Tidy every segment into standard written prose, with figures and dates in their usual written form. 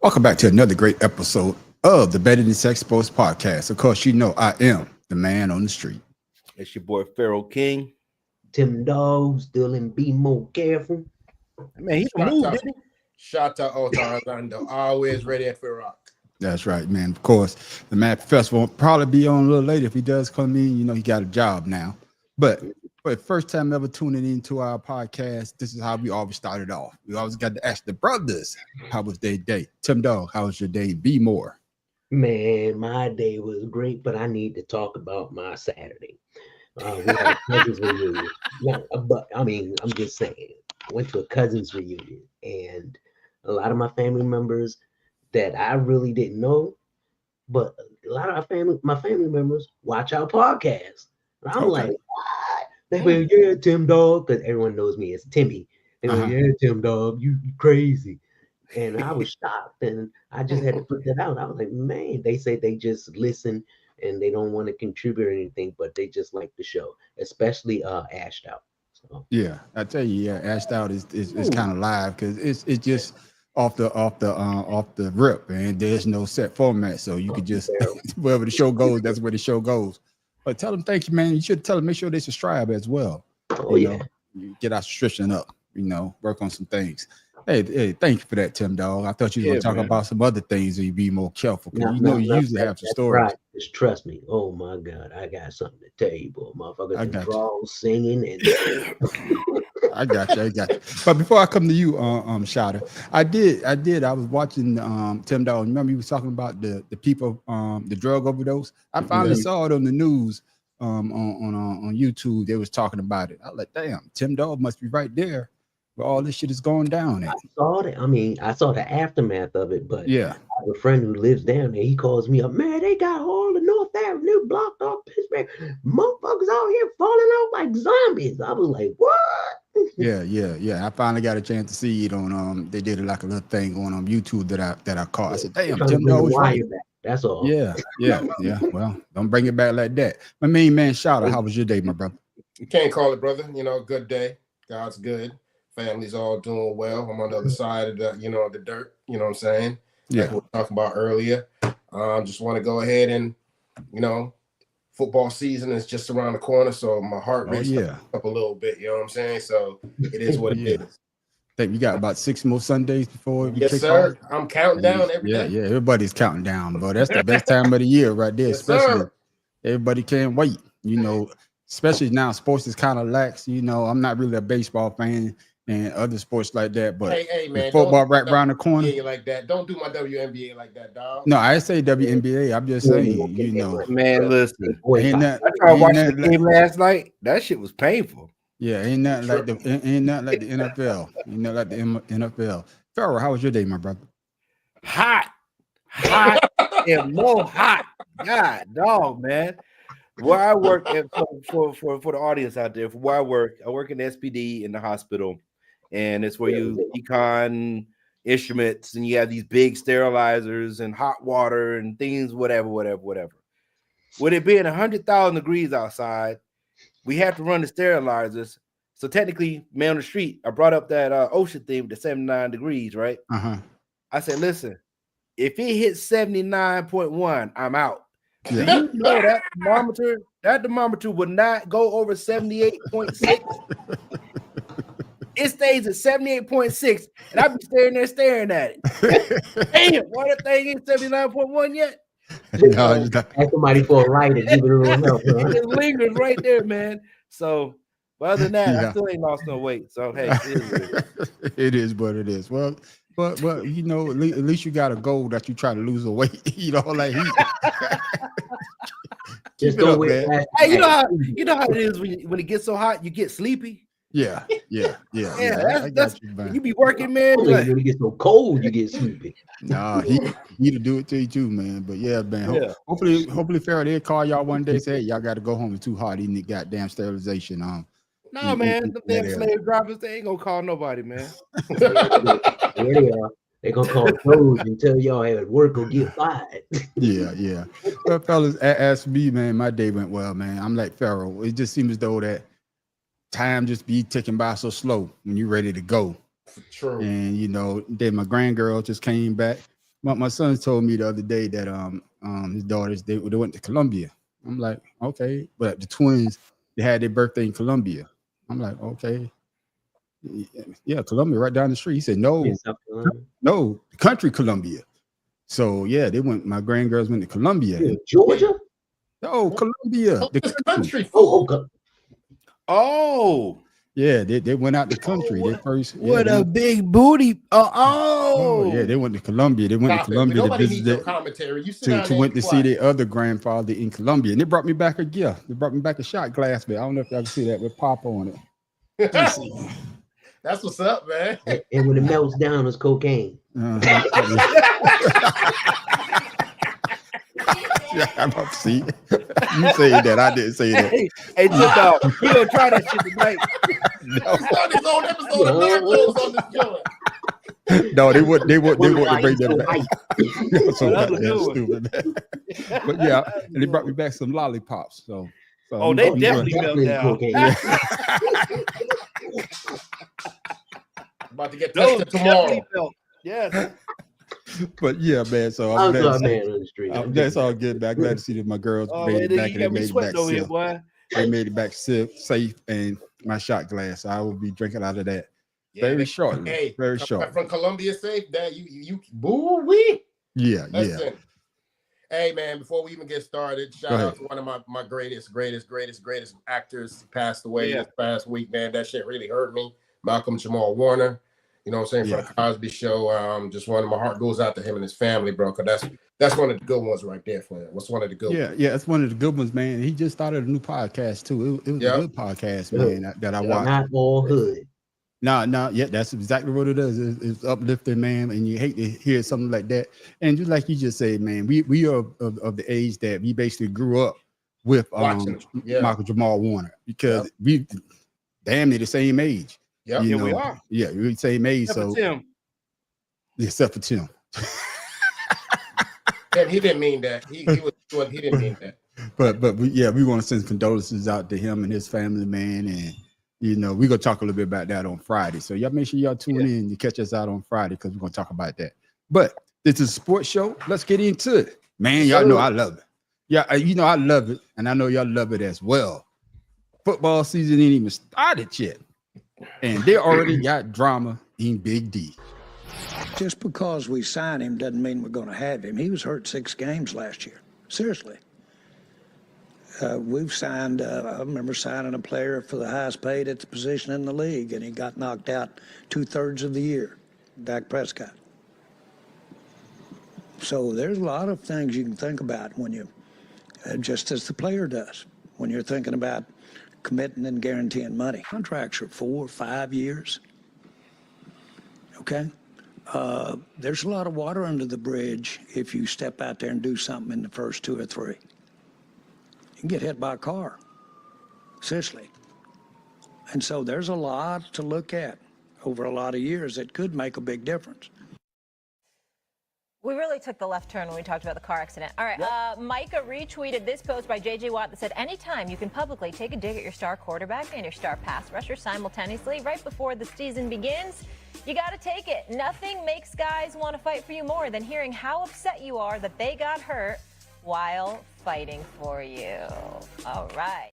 Welcome back to another great episode of the Better Than Sex Sports Podcast. Of course, you know I am the man on the street. It's your boy Pharaoh King. Tim Dog still in Be More Careful. Man, he Shout moved, out, didn't shout out to Orlando. Always ready at Rock. That's right, man. Of course, the Mad Professor will probably be on a little later if he does come in. You know, he got a job now. But for the first time ever tuning into our podcast, this is how we always started off. We always got to ask the brothers, how was their day? Tim Dog, how was your day? Be more. Man, my day was great, but I need to talk about my Saturday. We had a cousins reunion. But I mean, I'm just saying, I went to a cousins reunion, and a lot of my family members that I really didn't know, but a lot of my family members watch our podcast. And I'm like, what? They went, yeah, Tim Dog, because everyone knows me as Timmy. They went, yeah, Tim Dog, you crazy. And I was shocked, and I just had to put that out. I was like, man, they say they just listen and they don't want to contribute or anything, but they just like the show, especially Ashed Out. So. Yeah, I tell you, yeah, Ashed Out is kind of live because it's just off the rip, and there's no set format, so you could just wherever the show goes, that's where the show goes. But tell them thank you, man. You should tell them, make sure they subscribe as well. Oh, yeah. You get our subscription up, work on some things. Hey, thank you for that, Tim Dog. I thought you were going to talk about some other things and you be more careful. You usually have some stories. Right. Just trust me. Oh, my God. I got something to tell you, boy. Motherfuckers can draw, singing, and... I got you. But before I come to you, Shada, I was watching Tim Dog. Remember you was talking about the people, the drug overdose? I finally saw it on the news on YouTube. They was talking about it. I was like, damn, Tim Dog must be right there where all this shit is going down at. I saw it. I mean, I saw the aftermath of it, but yeah, I have a friend who lives down there. He calls me up, man, they got all the North Avenue blocked off Pittsburgh. Motherfuckers out here falling out like zombies. I was like, what? Yeah. I finally got a chance to see it on they did like a little thing on YouTube that I caught. I said, damn, Tim Dog was right. That's all. Yeah. Well, don't bring it back like that. My main man, Shada, how was your day, my brother? You can't call it, brother. Good day. God's good. Family's all doing well. I'm on the other side of the dirt. You know what I'm saying? Yeah. Like we were talking about earlier. Just want to go ahead and, football season is just around the corner, so my heart rate's up a little bit. You know what I'm saying? So it is what it is. I think we got about 6 more Sundays before we kick off. I'm counting down every day. Yeah, everybody's counting down, but that's the best time of the year right there. Especially everybody can't wait. Especially now sports is kind of lax. I'm not really a baseball fan and other sports like that, but hey man, football right around the corner. Like that. Don't do my WNBA like that, dog. No, I say WNBA. I'm just saying, Man, listen. I tried watching the game last night. That shit was painful. Yeah, ain't nothing like the NFL. Like the NFL. Pharaoh, how was your day, my brother? Hot, and more hot. God, dog, man. Where I work at, for the audience out there, for where I work in SPD in the hospital, and it's where you econ instruments, and you have these big sterilizers and hot water and things, whatever. With it being 100,000 degrees outside, we have to run the sterilizers. So technically, man on the street, I brought up that ocean thing with the 79 degrees, right? I said, listen, if it hits 79.1, I'm out. Yeah. Do you know that thermometer would not go over 78.6? It stays at 78.6, and I've been staring at it. Damn, why that thing ain't 79.1 yet? Ask somebody for a light and give it a little help. It lingers right there, man. So, but other than that, I still ain't lost no weight. So, hey, it is what it is. Well, at least you got a goal that you try to lose a weight. Just don't wait. Hey, you know how it is when it gets so hot, you get sleepy. Yeah. That's you be working, man. When it gets so cold, you get sleepy. Nah, he to do it to you too, man. But yeah, man. Hopefully, Pharaoh they'll call y'all one day. Say, hey, y'all got to go home. It's too hot. He need goddamn sterilization. No, man. The damn slave drivers, they ain't gonna call nobody, man. They're gonna call those and tell y'all at work or get fired. Yeah. Well, fellas, ask me, man. My day went well, man. I'm like Pharaoh. It just seems as though that time just be ticking by so slow when you're ready to go. True. And then my grandgirl just came back My son told me the other day that his daughters they went to Colombia. I'm like, okay, but the twins they had their birthday in Colombia. I'm like, okay, yeah, Colombia right down the street. He said, no, no, country Colombia. So yeah, they went. My grandgirls went to Colombia. Georgia? No, Colombia. The country. Oh. Yeah, they went out the country. They first. What yeah, a big booty! Oh, yeah, they went to Colombia. They went to Colombia to visit. Commentary. You to went to see their other grandfather in Colombia, and they brought me back a gift. They brought me back a shot glass, but I don't know if y'all can see that with Pop on it. That's what's up, man. And when it melts down, it's cocaine. Yeah, I'm up. See, you say that. I didn't say that. Hey, dog, you gonna try that shit tonight? No. Start his own episode of Narcos on this joint. No, they would bring them back. So stupid. But yeah, and they brought me back some lollipops. So they definitely melted down. About to get tested tomorrow. Yes. But yeah, man. So I'm glad on the street. That's all good. Man. I'm glad to see that my girls made it back and they made it back safe. They made it back safe, and my shot glass. I will be drinking out of that very shortly. Hey, very short. From Colombia safe, that you boo wee. Yeah, Listen. Hey man, before we even get started, shout out to one of my greatest actors who passed away this past week, man. That shit really hurt me. Malcolm Jamal Warner. You know what I'm saying? From the Cosby Show. Just one of my heart goes out to him and his family, bro. Cause that's one of the good ones right there for him. What's one of the good ones? Yeah, it's one of the good ones, man. He just started a new podcast too. It was a good podcast, man, that I watched. Not all hood. No, yeah, that's exactly what it is. It's uplifting, man, and you hate to hear something like that. And just like you just said, man, we are of the age that we basically grew up with Michael Jamal Warner because we damn near the same age. Yeah, we are. Yeah, we're the same age. Except for Tim. And he didn't mean that. He didn't mean that. But we want to send condolences out to him and his family, man, and we're gonna talk a little bit about that on Friday. So y'all make sure y'all tune in to catch us out on Friday because we're gonna talk about that. But this is a sports show. Let's get into it. Man, y'all know I love it. Yeah, I love it, and I know y'all love it as well. Football season ain't even started yet. And they already got drama in Big D. Just because we sign him doesn't mean we're going to have him. He was hurt 6 games last year. Seriously. We've signed, I remember signing a player for the highest paid at the position in the league, and he got knocked out 2/3 of the year, Dak Prescott. So there's a lot of things you can think about when you, just as the player does, when you're thinking about committing and guaranteeing money. Contracts are 4 or 5 years. Okay? There's a lot of water under the bridge if you step out there and do something in the first 2 or 3. You can get hit by a car. Seriously. And so there's a lot to look at over a lot of years that could make a big difference. We really took the left turn when we talked about the car accident. All right, Micah retweeted this post by J.J. Watt that said, anytime you can publicly take a dig at your star quarterback and your star pass rusher simultaneously right before the season begins, you got to take it. Nothing makes guys want to fight for you more than hearing how upset you are that they got hurt while fighting for you. All right.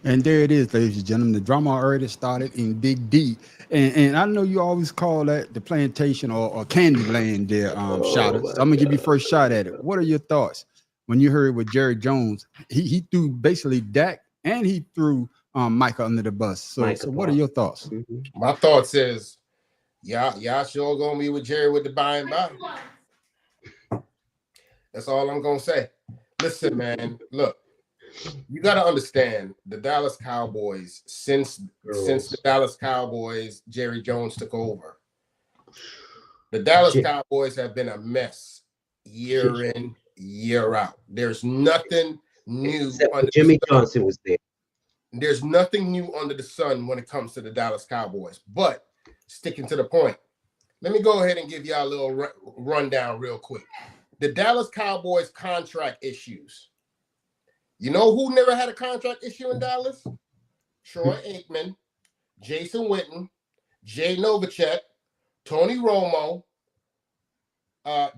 And there it is, ladies and gentlemen. The drama already started in Big D. And I know you always call that the plantation or Candyland there, Shotta. So I'm going to give you first shot at it. What are your thoughts when you heard with Jerry Jones? He threw basically Dak and he threw Micah under the bus. So what are your thoughts? My thoughts is, y'all sure going to be with Jerry with the by and by. That's all I'm going to say. Listen, man, look. You got to understand the Dallas Cowboys since the Dallas Cowboys, Jerry Jones took over. The Dallas Cowboys have been a mess year in, year out. There's nothing new. Jimmy Johnson was there. There's nothing new under the sun when it comes to the Dallas Cowboys. But sticking to the point, let me go ahead and give y'all a little rundown real quick. The Dallas Cowboys contract issues. You know who never had a contract issue in Dallas? Troy Aikman, Jason Witten, Jay Novacek, Tony Romo,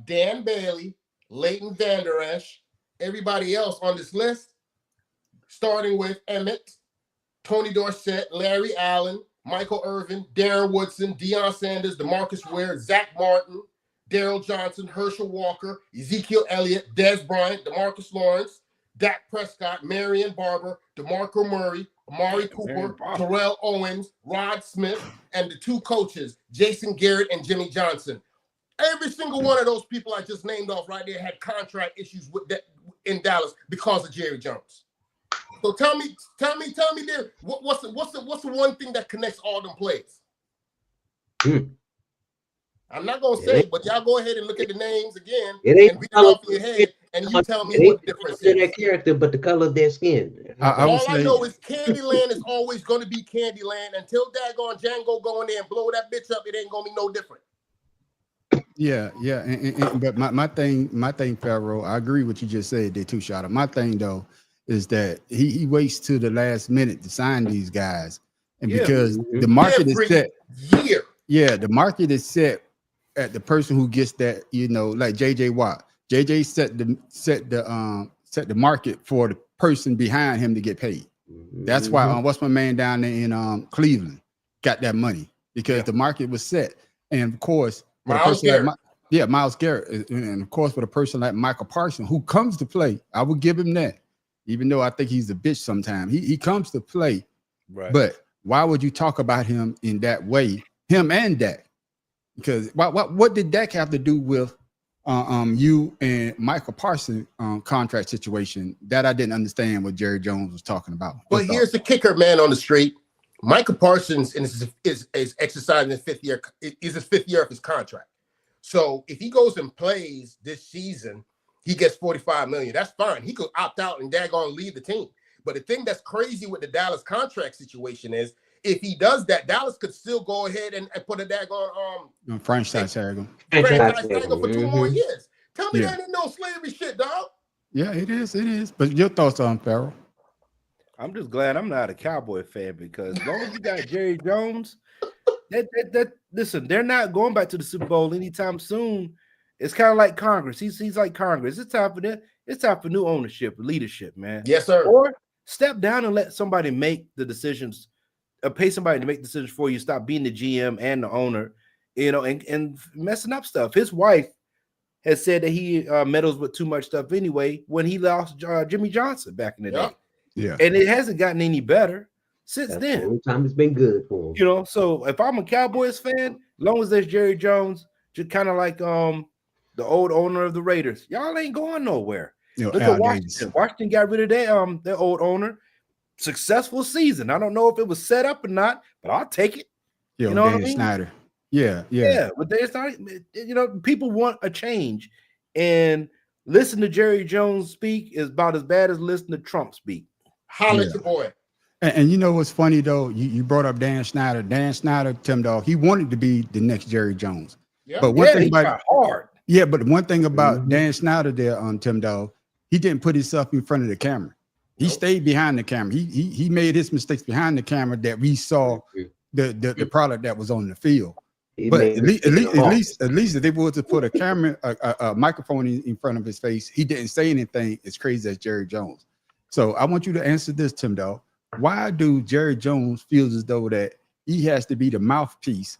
Dan Bailey, Leighton Vander Esch, everybody else on this list, starting with Emmett, Tony Dorsett, Larry Allen, Michael Irvin, Darren Woodson, Deion Sanders, DeMarcus Ware, Zach Martin, Daryl Johnson, Herschel Walker, Ezekiel Elliott, Dez Bryant, DeMarcus Lawrence, Dak Prescott, Marion Barber, DeMarco Murray, Amari Cooper, Terrell Owens, Rod Smith, and the 2 coaches, Jason Garrett and Jimmy Johnson. Every single one of those people I just named off right there had contract issues with that in Dallas because of Jerry Jones. So tell me there, what's the one thing that connects all them plays? I'm not gonna say it, but y'all go ahead and look at the names again and read it off in your head, and you tell me what the difference is. Their character, but the color of their skin. All I know is Candyland is always going to be Candyland until daggone Django go in there and blow that bitch up. It ain't gonna be no different. Yeah. But my thing, Pharaoh, I agree with what you just said there too, Shada. My thing though is that he waits to the last minute to sign these guys, and because the market is set. Yeah, the market is set at the person who gets that, like JJ Watt. JJ set the market for the person behind him to get paid. That's why what's my man down there in Cleveland got that money, because the market was set. And of course, Myles Garrett. Myles Garrett, and of course with a person like Michael Parsons who comes to play, I would give him that, even though I think he's a bitch sometimes. He comes to play, right? But why would you talk about him in that way, him and Dak? Because what did Dak have to do with you and Michael Parsons contract situation that I didn't understand what Jerry Jones was talking about? But here's the kicker, man, on the street. Michael Parsons is exercising his 5th year. Is his 5th year of his contract. So if he goes and plays this season, he gets $45 million. That's fine. He could opt out and daggone leave the team. But the thing that's crazy with the Dallas contract situation is, if he does that, Dallas could still go ahead and put a daggone franchise tag him for 2 more years. Tell me that ain't no slavery shit, dog. Yeah, it is. But your thoughts on Pharaoh? I'm just glad I'm not a Cowboy fan, because as long as you got Jerry Jones, listen, they're not going back to the Super Bowl anytime soon. It's kind of like Congress. He's like Congress. It's time for that. It's time for new ownership, leadership, man. Yes, sir. Or step down and let somebody make the decisions. Pay somebody to make decisions for you. Stop being the GM and the owner, and messing up stuff. His wife has said that he meddles with too much stuff anyway when he lost Jimmy Johnson back in the day. Yeah. And it hasn't gotten any better since That's then. The only time it's been good for him. So if I'm a Cowboys fan, as long as there's Jerry Jones, just kind of like the old owner of the Raiders, y'all ain't going nowhere. Look at Washington. Washington got rid of their old owner. Successful season. I don't know if it was set up or not, but I'll take it. You know what I mean? Snyder. Yeah. But there's not, people want a change, and listen to Jerry Jones speak is about as bad as listening to Trump speak. Holla at your boy. And you know what's funny though? You brought up Dan Snyder. Dan Snyder, Tim Dog, he wanted to be the next Jerry Jones. Yep. But one thing about hard. Yeah, but one thing about Dan Snyder there on Tim Dog, he didn't put himself in front of the camera. He stayed behind the camera. He made his mistakes behind the camera that we saw the product that was on the field. But at least if they were to put a camera, a microphone in front of his face, he didn't say anything as crazy as Jerry Jones. So I want you to answer this, Tim Dog. Why do Jerry Jones feel as though that he has to be the mouthpiece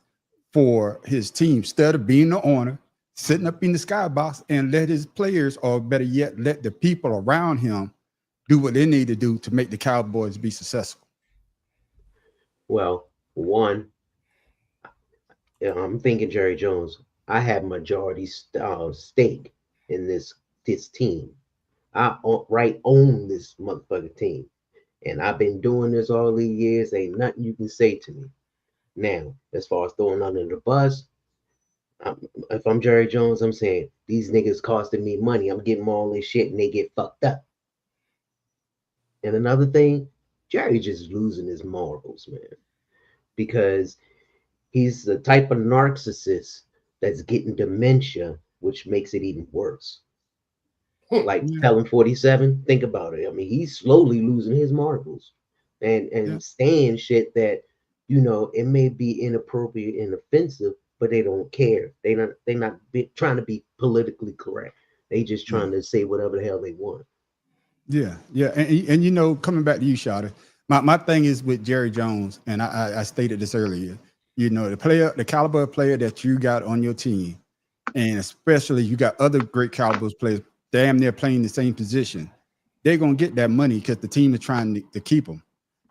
for his team instead of being the owner, sitting up in the skybox and let his players, or better yet, let the people around him do what they need to do to make the Cowboys be successful? Well, one, I'm thinking Jerry Jones. I have majority stake in this team. I own this motherfucking team, and I've been doing this all these years. Ain't nothing you can say to me. Now, as far as throwing under the bus, if I'm Jerry Jones, I'm saying these niggas costing me money. I'm getting all this shit, and they get fucked up. And another thing, Jerry just losing his morals, man, because he's the type of narcissist that's getting dementia, which makes it even worse. Like Pelham 47, think about it. I mean, he's slowly losing his marbles and saying shit that, it may be inappropriate and offensive, but they don't care. They not trying to be politically correct. They just trying to say whatever the hell they want. Yeah, and you know, coming back to you, Shada, my thing is with Jerry Jones, and I stated this earlier. You know, the caliber of player that you got on your team, and especially you got other great caliber players damn near playing the same position. They're gonna get that money because the team is trying to keep them.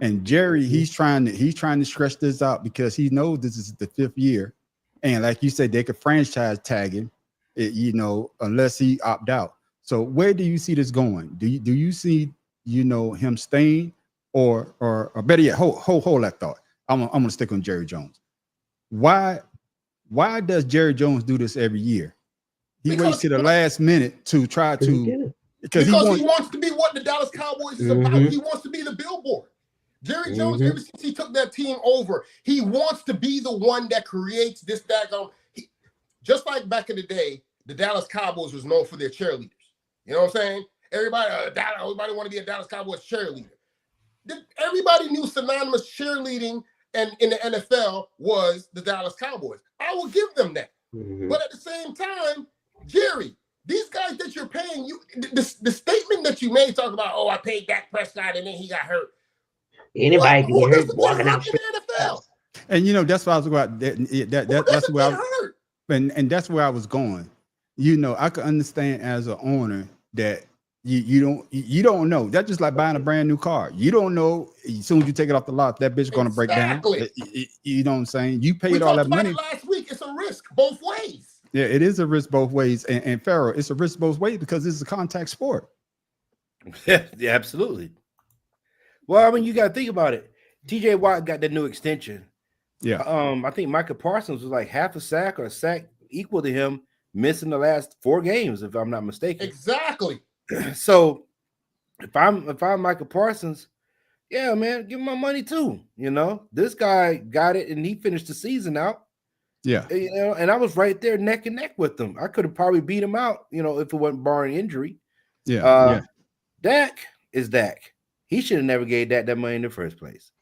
And Jerry, he's trying to stretch this out because he knows this is the 5th year, and like you said, they could franchise tag him, you know, unless he opt out. So where do you see this going? Do you see, you know, him staying, or better yet, hold that thought. I'm gonna stick on Jerry Jones. Why does Jerry Jones do this every year? He waits to the last minute to try to because he wants to be what the Dallas Cowboys is about. He wants to be the billboard. Jerry Jones, ever since he took that team over, he wants to be the one that creates this daggone. Just like back in the day, the Dallas Cowboys was known for their cheerleaders. You know what I'm saying? Everybody want to be a Dallas Cowboys cheerleader. Everybody knew synonymous cheerleading and in the NFL was the Dallas Cowboys. I will give them that. But at the same time, Jerry, these guys that you're paying, the statement that you made talking about, I paid Dak Prescott and then he got hurt. Anybody can get hurt walking out in the NFL. And you know, that's why I was going. That's where and that's where I was going. You know, I could understand as an owner that you don't know. That's just like buying a brand new car. You don't know as soon as you take it off the lot, that bitch gonna break down. You know what I'm saying? You paid all that money. Last week, it's a risk both ways. Yeah, it is a risk both ways. And Pharaoh, it's a risk both ways because it's a contact sport. Yeah, absolutely. Well, I mean, you got to think about it. TJ Watt got that new extension. Yeah. I think Micah Parsons was like half a sack or a sack equal to him missing the last 4 games, if I'm not mistaken. Exactly. So if I'm Micah Parsons, yeah, man, give him my money too. You know, this guy got it and he finished the season out. Yeah. You know, and I was right there neck and neck with him. I could have probably beat him out, you know, if it wasn't barring injury. Yeah. Dak is Dak. He should have never gave that money in the first place.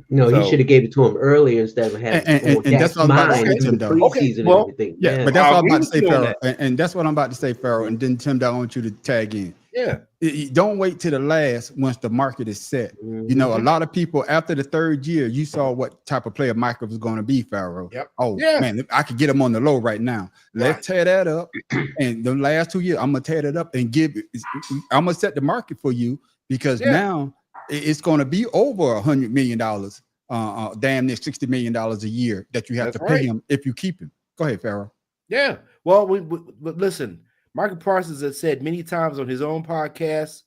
No, he should have gave it to him earlier instead of having and that's what I'm about to say, Tim Dow. Everything. Yeah, but that's what I'm about to say, Pharaoh. And that's what I'm about to say, Pharaoh. And then Tim Dow, I want you to tag in. Yeah. Don't wait till the last once the market is set. You know, a lot of people after the 3rd year, you saw what type of player Michael was going to be, Pharaoh. Yep. Oh, man, I could get him on the low right now. Let's tear that up. And the last 2 years, I'm going to tear that up and I'm going to set the market for you because now it's going to be over $100 million, damn near $60 million a year that you have to pay him if you keep him. Go ahead, Pharaoh. Yeah. Well, but listen, Michael Parsons has said many times on his own podcast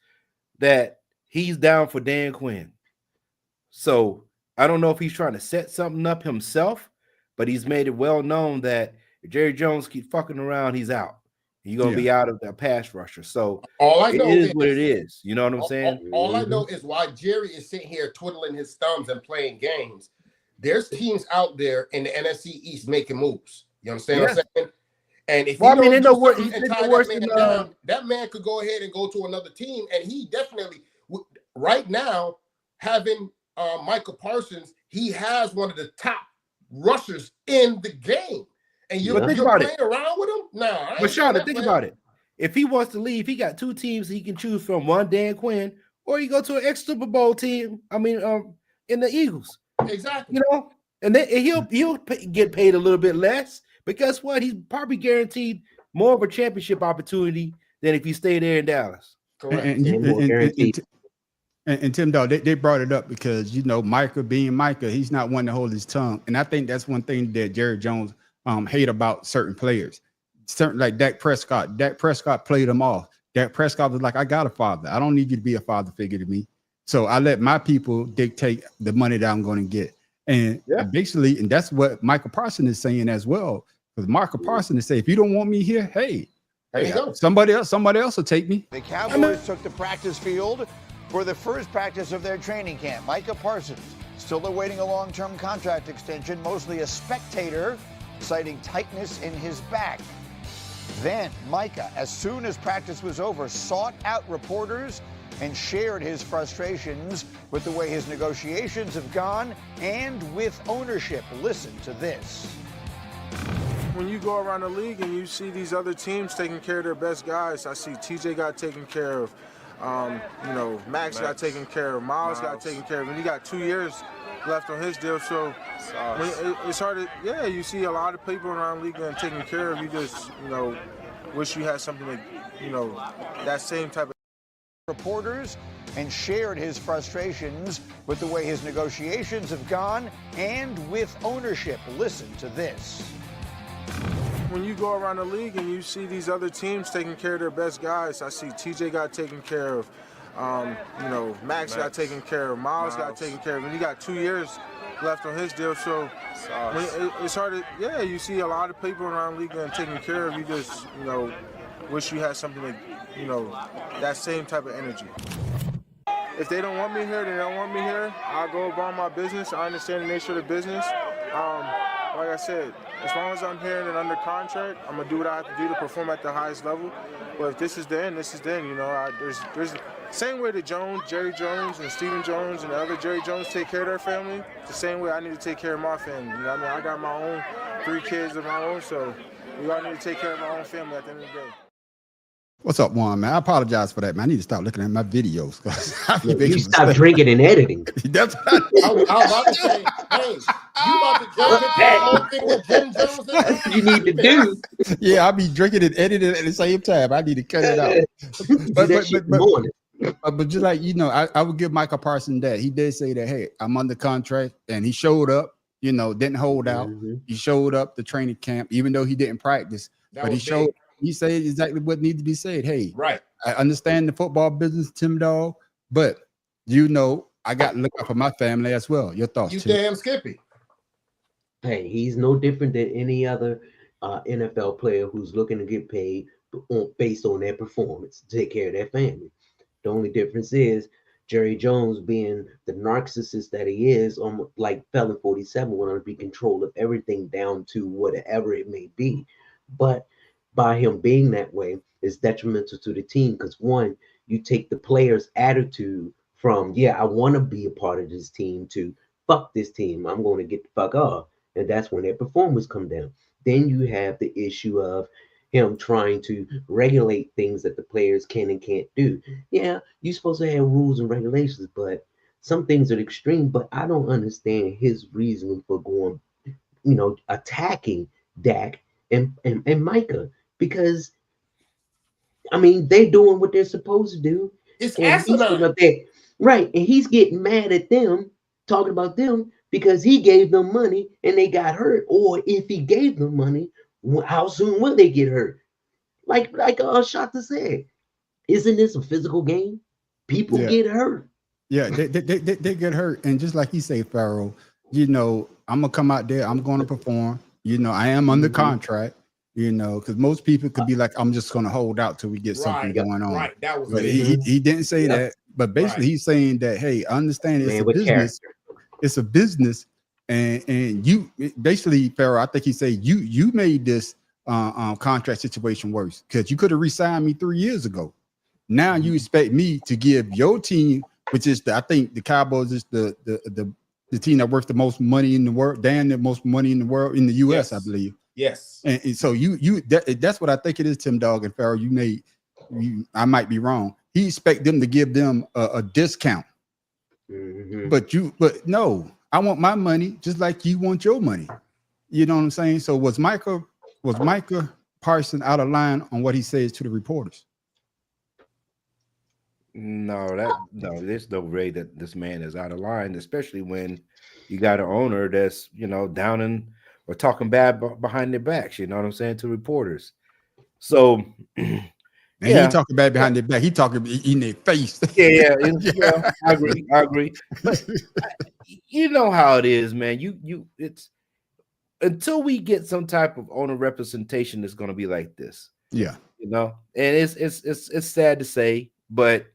that he's down for Dan Quinn. So I don't know if he's trying to set something up himself, but he's made it well known that if Jerry Jones keeps fucking around, he's out. You're going to be out of the pass rusher. So all I know is what it is. You know what I'm saying? All I know is why Jerry is sitting here twiddling his thumbs and playing games. There's teams out there in the NFC East making moves. You understand what I'm saying? And if that man could go ahead and go to another team. And he definitely, right now, having Michael Parsons, he has one of the top rushers in the game. And you're playing around with him? No. But Shawna, think about it. If he wants to leave, he got 2 teams he can choose from. One, Dan Quinn, or you go to an ex-Super Bowl team. I mean, in the Eagles. Exactly. You know, and then he'll get paid a little bit less. But guess what? He's probably guaranteed more of a championship opportunity than if he stayed there in Dallas. Correct. And Tim Dow, they brought it up because, you know, Micah being Micah, he's not one to hold his tongue. And I think that's one thing that Jerry Jones hate about certain players. Certain like Dak Prescott. Dak Prescott played him off. Dak Prescott was like, I got a father. I don't need you to be a father figure to me. So I let my people dictate the money that I'm going to get. And basically, and that's what Michael Parsons is saying as well. Because Michael Parsons is saying, if you don't want me here, hey, somebody else will take me. The Cowboys took the practice field for the first practice of their training camp. Micah Parsons still awaiting a long-term contract extension, mostly a spectator, citing tightness in his back. Then Micah, as soon as practice was over, sought out reporters and shared his frustrations with the way his negotiations have gone and with ownership. Listen to this. when you go around the league and you see these other teams taking care of their best guys, I see TJ got taken care of, you know, Max got taken care of, Miles got taken care of, and he got 2 years left on his deal. So it's hard to, yeah, you see a lot of people around the league getting taken care of. You just, you know, wish you had something to, you know, that same type of reporters and shared his frustrations with the way his negotiations have gone and with ownership. Listen to this. When you go around the league and you see these other teams taking care of their best guys, I see TJ got taken care of, you know, Max got taken care of, Miles got taken care of, and he got 2 years left on his deal. So it's hard to, yeah, you see a lot of people around the league getting taken care of. You just, you know, wish you had something to, you know, that same type of energy. If they don't want me here, they don't want me here. I'll go about my business. I understand the nature of the business. Like I said, as long as I'm here and under contract, I'm gonna do what I have to do to perform at the highest level. But if this is the end, this is the end. You know, there's same way that Jerry Jones and Stephen Jones and the other Jerry Jones take care of their family, the same way I need to take care of my family. You know what I mean? I got my own 3 kids of my own, so we all need to take care of our own family at the end of the day. What's up, Juan, man? I apologize for that, man. I need to stop looking at my videos. You stop drinking and editing. That's I was about to say, hey, you about to jump into the whole thing with Jim Jones? That's what you need to do. Yeah, I'll be drinking and editing at the same time. I need to cut it out. But just like, you know, I would give Micah Parsons that. He did say that, hey, I'm under contract, and he showed up, you know, didn't hold out. He showed up to training camp, even though he didn't practice, but he showed. He said exactly what needed to be said. Hey, right. I understand the football business, Tim Dog, but you know, I got to look out for my family as well. Your thoughts? You Tim? damn Skippy. Hey, he's no different than any other NFL player who's looking to get paid based on their performance to take care of their family. The only difference is Jerry Jones, being the narcissist that he is, like Felon 47, want to be control of everything down to whatever it may be. But by him being that way is detrimental to the team, because one, you take the player's attitude from, yeah, I want to be a part of this team, to fuck this team, I'm going to get the fuck off. And that's when their performance come down. Then you have the issue of him trying to regulate things that the players can and can't do. Yeah, you're supposed to have rules and regulations, but some things are extreme. But I don't understand his reasoning for going, you know, attacking Dak and Micah. Because, I mean, they're doing what they're supposed to do. It's up there, right? And he's getting mad at them, talking about them, because he gave them money and they got hurt. Or if he gave them money, how soon will they get hurt? Like Shata said, isn't this a physical game? People get hurt. Yeah, they get hurt. And just like you say, Pharaoh, you know, I'm going to come out there, I'm going to perform. You know, I am under contract. You know, because most people could be like, I'm just going to hold out till we get something going on. Right, that was but he didn't say that. But basically, he's saying that, hey, I understand it's a business. It's a business, and you basically, Pharaoh, I think he said you made this contract situation worse, because you could have re-signed me 3 years ago. Now you expect me to give your team, which is I think the Cowboys is the team that worth the most money in the world, the most money in the world in the U.S. I believe. Yes. And so that's what I think it is, Tim Dog and Pharaoh. I might be wrong. He expect them to give them a discount. But no, I want my money just like you want your money. You know what I'm saying? So was Micah Parsons out of line on what he says to the reporters? No, there's no way that this man is out of line, especially when you got an owner that's, you know, downing or talking bad behind their backs, you know what I'm saying, to reporters. So, and he ain't talking bad behind their back. He talking in their face. Yeah, I agree. But you know how it is, man. It's until we get some type of owner representation that's going to be like this. Yeah, you know, and it's sad to say, but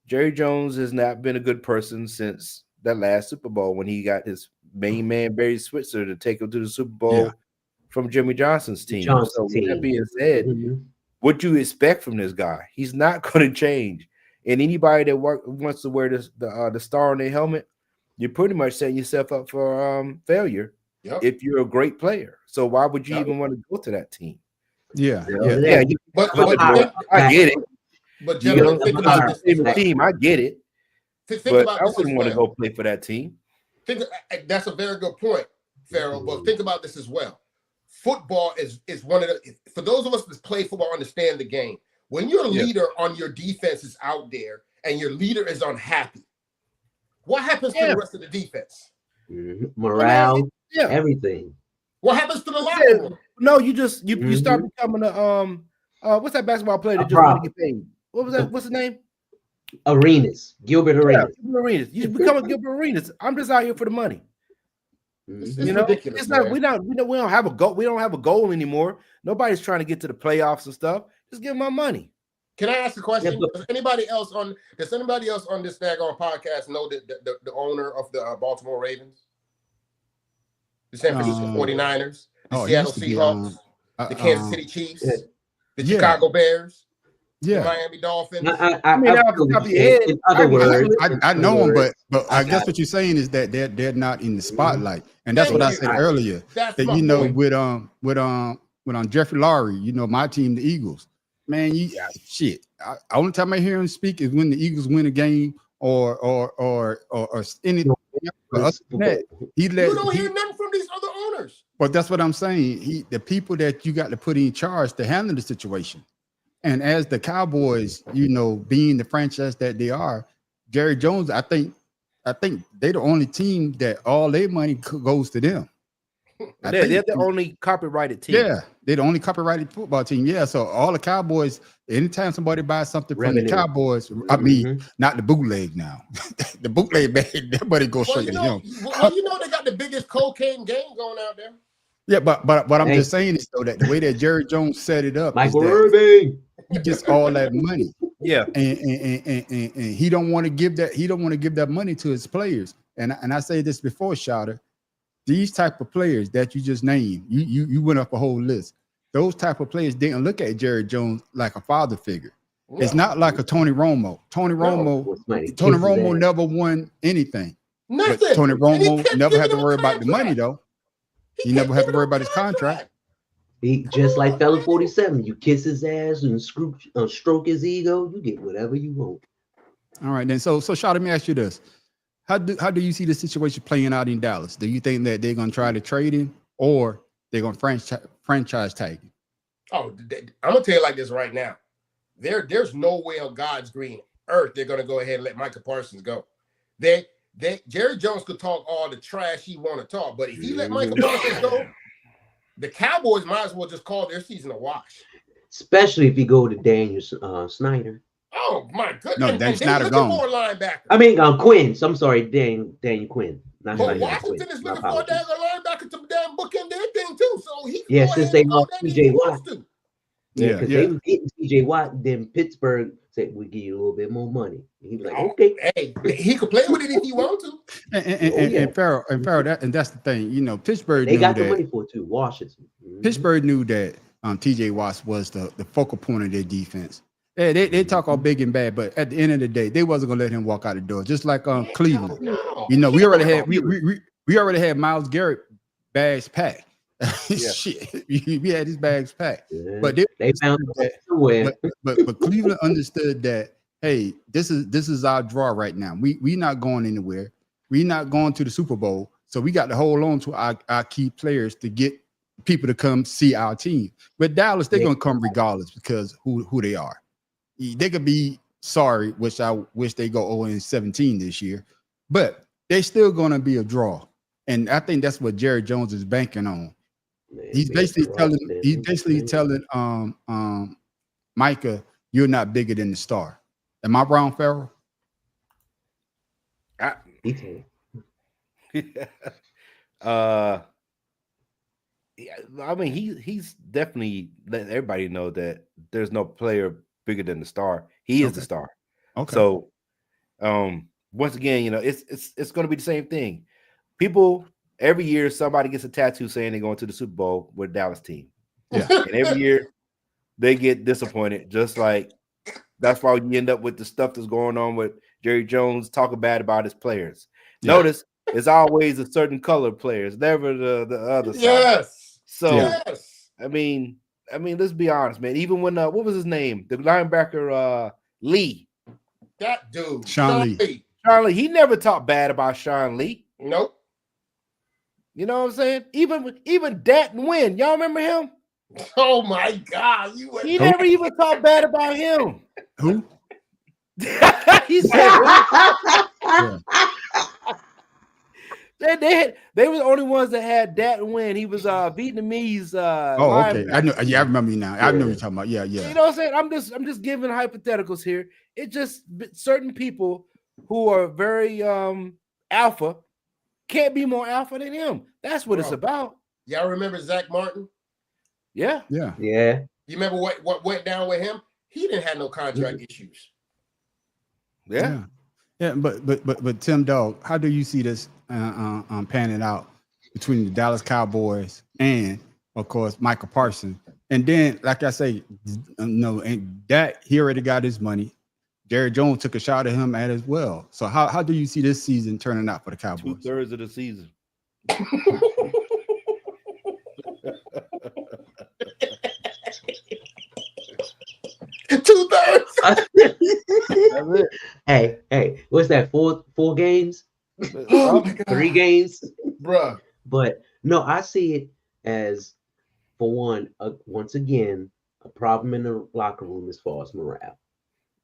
Jerry Jones has not been a good person since that last Super Bowl when he got his main man Barry Switzer to take him to the Super Bowl from Jimmy Johnson's team. So with that being said, what do you expect from this guy? He's not going to change. And anybody that wants to wear the star on their helmet, you're pretty much setting yourself up for failure. if you're a great player. So why would you even want to go to that team? Yeah. But I get it. But gentlemen, think about this team. I get it. Think but about I this wouldn't want to go play for that team. That's a very good point, Pharaoh. But think about this as well. Football is one of the, for those of us that play football, understand the game. When your leader on your defense is out there and your leader is unhappy, what happens to the rest of the defense? Morale, everything. What happens to the locker room? No, you start becoming a what's that basketball player that just want to get paid? What was that? What's his name? Arenas, Gilbert Arenas. Gilbert Arenas. You become a Gilbert Arenas. I'm just out here for the money. It's ridiculous. It's not. We don't have a goal. We don't have a goal anymore. Nobody's trying to get to the playoffs and stuff. Just give my money. Can I ask a question? Does anybody else on this Daggone podcast know the owner of the Baltimore Ravens, the San Francisco 49ers, the Seattle Seahawks, the Kansas City Chiefs, the Chicago Bears, the Miami Dolphins? I mean, in other words, I know them, but I guess what you're saying is that they're not in the spotlight, and that's what I said earlier. That you know, with Jeffrey Lurie, my team, the Eagles. Man, shit. Only time I hear him speak is when the Eagles win a game or anything. You don't hear nothing from these other owners. But that's what I'm saying. The people that you got to put in charge to handle the situation. And as the Cowboys, being the franchise that they are, Jerry Jones, I think they're the only team that all their money goes to them. They're the only copyrighted team. Yeah, they're the only copyrighted football team. Yeah, so all the Cowboys, anytime somebody buys something from the Cowboys, I mean, not the bootleg now. The bootleg bag, that money goes straight to him. Well, they got the biggest cocaine game going out there. Yeah, but what I'm just saying is though that the way that Jerry Jones set it up, Michael Irving, he gets all that money. Yeah, and he don't want to give that. He don't want to give that money to his players. And I say this before, Shouter. These type of players that you just named, you went up a whole list. Those type of players didn't look at Jerry Jones like a father figure. No. It's not like a Tony Romo. Tony Romo never won anything. Nothing. But Tony Romo never had to worry about the money though. He never had to worry about his contract. He just like Fella 47. You kiss his ass and stroke his ego. You get whatever you want. All right, then. So Shouter, let me ask you this. How do you see the situation playing out in Dallas? Do you think that they're going to try to trade him or they're going to franchise tag him? Oh, I'm going to tell you like this right now. There's no way on God's green earth they're going to go ahead and let Micah Parsons go. Jerry Jones could talk all the trash he want to talk, but if he let Micah Parsons go, the Cowboys might as well just call their season a wash. Especially if you go to Daniel Snyder. Oh my goodness! No, Daniel Snyder gone. I mean, Quinn. I'm sorry, Daniel Quinn. But Washington is looking for a damn linebacker to damn book in their thing too. So he since they lost T.J. Watt. Yeah, because they were getting T.J. Watt. Then Pittsburgh said we'll give you a little bit more money. And he was like, okay, hey, he could play with it if he want to. And Pharaoh, that's the thing. Pittsburgh. They got the money for it too. Washington. Pittsburgh knew that T.J. Watt was the focal point of their defense. They talk all big and bad, but at the end of the day, they wasn't gonna let him walk out the door. Just like Cleveland, we already had Myles Garrett bags packed. Shit, we had his bags packed. Yeah. But they found that somewhere. But Cleveland understood that. Hey, this is our draw right now. We not going anywhere. We not going to the Super Bowl, so we got to hold on to our key players to get people to come see our team. But Dallas, they're gonna come regardless because who they are. They could be sorry, which I wish they go 0-17 this year, but they're still going to be a draw. And I think that's what Jerry Jones is banking on. He's basically telling Micah, you're not bigger than the star. Am I wrong, Pharaoh? I mean, he's definitely letting everybody know that there's no player bigger than the star. He is the star. Okay. So, once again, it's going to be the same thing. People every year somebody gets a tattoo saying they're going to the Super Bowl with Dallas team. Yeah. And every year they get disappointed. Just like that's why you end up with the stuff that's going on with Jerry Jones talking bad about his players. Yeah. Notice it's always a certain color player. It's never the other side. Yes. So Yes. I mean, let's be honest, man. Even when what was his name? The linebacker Lee. That dude. Sean Lee. Sean Lee, he never talked bad about Sean Lee. Nope. You know what I'm saying? Even Dat Nguyen, y'all remember him? Oh my God. He never even talked bad about him. Who? He said Yeah. they were the only ones that had Dat Nguyen. He was Vietnamese. Oh, okay. I know. Yeah, I remember you now. I know Yeah. what you're talking about. Yeah, yeah. You know what I'm saying? I'm just giving hypotheticals here. It just certain people who are very alpha can't be more alpha than him. That's what it's about. Y'all remember Zach Martin? Yeah. Yeah. You remember what went down with him? He didn't have no contract issues. Yeah. But Tim Dog, how do you see this panning out between the Dallas Cowboys and, of course, Michael Parsons? And then, like I say, and that he already got his money. Jerry Jones took a shot at him as well. So how do you see this season turning out for the Cowboys? 2/3 of the season. Hey, what's that? Four games? Oh my God. 3 games? Bruh. But no, I see it as, for one, once again, a problem in the locker room as far as morale.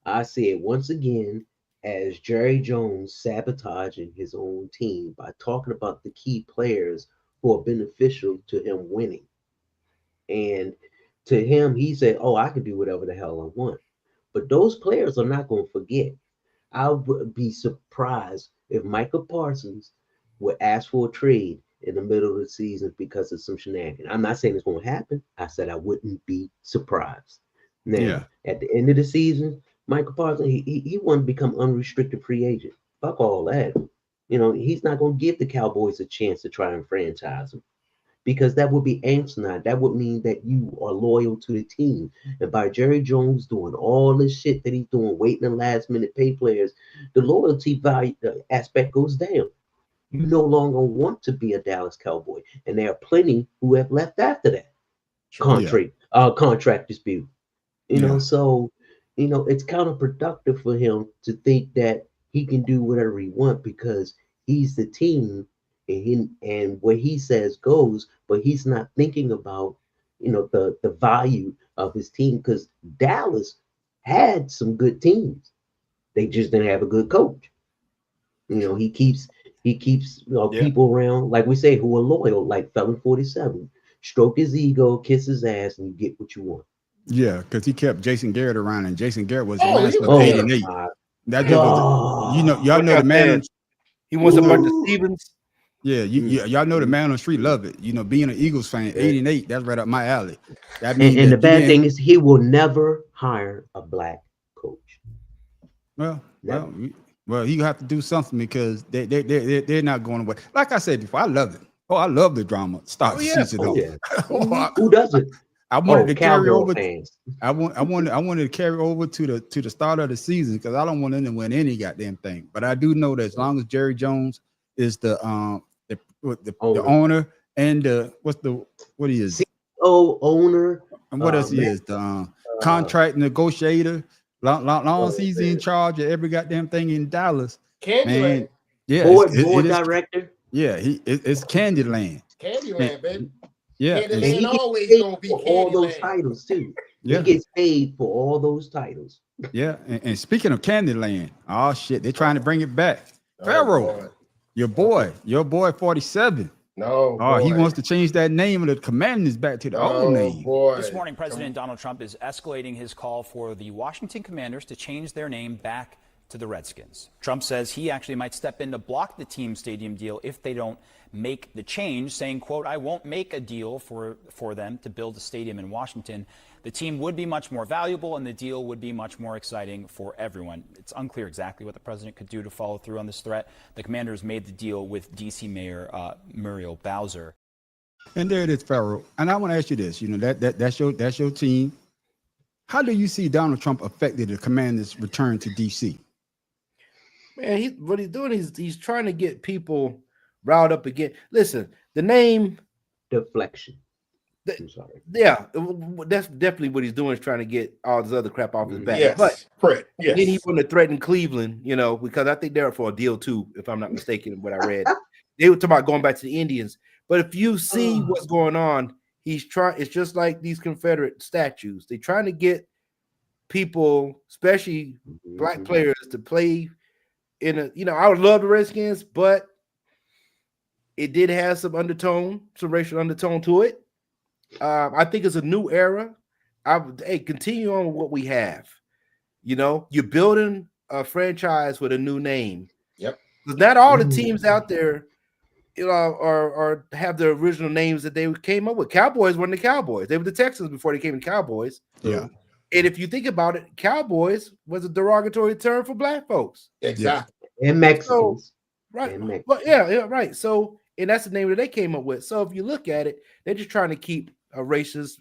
I see it once again as Jerry Jones sabotaging his own team by talking about the key players who are beneficial to him winning. And to him, he said, "Oh, I can do whatever the hell I want." But those players are not going to forget. I would be surprised if Michael Parsons would ask for a trade in the middle of the season because of some shenanigans. I'm not saying it's going to happen. I said I wouldn't be surprised. Now, at the end of the season, Michael Parsons, he wouldn't become unrestricted free agent. Fuck all that. You know, he's not going to give the Cowboys a chance to try and franchise him, because that would be asinine. That would mean that you are loyal to the team. And by Jerry Jones doing all this shit that he's doing, waiting in last minute pay players, the loyalty value aspect goes down. You no longer want to be a Dallas Cowboy. And there are plenty who have left after that contract dispute. You know, so, you know, it's counterproductive for him to think that he can do whatever he wants because he's the team. And what he says goes, but he's not thinking about, you know, the value of his team, because Dallas had some good teams. They just didn't have a good coach. You know, he keeps people around, like we say, who are loyal, like Felon 47. Stroke his ego, kiss his ass, and you get what you want. Yeah, because he kept Jason Garrett around, and Jason Garrett was the master of 8 and 8. That dude was, you know, y'all know the man. He wants a bunch of Stevens. Yeah, y'all know the man on the street love it. You know, being an Eagles fan, 8 and 8, that's right up my alley. That means and the bad thing is he will never hire a black coach. Well, you have to do something because they're not going away. Like I said before, I love it. Oh, I love the drama. Start the season off. Who doesn't? I wanted to carry over. Fans. I wanted to carry over to the start of the season because I don't want them to win any goddamn thing. But I do know that as long as Jerry Jones is the owner and what he is, CEO, owner, and what else he is, the contract negotiator. Long as he's in charge of every goddamn thing in Dallas, Candyland. Board director. Yeah, it's Candyland. Candyland, baby. Yeah, and he always gonna be for all those titles too. Yeah. He gets paid for all those titles. Yeah, and speaking of Candyland, oh shit, they're trying to bring it back. Pharaoh, your boy 47. He wants to change that name of the Commanders back to the old name. This morning, President Donald Trump is escalating his call for the Washington Commanders to change their name back to the Redskins. Trump says he actually might step in to block the team stadium deal if they don't make the change, saying, quote, "I won't make a deal for them to build a stadium in Washington. The team would be much more valuable and the deal would be much more exciting for everyone." It's unclear exactly what the president could do to follow through on this threat. The Commanders made the deal with D.C. Mayor Muriel Bowser. And there it is, Pharaoh. And I want to ask you this, you know, that's your team. How do you see Donald Trump affected the Commanders' return to D.C.? Man, what he's doing is he's trying to get people riled up again. Listen, the name Deflection. The- I'm sorry. Yeah, that's definitely what he's doing, is trying to get all this other crap off his back. Yes, But correct. Yes. then he wouldn't have threatened Cleveland, because I think they're up for a deal too, if I'm not mistaken. What I read, they were talking about going back to the Indians. But if you see what's going on, he's trying. It's just like these Confederate statues. They're trying to get people, especially black players, to play in a. I would love the Redskins, but it did have some racial undertone to it. I think it's a new era. Continue on with what we have. You're building a franchise with a new name. Yep. Because not all the teams out there, are have the original names that they came up with. Cowboys weren't the Cowboys. They were the Texans before they came to Cowboys. Yeah. And if you think about it, Cowboys was a derogatory term for black folks. Exactly. And Mexicans. Right. And Mexicans. Well, yeah, right. So, and that's the name that they came up with. So if you look at it, they're just trying to keep a racist,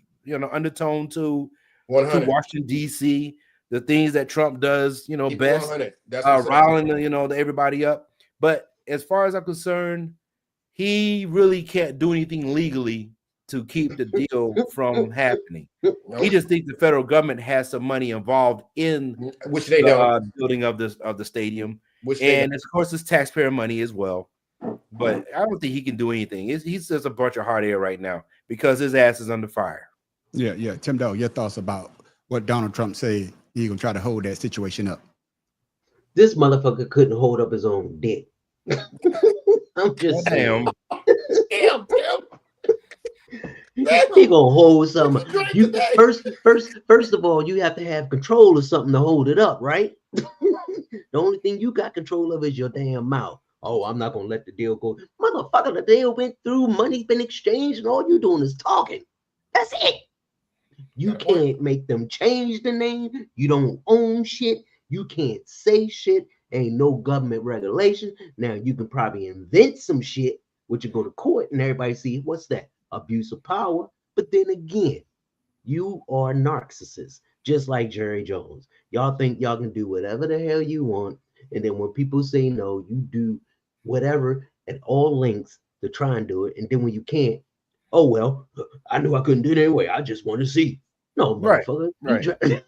undertone to 100. Washington, D.C., the things that Trump does, Keep best, 100. That's what's up. riling, everybody up. But as far as I'm concerned, he really can't do anything legally to keep the deal from happening. Nope. He just thinks the federal government has some money involved in Which they don't. building of the stadium, Which they and of course it's taxpayer money as well. But I don't think he can do anything. He's just a bunch of hot air right now because his ass is under fire. Yeah. Tim Dog, your thoughts about what Donald Trump said he's gonna try to hold that situation up. This motherfucker couldn't hold up his own dick. I'm just saying. Damn. He gonna hold something. Drink You today. first of all, you have to have control of something to hold it up, right? The only thing you got control of is your damn mouth. Oh, I'm not gonna let the deal go. Motherfucker, the deal went through, money's been exchanged, and all you doing is talking. That's it. You can't make them change the name. You don't own shit. You can't say shit. Ain't no government regulation. Now you can probably invent some shit, which you go to court and everybody see what's that? Abuse of power. But then again, you are narcissists, just like Jerry Jones. Y'all think y'all can do whatever the hell you want, and then when people say no, you do whatever at all lengths to try and do it, and then when you can't, oh well, I knew I couldn't do it anyway. I just want to see. No, Right, motherfucker. right.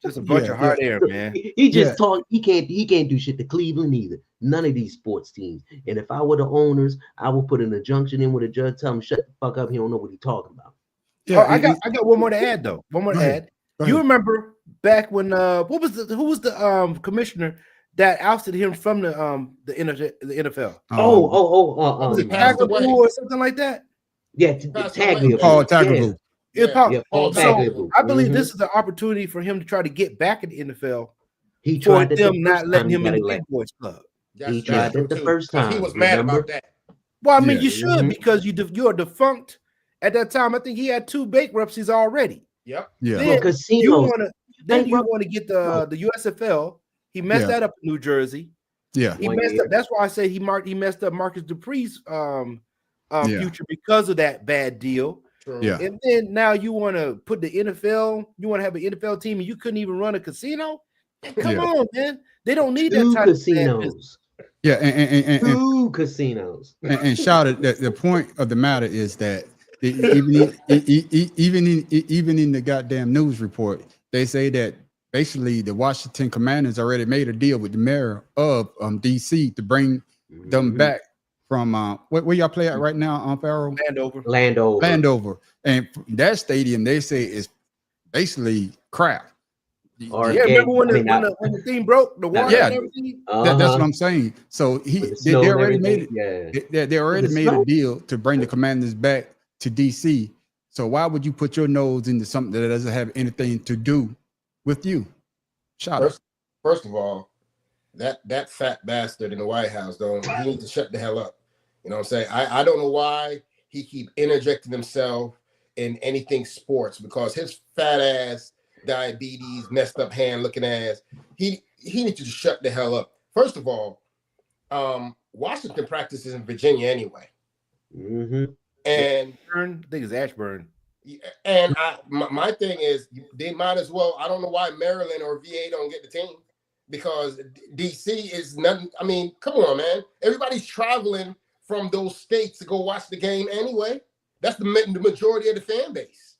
Just a bunch of hot air, man. He just talk. He can't do shit to Cleveland either. None of these sports teams. And if I were the owners, I would put an injunction in with a judge, tell him shut the fuck up. He don't know what he's talking about. Yeah, I got one more to add though. One more to add. You remember back when who was the commissioner that ousted him from the NFL? Was it Tagovailoa or something like that? Yeah, Tagovailoa. Paul Tagovailoa. Paul So Tagovailoa. I believe this is an opportunity for him to try to get back in the NFL. He for tried it the them not first letting time him in he the got Big Boys Club. He tried it the first time. He was mad remember? about that. Well, I mean, Yeah. you should because you're defunct. At that time, I think he had 2 bankruptcies already. Yep. Yeah. Then casinos. you want to Bankrupt. get the USFL. He messed Yeah. that up in New Jersey. Yeah. He messed up. That's why I say he messed up Marcus Dupree's Yeah. future because of that bad deal. True. Yeah. And then now you want to put the NFL. You want to have an NFL team, and you couldn't even run a casino. Come Yeah. on, man. They don't need that 2 type of bad business. casinos. Yeah. And 2 casinos. and shout it. The point of the matter is that even in the goddamn news report, they say that basically the Washington Commanders already made a deal with the mayor of DC to bring them back from where y'all play at right now, Pharaoh? Landover. And that stadium they say is basically crap. Or Yeah, again, remember I mean, when the thing broke, the water Yeah. and everything? That's what I'm saying. So they already made it. They already The made snow. a deal to bring the Commanders back to DC. So why would you put your nose into something that doesn't have anything to do with you? Shout out. First of all, that fat bastard in the White House, he needs to shut the hell up. You know what I'm saying? I don't know why he keep interjecting himself in anything sports, because his fat ass, diabetes, messed up hand looking ass, he needs to shut the hell up. First of all, Washington practices in Virginia anyway. And I think it's Ashburn. And my thing is, they might as well. I don't know why Maryland or VA don't get the team. because DC is nothing. I mean, come on, man. Everybody's traveling from those states to go watch the game anyway. That's the majority of the fan base.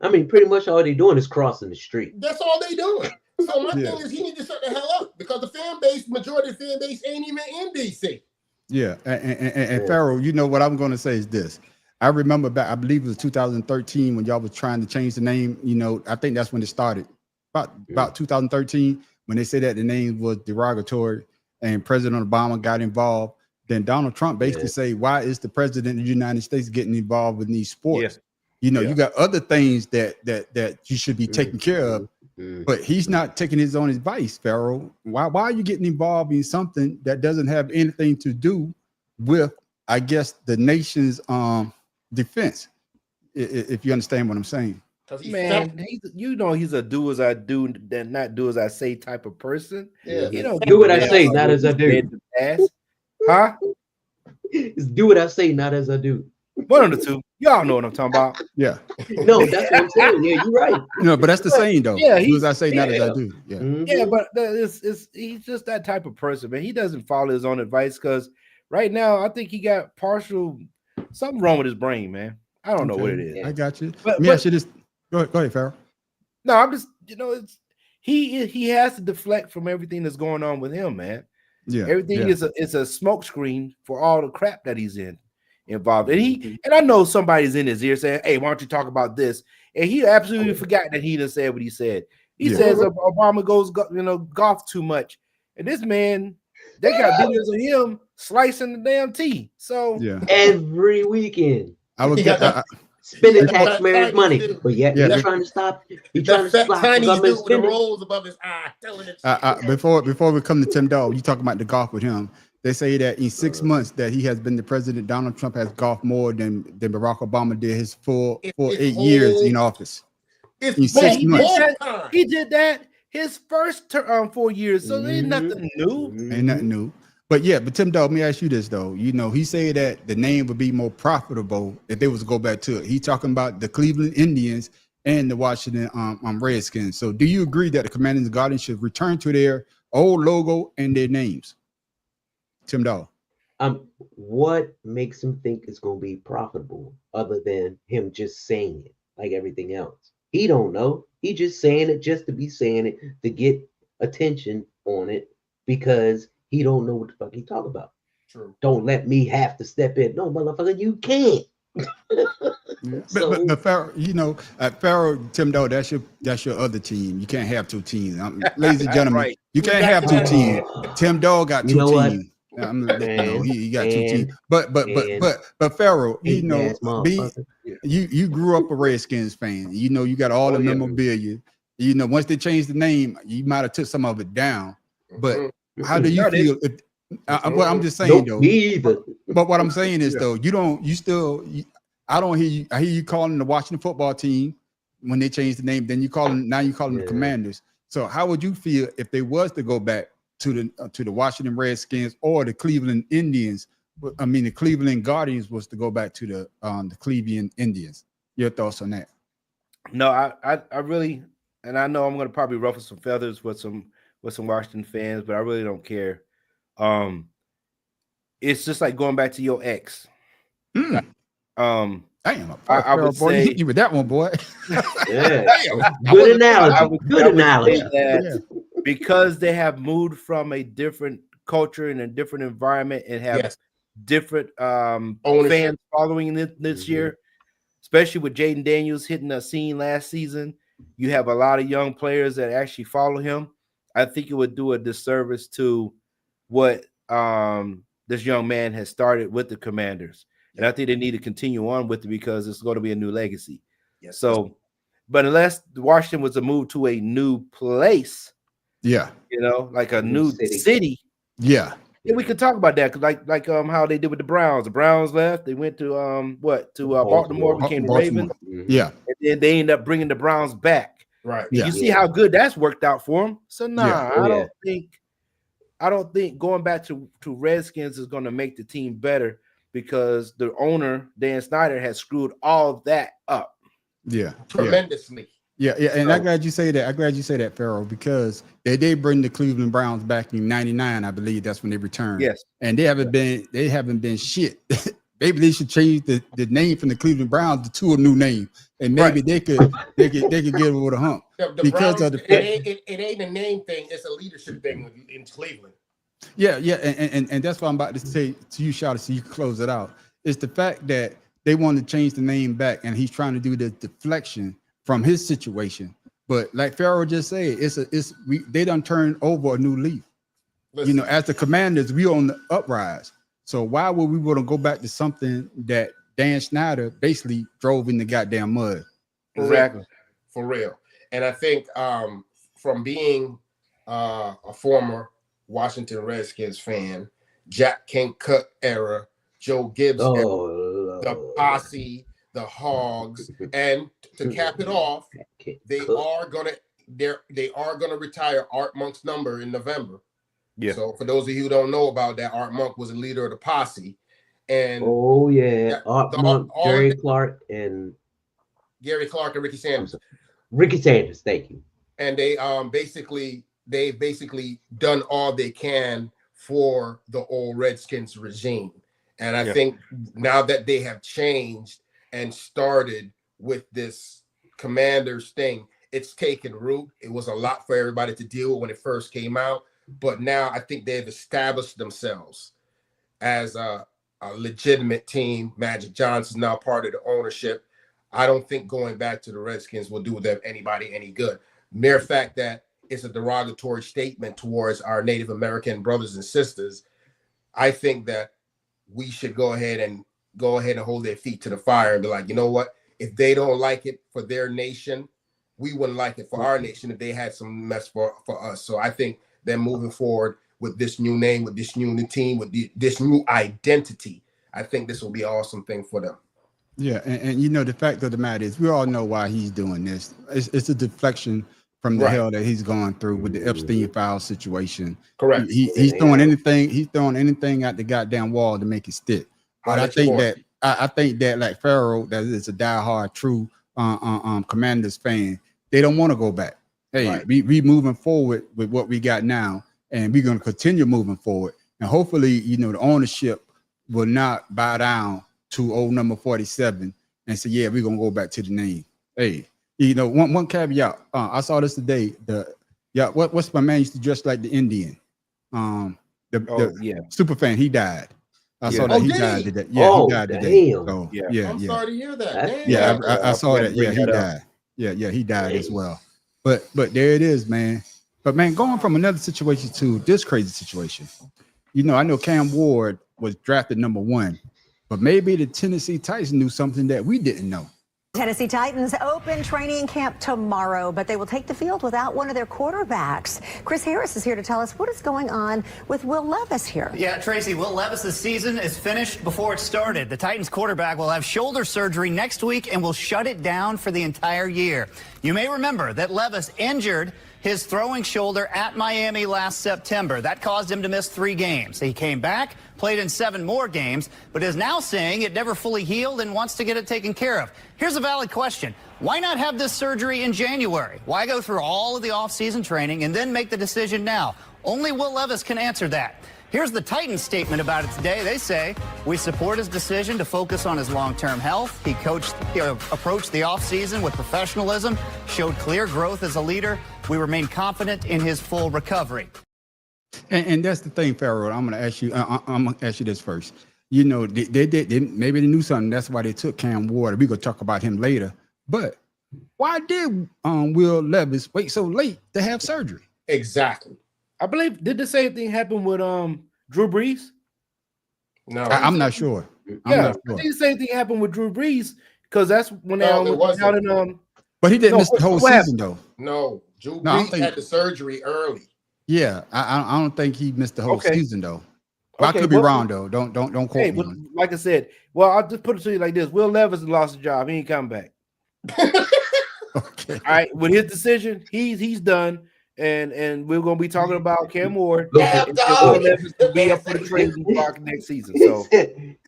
I mean, pretty much all they're doing is crossing the street. That's all they doing. So my thing is, he needs to shut the hell up because the fan base, majority of the fan base, ain't even in DC. Yeah, and Pharaoh, you know what I'm going to say is this. I remember back, I believe it was 2013 when y'all was trying to change the name. You know, I think that's when it started. About 2013 when they said that the name was derogatory and President Obama got involved. Then Donald Trump basically say, why is the president of the United States getting involved with these sports? You know, you got other things that you should be taking care of, but he's not taking his own advice, Pharaoh. Why are you getting involved in something that doesn't have anything to do with, I guess, the nation's defense? If you understand what I'm saying. Man, he's a do as I do, then not do as I say type of person. Yeah. You know, do what I say, not as I do. Huh? It's do what I say, not as I do. One of the two. Y'all know what I'm talking about. Yeah. No, that's what I'm saying. Yeah, you're right. No, but that's the saying though. Yeah, do as I say, not as I do. Yeah. Yeah, but he's just that type of person, man. He doesn't follow his own advice because right now I think he got something wrong with his brain, man. I don't know what it is. I got you. But, Let me ask you this. Go ahead, Pharaoh. No, I'm just, he has to deflect from everything that's going on with him, man. Yeah. Everything is a smoke screen for all the crap that he's involved. And I know somebody's in his ear saying, hey, why don't you talk about this? And he absolutely forgot that he done said what he said. He says Obama goes golf too much. And this man, they got videos of him slicing the damn tea. So every weekend. I would get spending taxpayers' money, but yet he's trying to stop. He's trying to stop government spending. The rolls above his eye, telling it. Before we come to Tim Dog, you talking about the golf with him. They say that in 6 months that he has been the president, Donald Trump has golfed more than Barack Obama did his full 8 years in office. In 6 months. He did that his first 4 years, so ain't nothing new. Ain't nothing new. But Tim Dog, let me ask you this though. You know, he said that the name would be more profitable if they was to go back to it. He talking about the Cleveland Indians and the Washington Redskins. So do you agree that the Commanders and Guardians should return to their old logo and their names? Tim Dog. What makes him think it's gonna be profitable other than him just saying it like everything else? He don't know. He just saying it just to be saying it to get attention on it because he don't know what the fuck he talk about. True. Don't let me have to step in. No, motherfucker, you can't. But Pharaoh, Pharaoh, Tim Dog, that's your other team. You can't have two teams. Ladies and gentlemen, you can't have two teams. Tim Dog got two teams. He got two teams. But Pharaoh, you grew up a Redskins fan. You know, you got all the memorabilia. You know, once they changed the name, you might have took some of it down. But how do you feel? Well, I'm just saying though. Me either. But what I'm saying is though, I don't hear you. I hear you calling the Washington football team when they changed the name. Then you call them the Commanders. So how would you feel if they was to go back to the Washington Redskins or the Cleveland Indians? I mean, the Cleveland Guardians was to go back to the Cleveland Indians. Your thoughts on that? No, I really, and I know I'm going to probably ruffle some feathers with some Washington fans, but I really don't care. It's just like going back to your ex. Damn, I would say hit you with that one, boy. Good analogy. Good analogy. Because they have moved from a different culture and a different environment and have different fans following this year, especially with Jaden Daniels hitting the scene last season. You have a lot of young players that actually follow him. I think it would do a disservice to what this young man has started with the Commanders. And I think they need to continue on with it because it's going to be a new legacy. Yes. So, but unless Washington was to move to a new place, like a new city, we could talk about that. Cause like how they did with the Browns. The Browns left. They went to Baltimore, became the Ravens. Yeah, and then they ended up bringing the Browns back. Right. You see how good that's worked out for them. So I don't think going back to Redskins is going to make the team better because the owner Dan Snyder has screwed all that up. Tremendously. Yeah, and I'm glad you say that. I'm glad you say that, Pharaoh, because they did bring the Cleveland Browns back in '99, I believe. That's when they returned. Yes, and they haven't been shit. Maybe they should change the name from the Cleveland Browns to a new name, and maybe they could get over the hump The because Browns, of the fact. it ain't a name thing; it's a leadership thing in Cleveland. Yeah, and that's what I'm about to say to you, Shawty, so you can close it out. It's the fact that they want to change the name back, and he's trying to do the deflection from his situation. But like Pharaoh just said, they done turned over a new leaf. Listen, As the Commanders, we on the uprise. So why would we want to go back to something that Dan Snyder basically drove in the goddamn mud? exactly. For real. And I think from being a former Washington Redskins fan, Jack Kent Cut era, Joe Gibbs era, the Posse, the Hogs, and to cap it off, they are gonna retire Art Monk's number in November. Yeah. So for those of you who don't know about that, Art Monk was a leader of the Posse, and Art Monk, Gary Clark, and Ricky Sanders. Ricky Sanders, thank you. And they they've basically done all they can for the old Redskins regime. And I think now that they have changed and started with this Commanders thing, it's taken root. It was a lot for everybody to deal with when it first came out, but now I think they've established themselves as a legitimate team. Magic Johnson's now part of the ownership. I don't think going back to the Redskins will do them anybody any good. Mere fact that it's a derogatory statement towards our Native American brothers and sisters, I think that we should go ahead and hold their feet to the fire and be like, you know what? If they don't like it for their nation, we wouldn't like it for our nation if they had some mess for us. So I think they're moving forward with this new name, with this new team, with this new identity. I think this will be an awesome thing for them. Yeah, and the fact of the matter is, we all know why he's doing this. It's a deflection from the hell that he's going through with the Epstein file situation. Correct. He's throwing anything. He's throwing anything at the goddamn wall to make it stick. But I think that like Pharaoh, that is a diehard true Commanders fan. They don't want to go back. Hey, we moving forward with what we got now, and we're going to continue moving forward. And hopefully, the ownership will not bow down to old number 47 and say, yeah, we're going to go back to the name. Hey, one caveat. I saw this today. What's my man used to dress like the Indian? The super fan. He died. I saw that he died today. Yeah, he died today. So, I'm sorry to hear that. I saw that. Yeah, he died. Yeah, he died as well. But there it is, man. But man, going from another situation to this crazy situation. I know Cam Ward was drafted number 1, but maybe the Tennessee Titans knew something that we didn't know. Tennessee Titans open training camp tomorrow, but they will take the field without one of their quarterbacks. Chris Harris is here to tell us what is going on with Will Levis here. Yeah, Tracy, Will Levis' season is finished before it started. The Titans quarterback will have shoulder surgery next week and will shut it down for the entire year. You may remember that Levis injured his throwing shoulder at Miami last September. That caused him to miss 3 games. He came back, played in 7 more games, but is now saying it never fully healed and wants to get it taken care of. Here's a valid question. Why not have this surgery in January? Why go through all of the offseason training and then make the decision now? Only Will Levis can answer that. Here's the Titans statement about it today. They say, we support his decision to focus on his long-term health. He approached the offseason with professionalism, showed clear growth as a leader. We remain confident in his full recovery. And that's the thing, Pharaoh. I'm going to ask you. I'm going to ask you this first. They maybe they knew something. That's why they took Cam Ward. We're going to talk about him later. But why did Will Levis wait so late to have surgery? Exactly. I believe, did the same thing happen with Drew Brees? No, I'm not sure. I think the same thing happened with Drew Brees because that's when but he didn't miss the whole season though. No, Drew Brees had the surgery early. Yeah, I don't think he missed the whole season though. But I could be wrong though. Don't quote me. Like I said, I'll just put it to you like this: Will Levis lost his job. He ain't coming back. Okay. All right, with his decision, he's done. And we're gonna be talking about Cam Ward. Will Levis to be up for the trading block next season. So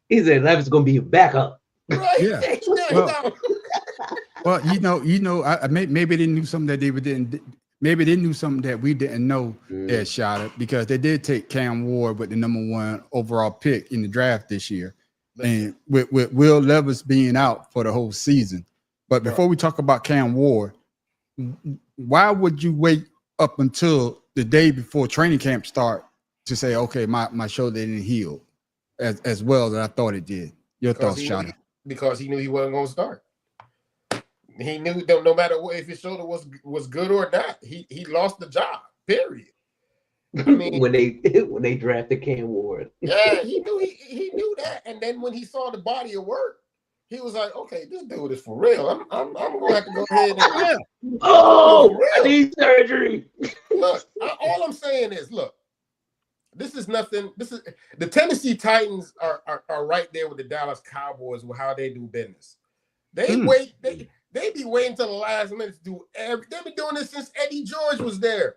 he said Levis is gonna be a backup. Right. Yeah. Well, maybe they knew something that they didn't. Maybe they knew something that we didn't know. That shot it because they did take Cam Ward with the #1 overall pick in the draft this year, and with Will Levis being out for the whole season. But before we talk about Cam Ward, why would you wait up until the day before training camp start to say, okay, my shoulder didn't heal as well as I thought it did? Your thoughts, Shotty? Because he knew he wasn't going to start. He knew that no matter what, if his shoulder was good or not, he lost the job. Period. I mean, when they drafted Cam Ward, yeah, he knew that. And then when he saw the body of work, he was like, okay, this dude is for real. I'm gonna have to go ahead and I need surgery. Look, all I'm saying is, look, this is nothing. This is the Tennessee Titans are right there with the Dallas Cowboys with how they do business. They wait. They be waiting till the last minute to do everything. They've been doing this since Eddie George was there.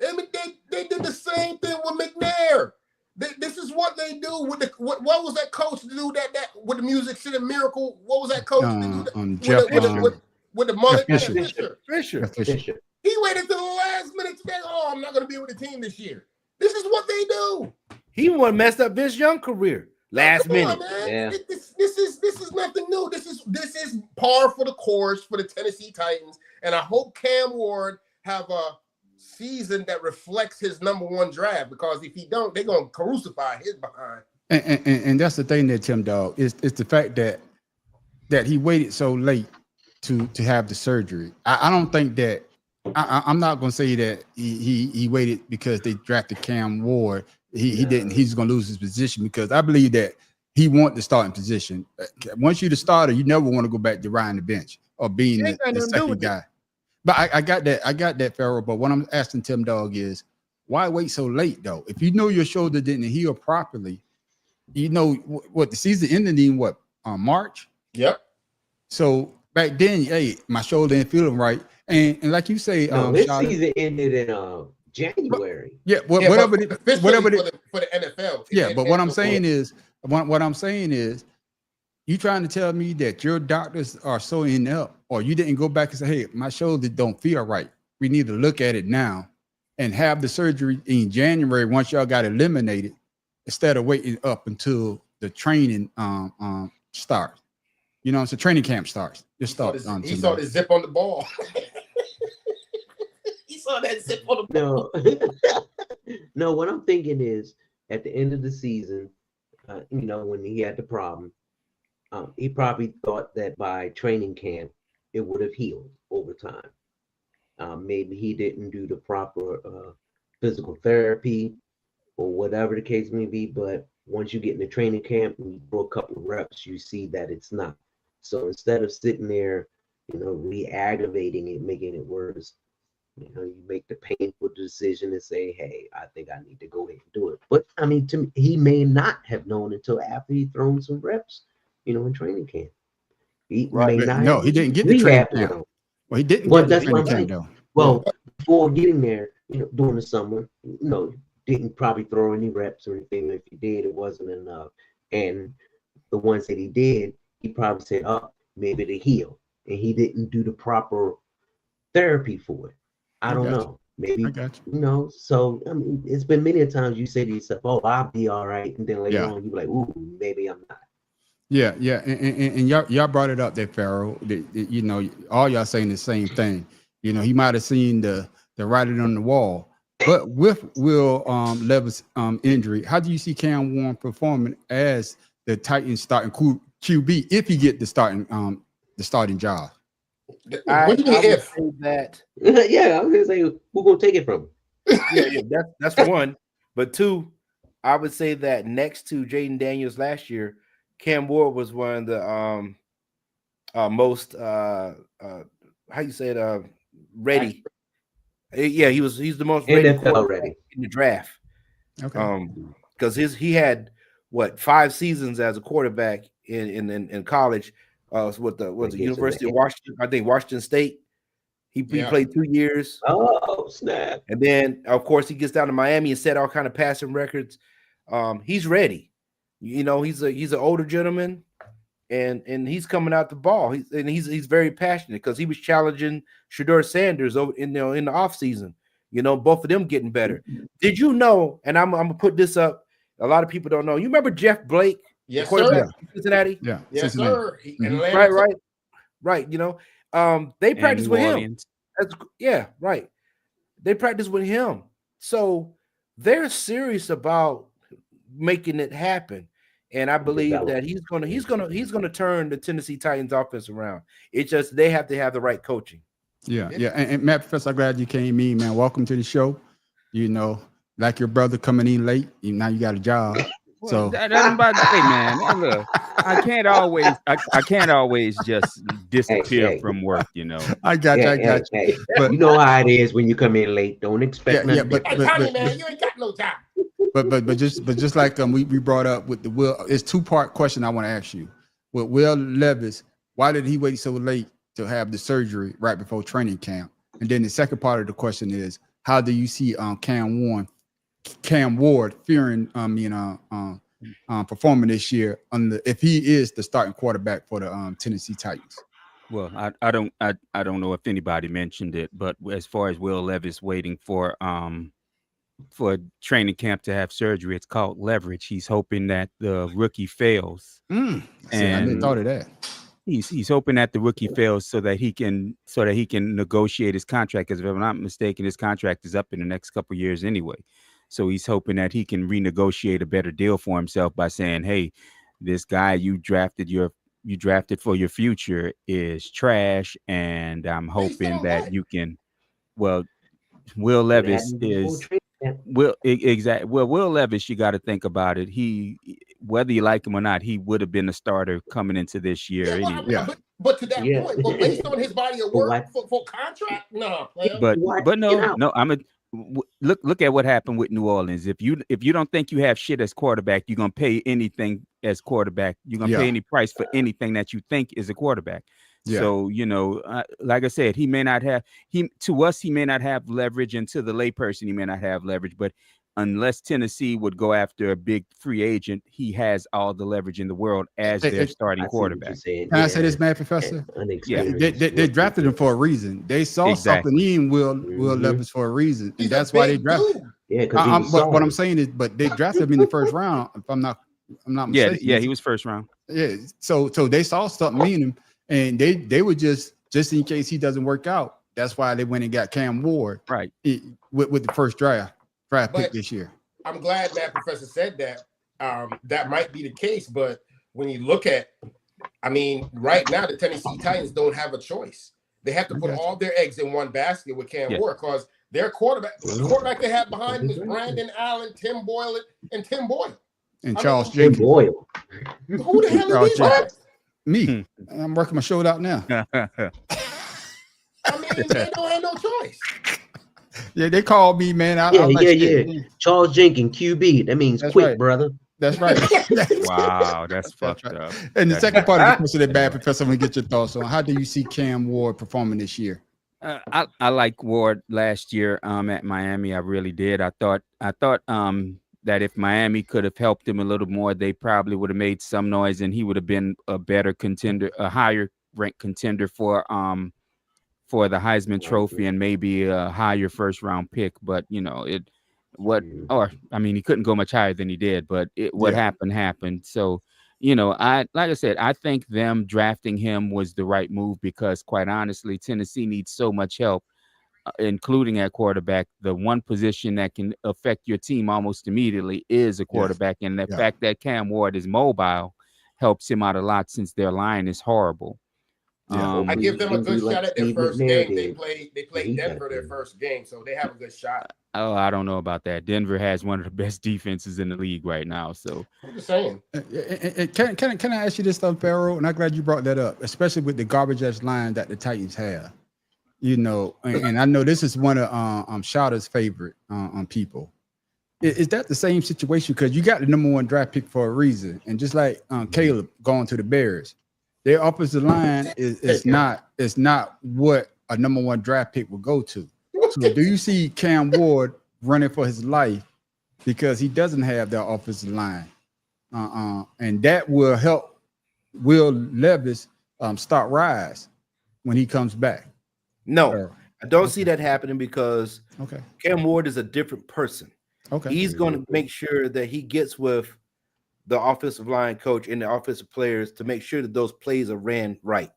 They did the same thing with McNair. This is what they do with the what was that coach to do that with the Music City Miracle? What was that coach to do that with the mullet? Fisher. He waited till the last minute to say, "Oh, I'm not going to be with the team this year." This is what they do. He messed up Vince Young's career last minute. Yeah. This is nothing new. This is par for the course for the Tennessee Titans, and I hope Cam Ward have a season that reflects his #1 draft, because if he don't, they're gonna crucify his behind. And that's the thing there, Tim Dog, is the fact that he waited so late to have the surgery. I don't think that I'm not gonna say that he waited because they drafted Cam Ward. He didn't. He's gonna lose his position, because I believe that he wants the starting position. Once you're the starter, you never want to go back to riding the bench or being the second guy. But I got that, Pharaoh. But what I'm asking Tim Dog is, why wait so late though? If you know your shoulder didn't heal properly, you know what the season ended in March. Yep. So back then, hey, my shoulder ain't feeling right, and like you say, this season ended in January. Yeah, whatever for the NFL. Yeah, but what I'm saying is, you trying to tell me that your doctors are so inept, or you didn't go back and say, hey, my shoulder don't feel right. We need to look at it now and have the surgery in January once y'all got eliminated, instead of waiting up until the training starts. You know, so training camp starts. It starts. He saw the zip on the ball. He saw that zip on the ball. No, what I'm thinking is, at the end of the season, when he had the problem, he probably thought that by training camp it would have healed over time. Maybe he didn't do the proper physical therapy or whatever the case may be, but once you get in the training camp and you throw a couple of reps, you see that it's not. So instead of sitting there, re-aggravating it, making it worse, you make the painful decision and say, hey, I think I need to go ahead and do it. But I mean, to me, he may not have known until after he'd thrown some reps, in training camp. He may not. No, he didn't get the training camp. Well, he didn't get the training camp, though. Well, before getting there, during the summer, didn't probably throw any reps or anything. If he did, it wasn't enough. And the ones that he did, he probably said, oh, maybe to heal. And he didn't do the proper therapy for it. I don't know. Maybe, so I mean, it's been many a times you say to yourself, oh, I'll be all right. And then later on, you're like, ooh, maybe I'm not. Yeah. And y'all brought it up there, Pharaoh. All y'all saying the same thing. He might have seen the writing on the wall. But with Will Levis' injury, how do you see Cam Ward performing as the Titans starting QB if he get the starting job? What do you mean if? That? Yeah, I was gonna say, who's gonna take it from him? Yeah, that's one. But two, I would say that next to Jaden Daniels last year, Cam Ward was one of the most how you say it, ready. Yeah, he's the most ready in the draft. Okay. Because he had 5 seasons as a quarterback in college. With the University of Washington, I think Washington State. He played 2 years. Oh, snap! And then of course he gets down to Miami and set all kind of passing records. He's ready. He's an older gentleman. and he's coming out the ball. He's very passionate because he was challenging Shedeur Sanders over in the offseason. You know, both of them getting better. Did you know? And I'm gonna put this up. A lot of people don't know. You remember Jeff Blake? Yes, quarterback sir. in Cincinnati. Yeah. Yes, Cincinnati. sir. Right. You know, they practice with him. Right. They practice with him. So they're serious about making it happen. And I believe that he's gonna turn the Tennessee Titans offense around. It's just they have to have the right coaching. Yeah. And Matt, Professor, I'm glad you came in, man. Welcome to the show. You know, like your brother coming in late, now you got a job. Well, So that's what I'm about to say, man. Now, look, I can't always just disappear from work, you know. I got you. Hey, But you know how it is when you come in late. Don't expect nothing. but Man, you ain't got no time. but just like we brought up with the Will, it's two-part question I want to ask you. With Will Levis, why did he wait so late to have the surgery right before training camp? And then the second part of the question is, how do you see Cam Ward fearing performing this year if he is the starting quarterback for the Tennessee Titans? Well, I don't know if anybody mentioned it, but as far as Will Levis waiting for training camp to have surgery, it's called leverage. He's hoping that the rookie fails. I didn't thought of that. He's hoping that the rookie fails so that he can negotiate his contract. Because if I'm not mistaken, his contract is up in the next couple of years anyway. So he's hoping that he can renegotiate a better deal for himself by saying, "Hey, this guy you drafted for your future is trash, and I'm hoping that you can." Well, Will Levis is Will Levis. You got to think about it. Whether you like him or not, he would have been a starter coming into this year anyway. But to that point, but based on his body of work for contract, no. But no. Look at what happened with New Orleans. If you don't think you have shit as quarterback, you're gonna pay anything as quarterback. You're gonna pay any price for anything that you think is a quarterback. Yeah. So like I said, he may not have leverage, and to the layperson, he may not have leverage. But unless Tennessee would go after a big free agent, he has all the leverage in the world as their starting quarterback. Can I say this, Matt, Professor? They drafted him for a reason. They saw something in Will Levis for a reason, and that's why they drafted him. But what I'm saying is, but they drafted him in the first round. If I'm not mistaken. Yeah, he was first round. Yeah, so they saw something in him, and they were just in case he doesn't work out. That's why they went and got Cam Ward with the first draft pick this year. I'm glad that Professor said that. That might be the case, but when you look at, right now the Tennessee Titans don't have a choice. They have to put all their eggs in one basket with Cam Ward because their quarterback, the quarterback they have behind him is Brandon Allen, Tim Boyle, and Charles Jenkins. Who the hell is these? Me. I'm working my shoulder out now. They don't have no choice. Yeah, they called me, man. Charles Jenkins, QB. That means quick, brother. That's right. Wow, that's fucked up. And the second part of the question, Bad Professor, I'm gonna get your thoughts on how do you see Cam Ward performing this year? I like Ward last year at Miami. I really did. I thought that if Miami could have helped him a little more, they probably would have made some noise, and he would have been a better contender, a higher ranked contender for the Heisman Trophy and maybe a higher first round pick. But he couldn't go much higher than he did, but what happened. So, like I said, I think them drafting him was the right move because quite honestly, Tennessee needs so much help, including at quarterback. The one position that can affect your team almost immediately is a quarterback. And the fact that Cam Ward is mobile helps him out a lot since their line is horrible. I give them a good shot at their first game. They played Denver their first game, so they have a good shot. Oh, I don't know about that. Denver has one of the best defenses in the league right now. So I'm just saying. Can I ask you this stuff, Pharaoh? And I'm glad you brought that up, especially with the garbage ass line that the Titans have. And I know this is one of Shotter's favorite on people. Is that the same situation? Because you got the #1 draft pick for a reason, and just like Caleb going to the Bears. Their offensive line is not what a #1 draft pick will go to. So do you see Cam Ward running for his life because he doesn't have that offensive line? And that will help Will Levis start rise when he comes back? No, I don't see that happening because Okay. Cam Ward is a different person. Okay. He's going to make sure that he gets with the offensive line coach and the offensive players to make sure that those plays are ran right.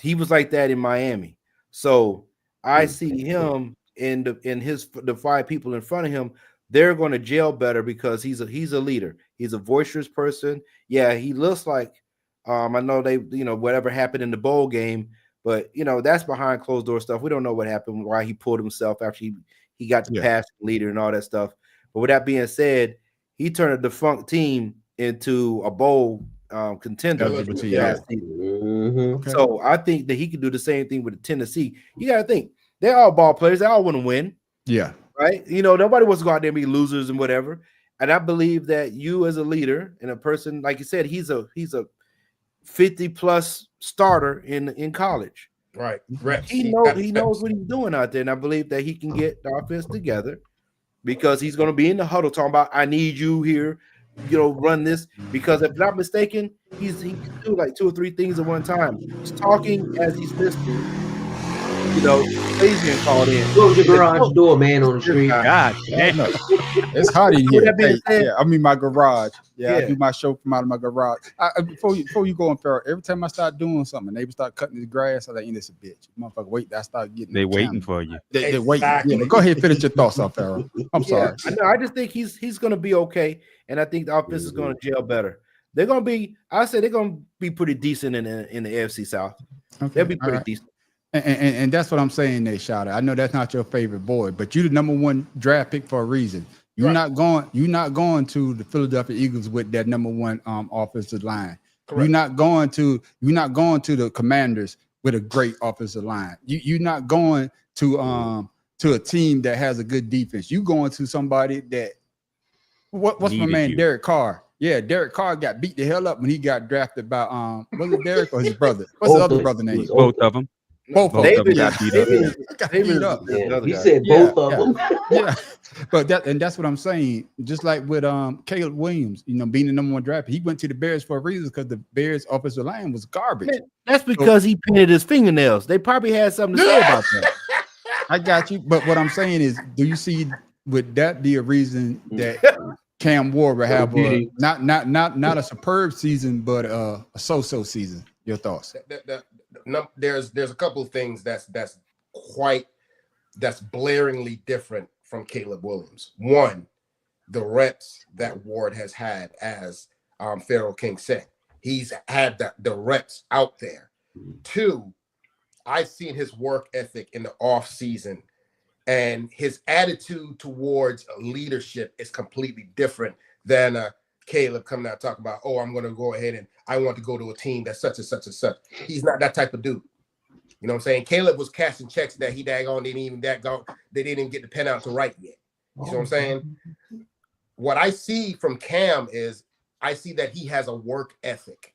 He was like that in Miami. So I see him in the 5 people in front of him. They're going to gel better because he's a leader. He's a boisterous person. Yeah, he looks like I know they, whatever happened in the bowl game, but that's behind closed door stuff. We don't know what happened, why he pulled himself after he got the pass leader and all that stuff. But with that being said, he turned a defunct team into a bowl contender. So I think that he can do the same thing with Tennessee. You got to think they're all ball players. They all want to win. Yeah. Right. Nobody wants to go out there and be losers and whatever. And I believe that you as a leader and a person, like you said, he's a 50+ starter in college. Right. He knows what he's doing out there. And I believe that he can get the offense together because he's going to be in the huddle talking about, I need you here, run this. Because if not mistaken, he can do like 2 or 3 things at one time. He's talking as he's listening. Adrian called in. Close your garage door, man, on the street. God damn. It's hot in here. Said, I mean my garage. I Yeah. do my show from out of my garage. Before you go on, Farrell, every time I start doing something, neighbors start cutting the grass. I'm like, this a bitch. Motherfucker, wait. I start getting. They waiting for you. They waiting. Yeah, go ahead and finish your thoughts off, Farrell. I'm sorry. I know. I just think he's going to be okay, and I think the offense is going to gel better. They're going to be. I say they're going to be pretty decent in the AFC South. Okay, They'll be all pretty right. decent. And that's what I'm saying there, Shouter. I know that's not your favorite boy, but you're the number 1 draft pick for a reason. You're not going to the Philadelphia Eagles with that number 1 offensive line. Correct. You're not going to the Commanders with a great offensive line. You're not going to a team that has a good defense. You going to somebody that what's my man Derek Carr? Yeah, Derek Carr got beat the hell up when he got drafted by was it Derek or his brother? What's his other brother name? Both of them. Both of them got beat up. He said both of them. Yeah, but that's what I'm saying. Just like with Caleb Williams, being the number 1 draft, he went to the Bears for a reason because the Bears offensive line was garbage. Man, that's because he painted his fingernails. They probably had something to say about that. I got you, but what I'm saying is, do you see would that be a reason that Cam Ward will have not a superb season, but a so-so season? Your thoughts? There's a couple of things that's blaringly different from Caleb Williams. One, the reps that Ward has had, as Pharaoh King said, he's had the reps out there. 2, I've seen his work ethic in the off season, and his attitude towards leadership is completely different than Caleb coming out talking about, I'm going to go ahead and I want to go to a team that's such and such and such. He's not that type of dude. You know what I'm saying? Caleb was cashing checks that he daggone they didn't even get the pen out to write yet. You know what I'm saying? What I see from Cam is I see that he has a work ethic.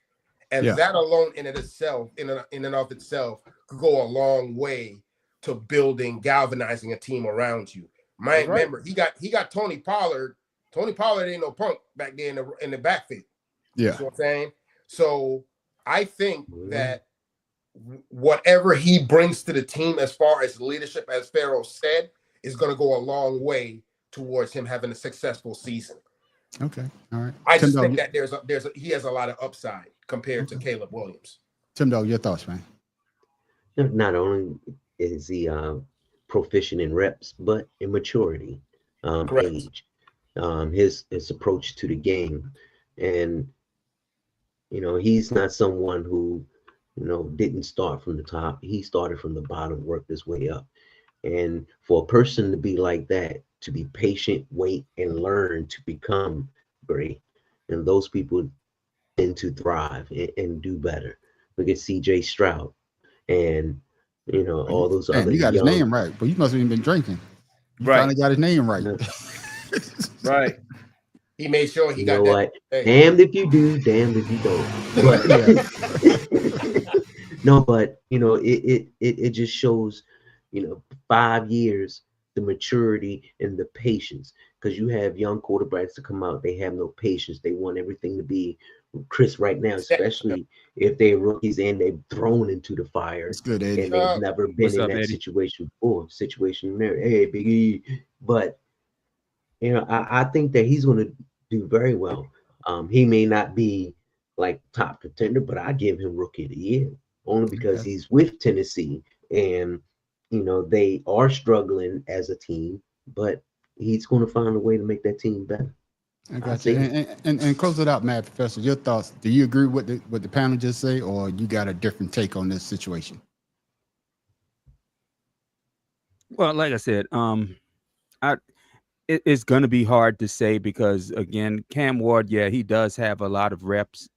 And that alone in and of itself could go a long way to galvanizing a team around you. Remember, he got Tony Pollard. Tony Pollard ain't no punk back there in the backfield. Yeah. You know what I'm saying? So I think that whatever he brings to the team as far as leadership, as Pharaoh said, is going to go a long way towards him having a successful season. Okay. All right. I just think that he has a lot of upside compared to Caleb Williams. Tim Dog, your thoughts, man? Not only is he proficient in reps, but in maturity, age, his approach to the game. And, he's not someone who, didn't start from the top. He started from the bottom, worked his way up. And for a person to be like that, to be patient, wait, and learn to become great, and those people tend to thrive and do better. Look at C.J. Stroud and, all those other. You got his name right, but you must have even been drinking. You finally got his name right. Right. He made sure he got that. Damned if you do, damned if you don't. But, no, but it just shows, 5 years, the maturity and the patience, because you have young quarterbacks to come out. They have no patience. They want everything to be Chris right now, especially if they're rookies and they've thrown into the fire. It's good, Eddie. And they've never been What's in up, that Eddie? situation before. Situation there. Hey, Big E. But I think that he's going to do very well. He may not be like top contender, but I give him Rookie of the Year only because he's with Tennessee, and they are struggling as a team, but he's going to find a way to make that team better. I got you. And close it out, Mad Professor. Your thoughts? Do you agree with what the panel just say, or you got a different take on this situation? Well, like I said, it's going to be hard to say because again, Cam Ward, he does have a lot of reps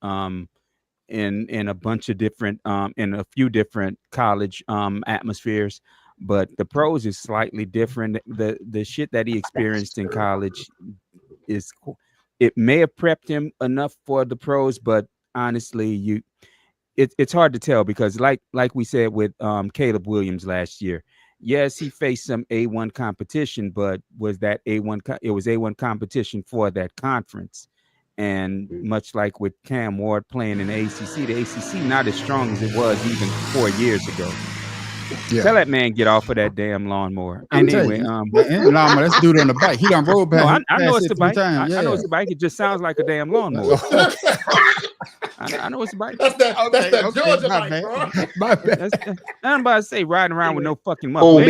in a bunch of different in a few different college atmospheres, but the pros is slightly different. The shit that he experienced in college it may have prepped him enough for the pros, but honestly, it's hard to tell because like we said with Caleb Williams last year. Yes, he faced some A1 competition, but was that A1? It was A1 competition for that conference, and much like with Cam Ward playing in the ACC not as strong as it was even 4 years ago. Yeah. Tell that man get off of that damn lawnmower. Anyway, let's do it on the bike. He done rolled back. I know it's the bike. I know it's the bike. It just sounds like a damn lawnmower. I know it's a bike. That's that Georgia bike, bro. My bad. I'm about to say riding around with no fucking muffler.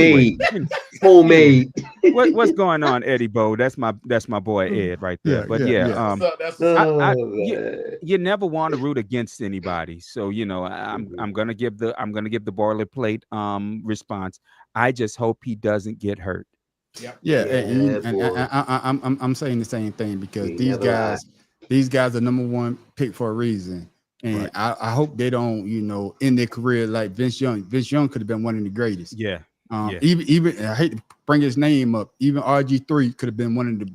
Homemade. What's going on, Eddie Bo? That's my boy Ed right there. You never want to root against anybody. So I'm gonna give the boilerplate response. I just hope he doesn't get hurt. I'm saying the same thing because these guys are number one pick for a reason. And I hope they don't, end their career like Vince Young. Vince Young could have been one of the greatest. Even I hate to bring his name up. Even RG3 could have been one of the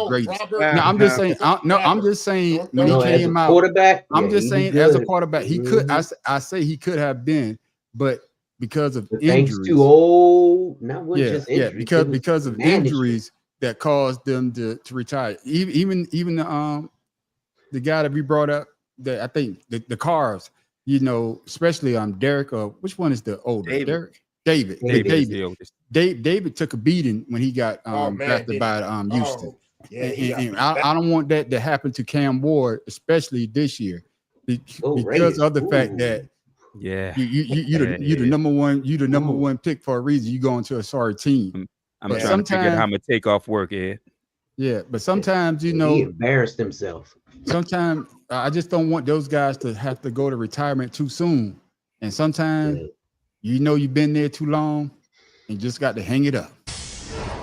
greatest. I'm just saying. I'm just saying when he came out, quarterback. I'm just saying as a quarterback, he could. I say he could have been, but because of injuries, too old. Not just injuries. because of injuries that caused them to retire. Even the guy that we brought up, that I think the cars, especially Derek, which one is the older? David. David took a beating when he got drafted by Houston. And I don't want that to happen to Cam Ward, especially this year, because of the fact that you're the number one pick for a reason. You go into a sorry team. I'm trying to figure out how I'm gonna take off work, Ed. Yeah, but sometimes he embarrassed himself. Sometimes I just don't want those guys to have to go to retirement too soon. And sometimes you've been there too long and just got to hang it up.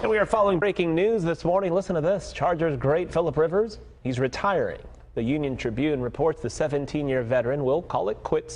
And we are following breaking news this morning. Listen to this. Chargers great Phillip Rivers, he's retiring. The Union Tribune reports the 17-year veteran will call it quits.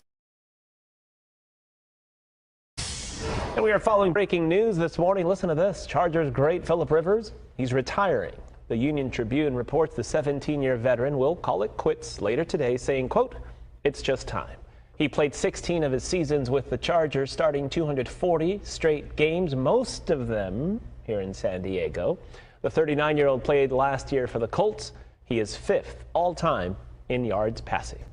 And we are following breaking news this morning. Listen to this. Chargers great Phillip Rivers, he's retiring. The Union Tribune reports the 17-year veteran will call it quits later today, saying, quote, "It's just time." He played 16 of his seasons with the Chargers, starting 240 straight games, most of them here in San Diego. The 39-year-old played last year for the Colts. He is 5th all-time in yards passing.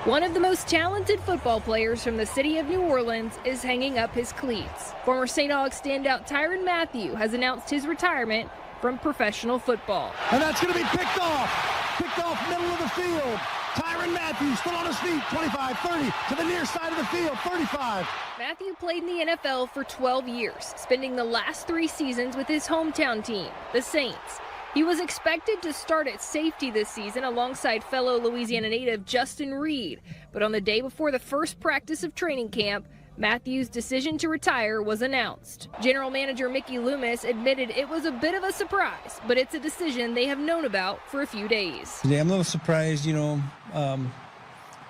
One of the most talented football players from the city of New Orleans is hanging up his cleats. Former St. Aug standout Tyrann Mathieu has announced his retirement from professional football. And that's going to be picked off middle of the field. Tyrann Mathieu still on his feet, 25, 30, to the near side of the field, 35. Mathieu played in the NFL for 12 years, spending the last 3 seasons with his hometown team, the Saints. He was expected to start at safety this season alongside fellow Louisiana native Justin Reed, but on the day before the first practice of training camp, Mathieu's decision to retire was announced. General Manager Mickey Loomis admitted it was a bit of a surprise, but it's a decision they have known about for a few days. Yeah, I'm a little surprised,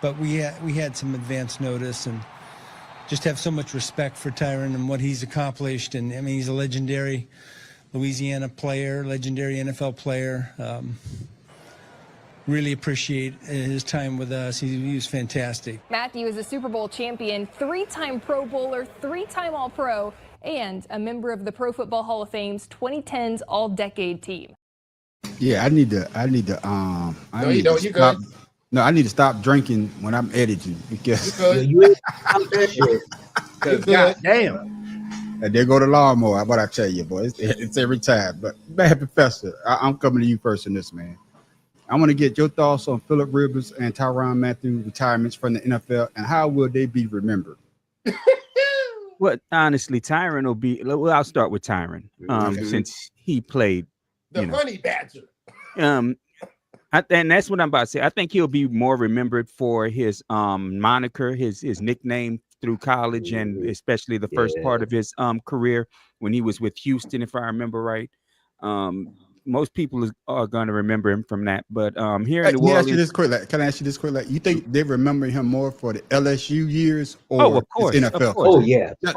but we had some advance notice and just have so much respect for Tyrann and what he's accomplished. And I mean, he's a legendary Louisiana player, legendary NFL player. Really appreciate his time with us. He was fantastic. Mathieu is a Super Bowl champion, 3-time Pro Bowler, 3-time All-Pro, and a member of the Pro Football Hall of Fame's 2010s All-Decade team. Yeah, I need to No, you don't. You good. No, I need to stop drinking when I'm editing because You ain't out that shit. God damn. and there go the lawnmower. What I tell you, boy, it's every time. But man, Professor, I'm coming to you first in this, man. I want to get your thoughts on Phillip Rivers and Tyrann Mathieu retirements from the NFL, and how will they be remembered? Well, honestly, Tyrann will be. Well, I'll start with Tyrann, since he played. The honey badger. And that's what I'm about to say. I think he'll be more remembered for his moniker, his nickname through college, and especially the first part of his career when he was with Houston, if I remember right. Most people are going to remember him from that. But here in New Orleans, can I ask you this quick? You think they remember him more for the LSU years or of course, his NFL? Of course. Oh yeah. Let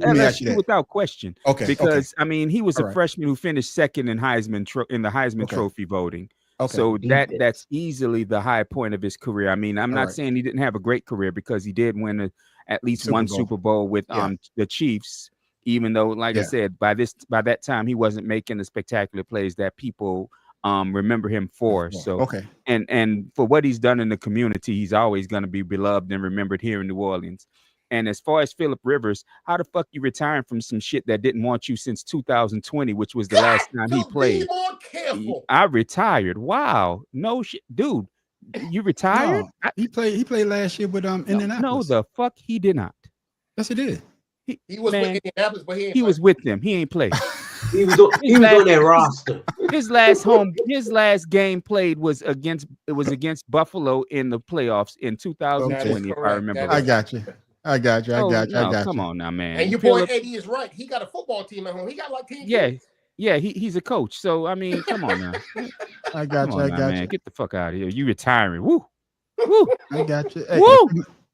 me ask you that. Without question. Okay. Because I mean, he was All a right. freshman who finished second in the Heisman Trophy voting. Okay. So that's easily the high point of his career. I mean, I'm not saying he didn't have a great career, because he did win at least one Super Bowl with the Chiefs. Even though, like I said, by that time he wasn't making the spectacular plays that people remember him for. So and for what he's done in the community, he's always going to be beloved and remembered here in New Orleans. And as far as Phillip Rivers, how the fuck you retiring from some shit that didn't want you since 2020, which was the last time he played? I retired. Wow, no shit, dude. You retired? No, he played last year with Indianapolis. No, the fuck he did not. Yes, he did. He was with Indianapolis, but he was with them. He ain't played. He was on that roster. His last game played was against Buffalo in the playoffs in 2020, if I remember. I got you. Come on now, man. And your boy Eddie is right. He got a football team at home. He got like 10 kids. Yeah, he's a coach. So I mean, come on now. I got you. Man. Get the fuck out of here. You retiring? Woo. I got you. Hey, Woo.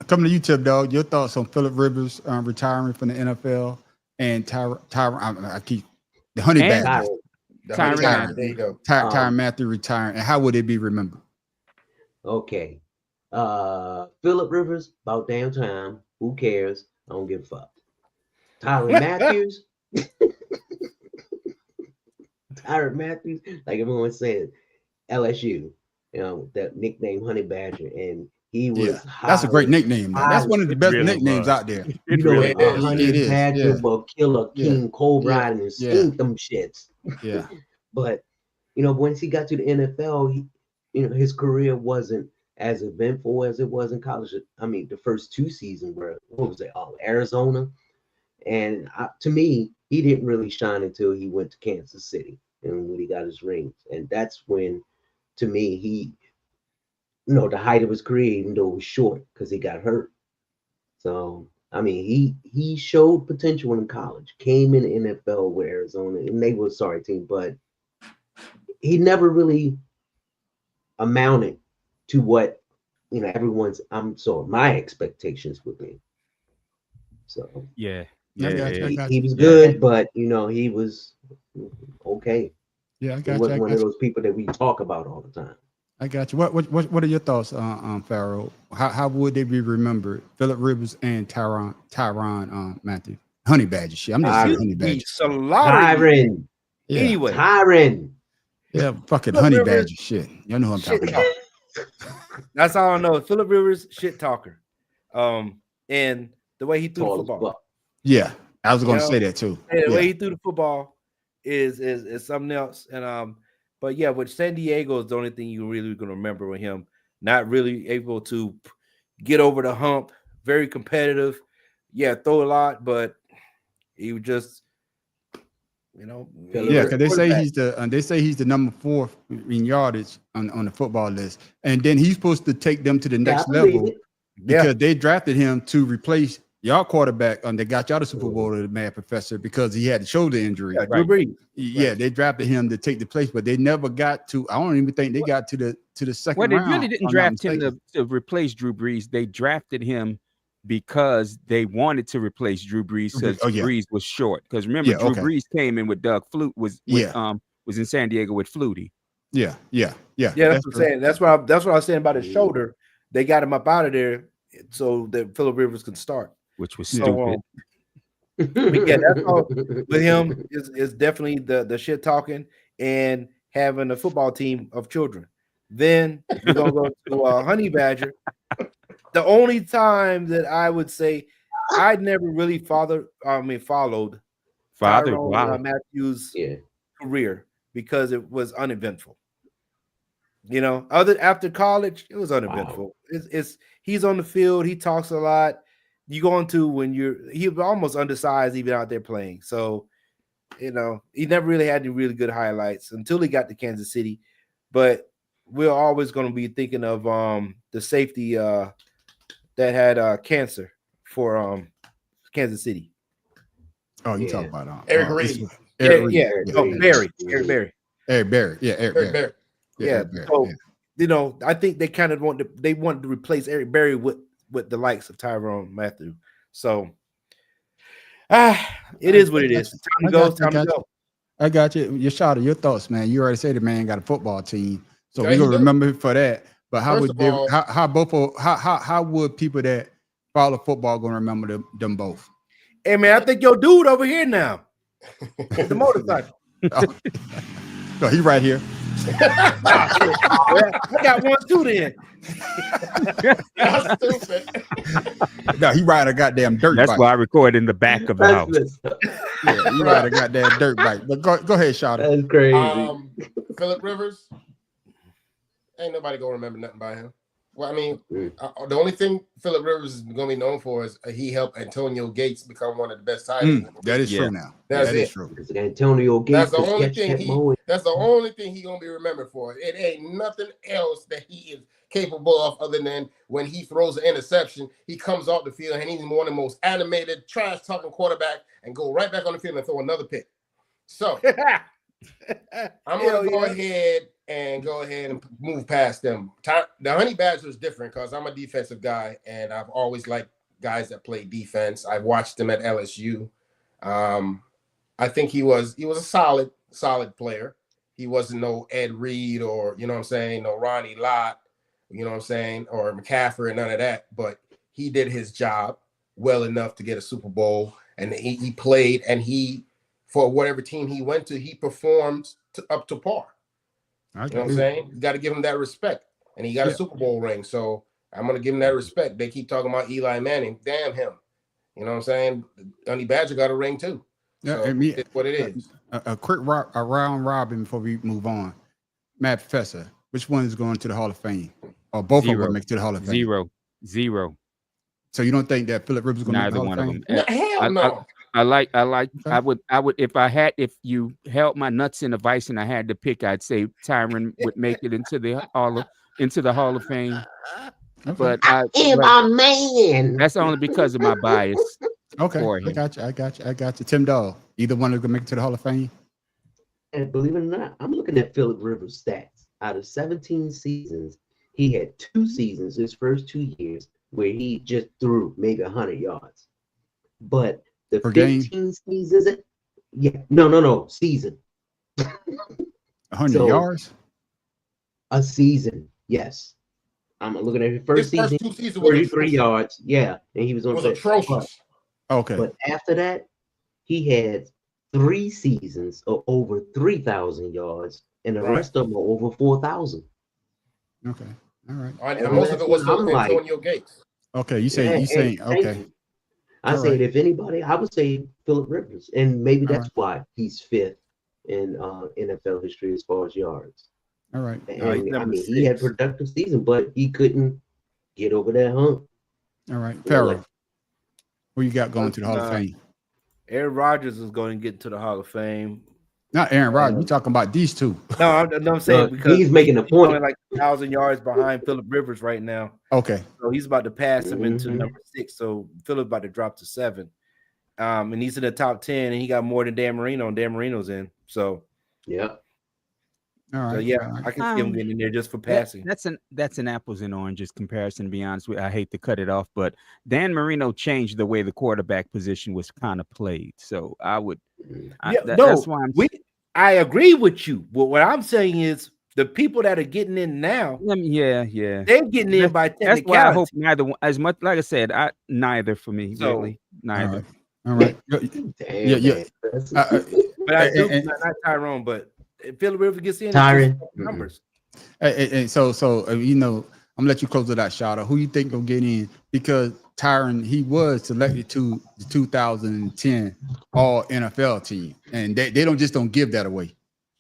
Coming to you, Tip Dog. Your thoughts on Phillip Rivers retiring from the NFL and Tyrann Mathieu retiring, and how would it be remembered? Okay. Phillip Rivers, about damn time. Who cares? I don't give a fuck. Tyrann Mathieu. Tyrann Mathieu, like everyone said, LSU, that nickname Honey Badger, and he was that's a great nickname. That's one of the best nicknames out there. Honey Badger will kill a king cold riding and stink them shits. Yeah. But once he got to the NFL, his career wasn't as eventful as it was in college. I mean, the first two seasons were, what was it? Arizona. And to me, he didn't really shine until he went to Kansas City and when he got his rings. And that's when, to me, he, the height of his career, even though it was short because he got hurt. So, I mean, he showed potential in college, came in the NFL with Arizona, and they were a sorry team, but he never really amounted to what, my expectations would be. So, he was good, but he was okay. Yeah, I got he wasn't one of those people that we talk about all the time. I got you. What are your thoughts on Pharaoh? How would they be remembered? Phillip Rivers and Tyrann Mathieu. Honey Badger shit. I'm just saying Honey Badger. Tyrann. Anyway. Tyrann. Yeah, fucking Honey Badger shit. You know who I'm talking about. That's all I know. Phillip Rivers, shit talker. And the way he threw the football. Yeah, I was going to say that too. And the way he threw the football is something else. And but yeah, with San Diego is the only thing you really going to remember with him. Not really able to get over the hump. Very competitive. Yeah, throw a lot, but he was just, Yeah, because they say he's the number 4 in yardage on the football list, and then he's supposed to take them to the next level because they drafted him to replace y'all quarterback. They got y'all the Super Bowl, the Mad Professor, because he had a shoulder injury. Yeah, Drew Brees. Yeah, they drafted him to take the place, but they never got to. I don't even think they got to the second round. Well, they really didn't draft him to replace Drew Brees. They drafted him because they wanted to replace Drew Brees because Brees was short. Because remember, Drew Brees came in with Doug Flutie, was in San Diego with Flutie. Yeah. That's what I'm saying. That's what I was saying about his shoulder. They got him up out of there so that Phillip Rivers could start, which was stupid. But yeah, that's all with him is definitely the shit talking and having a football team of children. Then we're gonna go to Honey Badger. The only time that I would say I'd never really followed Tyrone Wow. Matthews' career because it was uneventful. You know, after college, it was uneventful. He's on the field, he talks a lot. You go into he was almost undersized even out there playing. So, you know, he never really had any really good highlights until he got to Kansas City. But we're always going to be thinking of the safety that had cancer for Kansas City. Oh, you talk about Eric Reed. Berry. Eric Berry. Yeah, Eric Berry. Yeah. So, you know, I think they kind of wanted to replace Eric Berry with the likes of Tyrone Matthew. So it is what it is. Time to go. I got you. Your shot of your thoughts, man. You already said the man got a football team, so we're gonna remember him for that. But how would how would people that follow football gonna remember them both? Hey man, I think your dude over here now. The motorcycle. No, he right here. I got one too then. That's stupid. No, he ride a goddamn dirt bike. That's why I record in the back of the house. Yeah, he ride a goddamn dirt bike. But go ahead, Shawty. That's crazy. Phillip Rivers, ain't nobody gonna remember nothing by him. Well, I mean, the only thing Phillip Rivers is gonna be known for is he helped Antonio Gates become one of the best tight ends. That is true now. That's that it. is true. Antonio Gates. That's the only thing that's the only thing he gonna be remembered for. It ain't nothing else that he is capable of other than when he throws an interception, he comes off the field and he's one of the most animated, trash-talking quarterback and go right back on the field and throw another pick. So I'm gonna go ahead and move past them. The Honey Badger is different because I'm a defensive guy and I've always liked guys that play defense. I watched him at LSU. I think he was a solid player. He wasn't no Ed Reed or, you know what I'm saying, no Ronnie Lott, you know what I'm saying, or McCaffrey and none of that. But he did his job well enough to get a Super Bowl, and he played, and for whatever team he went to, he performed up to par. You know what I'm saying? You got to give him that respect, and he got a Super Bowl ring. So I'm going to give him that respect. They keep talking about Eli Manning. Damn him. You know what I'm saying? Honey Badger got a ring too. Yeah, so it's what it is. A quick round robin before we move on. Matt Professor, which one is going to the Hall of Fame? Or both of them will make it to the Hall of Fame? Zero. So you don't think that Phillip Rivers is going to make the Hall of Fame? Hell no. I would if you held my nuts in a vice and I had to pick, I'd say Tyron would make it into the Hall of Fame. Okay. But I am a man. That's only because of my bias. Okay, I got you. Tim Dog, either one is gonna make it to the Hall of Fame. And believe it or not, I'm looking at Phillip Rivers' stats. Out of 17 seasons, he had 2 seasons, his first 2 years, where he just threw maybe 100 yards. But the 15 seasons, season. 100 yards? A season, yes. I'm looking at his first season, 33 yards. Yeah, and he was on the atrocious. Okay. But after that, he had 3 seasons of over 3,000 yards, and the rest of them are over 4,000. Okay. All right. And most of it was Antonio Gates. Okay, you saying okay. I said if anybody, I would say Phillip Rivers, and maybe that's why he's 5th in NFL history as far as yards. All right. And, I mean, he had productive season, but he couldn't get over that hump. All right, Pharaoh. Who you got going to the Hall of Fame? Aaron Rodgers is going to get to the Hall of Fame. Not Aaron Rodgers. We're talking about these two. No, I'm saying because he's making a point. Like 1,000 yards behind Phillip Rivers right now. Okay. So he's about to pass him into number 6. So Phillip's about to drop to 7. And he's in the top 10, and he got more than Dan Marino, and Dan Marino's in. So yeah. All right. So yeah, I can see him getting in there just for passing. That's an apples and oranges comparison, to be honest with you. I hate to cut it off, but Dan Marino changed the way the quarterback position was kind of played. So I would that's why I agree with you. But what I'm saying is the people that are getting in now, they're getting in by technicality. That's why I hope neither one, as much like I said, neither for me, really. Neither. All right. Yeah. But I do not Tyrone, but if Phillip Rivers gets in, Tyron numbers. And so you know, I'm gonna let you close it out, Shada. Who you think will get in? Because Tyron, he was selected to the 2010 All NFL team, and they don't give that away.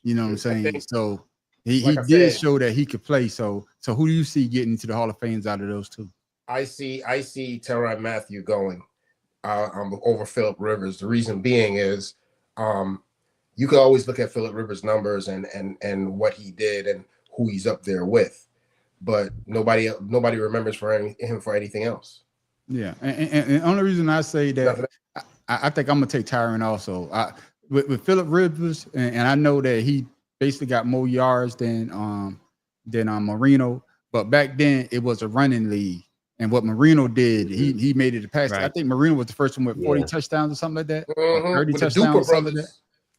You know what I'm saying? So he did show that he could play. So who do you see getting into the Hall of Fames out of those two? I see Tyrann Mathieu going over Philip Rivers. The reason being is you can always look at Philip Rivers' numbers and what he did and who he's up there with, but nobody remembers him for anything else. Yeah, and the only reason I say that I think I'm gonna take Tyron also. With Philip Rivers, and I know that he basically got more yards than Marino, but back then it was a running league. And what Marino did, he made it a pass. Right. I think Marino was the first one with 40 touchdowns or something like that. 30 touchdowns or something like that.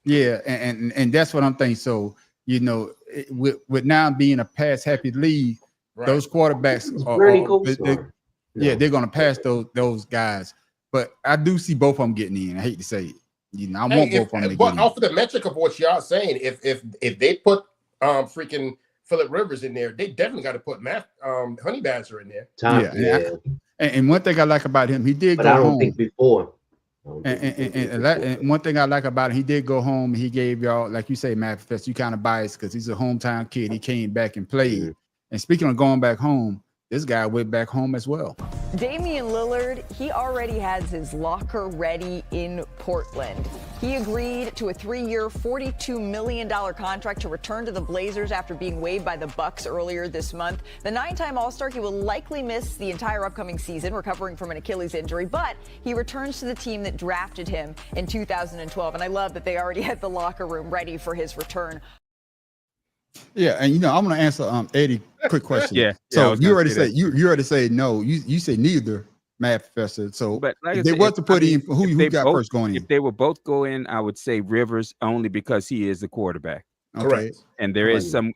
Yeah, and that's what I'm thinking. So, you know, with now being a pass happy league, those quarterbacks they're gonna pass those guys. But I do see both of them getting in. I hate to say it. You know, I want both of them to get in. But off of the metric of what y'all saying, if they put freaking Philip Rivers in there, they definitely got to put Honey Badger in there. And one thing I like about him, he did but go I don't home. think before. And one thing I like about him, he did go home. He gave y'all, like you say, Matt Professor, you kind of biased because he's a hometown kid. He came back and played. And speaking of going back home, this guy went back home as well. Damian Lillard, he already has his locker ready in Portland. He agreed to a 3-year, $42 million contract to return to the Blazers after being waived by the Bucks earlier this month. The 9-time All-Star, he will likely miss the entire upcoming season, recovering from an Achilles injury, but he returns to the team that drafted him in 2012. And I love that they already had the locker room ready for his return. Yeah, and you know, I'm gonna answer Eddie quick question. Yeah. So you already said you already say no. You say neither, Matt Professor. So but like if they was to put in who got first going in? If they would both go in, I would say Rivers only because he is the quarterback. Okay. Correct. And there is some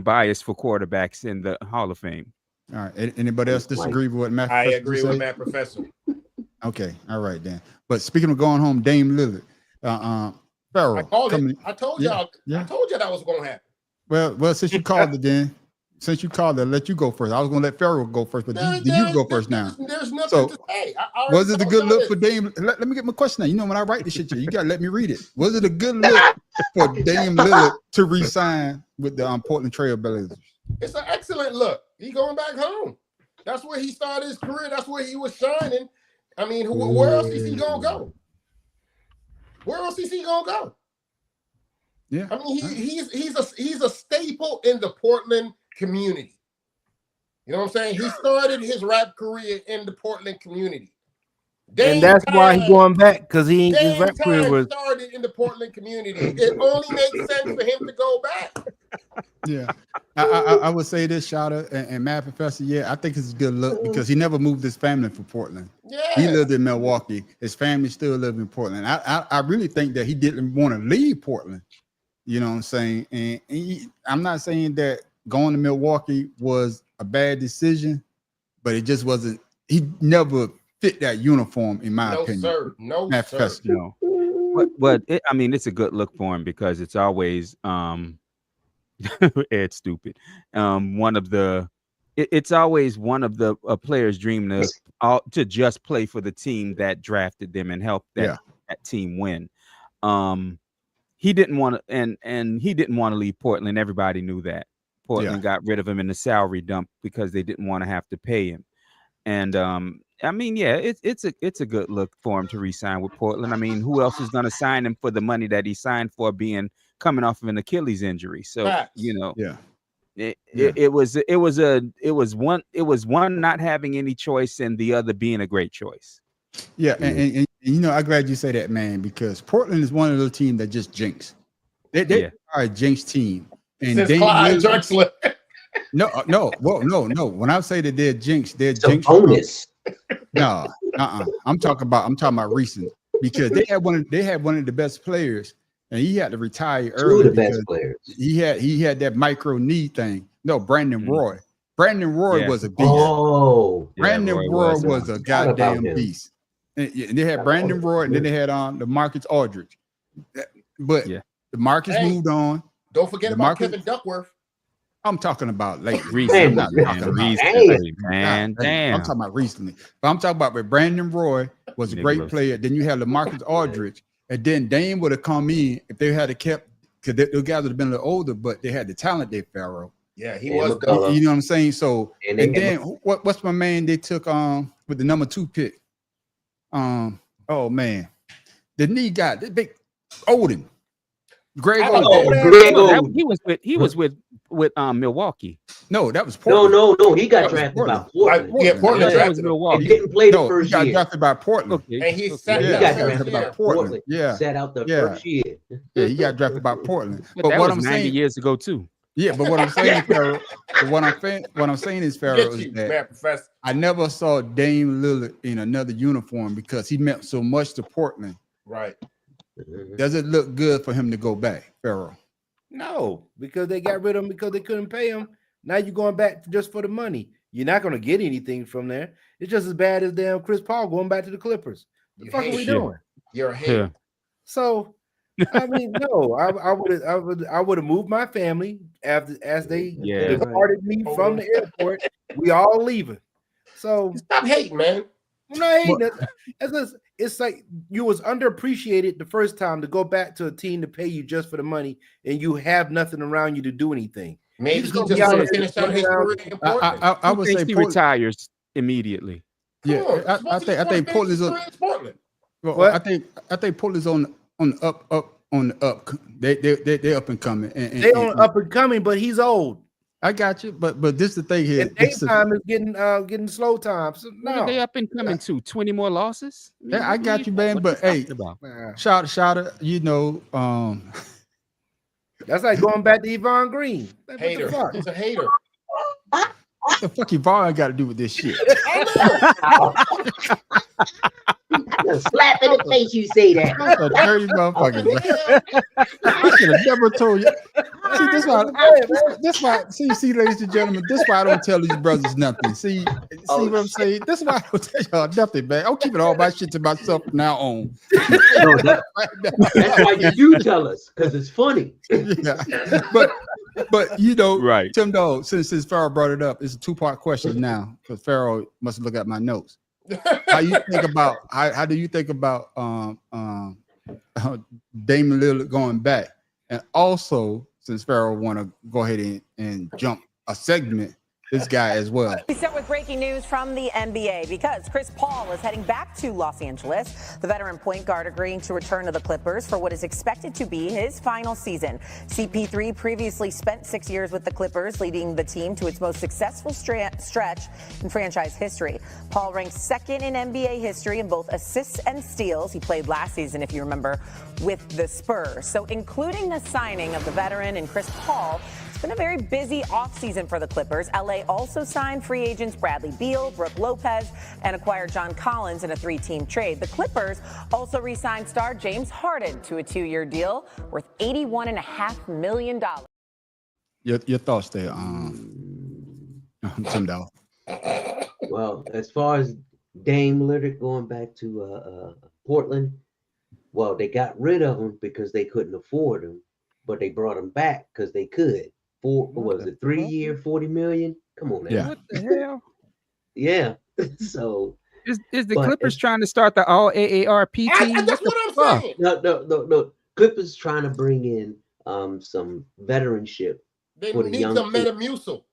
bias for quarterbacks in the Hall of Fame. All right. Anybody else disagree with what Matt Professor I agree with Matt Professor. Okay. All right then. But speaking of going home, Dame Lillard, Farrell. I told y'all that was gonna happen. Well, since you called it, then I'll let you go first. I was gonna let Farrell go first, but you go first now. There's nothing to say. Was it a good look for Dame? Let me get my question now. You know, when I write this shit, you gotta let me read it. Was it a good look for Dame Lillard to re-sign with the Portland Trail Blazers? It's an excellent look. He going back home. That's where he started his career. That's where he was shining. I mean, where else is he gonna go? Where else is he gonna go? Yeah, I mean, he's a staple in the Portland community. You know what I'm saying? He started his rap career in the Portland community. And that's why he's going back, because his rap career was started in the Portland community. It only makes sense for him to go back. Yeah, I would say this, Shada and Matt Professor. Yeah, I think it's a good look because he never moved his family from Portland. Yeah, he lived in Milwaukee. His family still live in Portland. I really think that he didn't want to leave Portland. You know what I'm saying? And I'm not saying that going to Milwaukee was a bad decision, but it just wasn't. He never fit that uniform, in my opinion. Sir. No, sir. No. But I mean, it's a good look for him because it's always Ed's stupid. It's always one of the players' dream to just play for the team that drafted them and help that team win. He didn't want to, and he didn't want to leave Portland. Everybody knew that. Portland got rid of him in the salary dump because they didn't want to have to pay him. And I mean, yeah, it's a good look for him to re-sign with Portland. I mean, who else is going to sign him for the money that he signed for, coming off of an Achilles injury? So you know, it was one not having any choice and the other being a great choice. Yeah, and you know, I'm glad you say that, man, because Portland is one of those teams that just jinx. They are a jinx team. And since Clyde Drexler. No. When I say that they're jinx, jinx. Bonus. No, I'm talking about recent, because they had one of the best players, and he had to retire early. Two of the best players. He had that micro knee thing. No, Brandon Roy. Brandon Roy was a beast. Oh, Brandon Roy was a goddamn beast. And they had Brandon Roy, and then they had the Marcus Aldridge. But the Marcus moved on. Don't forget about Kevin Duckworth. I'm talking about lately. Recently, I'm not talking about recently, man. I'm Damn. talking about recently. But I'm talking about where Brandon Roy was a great Nicholas. player. Then you had LaMarcus Aldridge, and then Dame would have come in if they had kept, because those guys would have been a little older, but they had the talent there, Pharaoh. Yeah, he And was. McCullough. You know what I'm saying? So And and they- then what's my man they took with the number 2 pick? Oh man, the knee guy, the big Odin. Greg Oh, Oden. Greg No, that- Oden. he was with Milwaukee. No, that was No, Portland. He got That was drafted by Portland. Portland. Yeah, Portland That was drafted him. Milwaukee. He didn't play the No, he first got year. drafted by Portland. Okay. And he sat He Yeah, got he got drafted drafted by by Portland. Portland. Yeah. Sat out the Yeah. first year. Yeah, he got drafted by Portland. But But that what was I'm 90 saying, years ago too. yeah, but what I'm saying, Pharaoh, what I'm saying is, Pharaoh, Get is you, that man, Professor. I never saw Dame Lillard in another uniform because he meant so much to Portland. Right. Does it look good for him to go back, Pharaoh? No, because they got rid of him because they couldn't pay him. Now you're going back just for the money. You're not going to get anything from there. It's just as bad as damn Chris Paul going back to the Clippers. The You fuck are hate we him. doing? You're a hater. Yeah. So, I mean, no, I would have moved my family as they Yeah. departed me from the airport. We all leaving. So Stop hating, man. I'm not hating. It's like you was underappreciated the first time to go back to a team to pay you just for the money, and you have nothing around you to do anything. Maybe You he gonna just be out want to here finish out his running career around- in Portland. I would say he Portland. retires immediately. Yeah, Come on, I think Portland's on. Portland. Well, What? I think Portland's on the up. They up and coming. And They on up and coming, but he's old. I got you, but this is the thing here. And daytime is getting slow time. So What are they no, up and coming to? 20 more losses? Yeah, I got you, man. What But you hey, talking about? man. shout, you know, That's like going back to Yvonne Green. Like, what Hater. the fuck? He's a hater. what the fuck Yvonne got to do with this shit? Slap in the face, you say that. That's a dirty motherfucker. Man. I should have never told you. See, this why. See, ladies and gentlemen, this why I don't tell these brothers nothing. See what I'm saying? This why I don't tell y'all nothing, man. I'm keeping all my shit to myself from now on. No, that's why you do tell us, because it's funny. Yeah, but you know, Right. Tim Dog, since Pharaoh brought it up, it's a 2-part question now because Pharaoh must look at my notes. How you think about how do you think about Damian Lillard going back, and also since Pharaoh want to go ahead and jump a segment, this guy as well. We start with breaking news from the NBA because Chris Paul is heading back to Los Angeles. The veteran point guard agreeing to return to the Clippers for what is expected to be his final season. CP3 previously spent 6 years with the Clippers, leading the team to its most successful stretch in franchise history. Paul ranks second in NBA history in both assists and steals. He played last season, if you remember, with the Spurs. So including the signing of the veteran and Chris Paul, it's been a very busy offseason for the Clippers. LA also signed free agents Bradley Beal, Brook Lopez, and acquired John Collins in a 3-team trade. The Clippers also re-signed star James Harden to a 2-year deal worth $81.5 million. Your thoughts there, Tim Dog. Well, as far as Dame Lillard going back to Portland, well, they got rid of him because they couldn't afford him, but they brought him back because they could. What was it, 3-year, $40 million? Come on, man. Yeah. What the hell? Yeah. So Is the But Clippers trying to start the all AARP team? That's what I'm saying. no. Clippers trying to bring in some veteranship They for the need young some kids. Metamucil.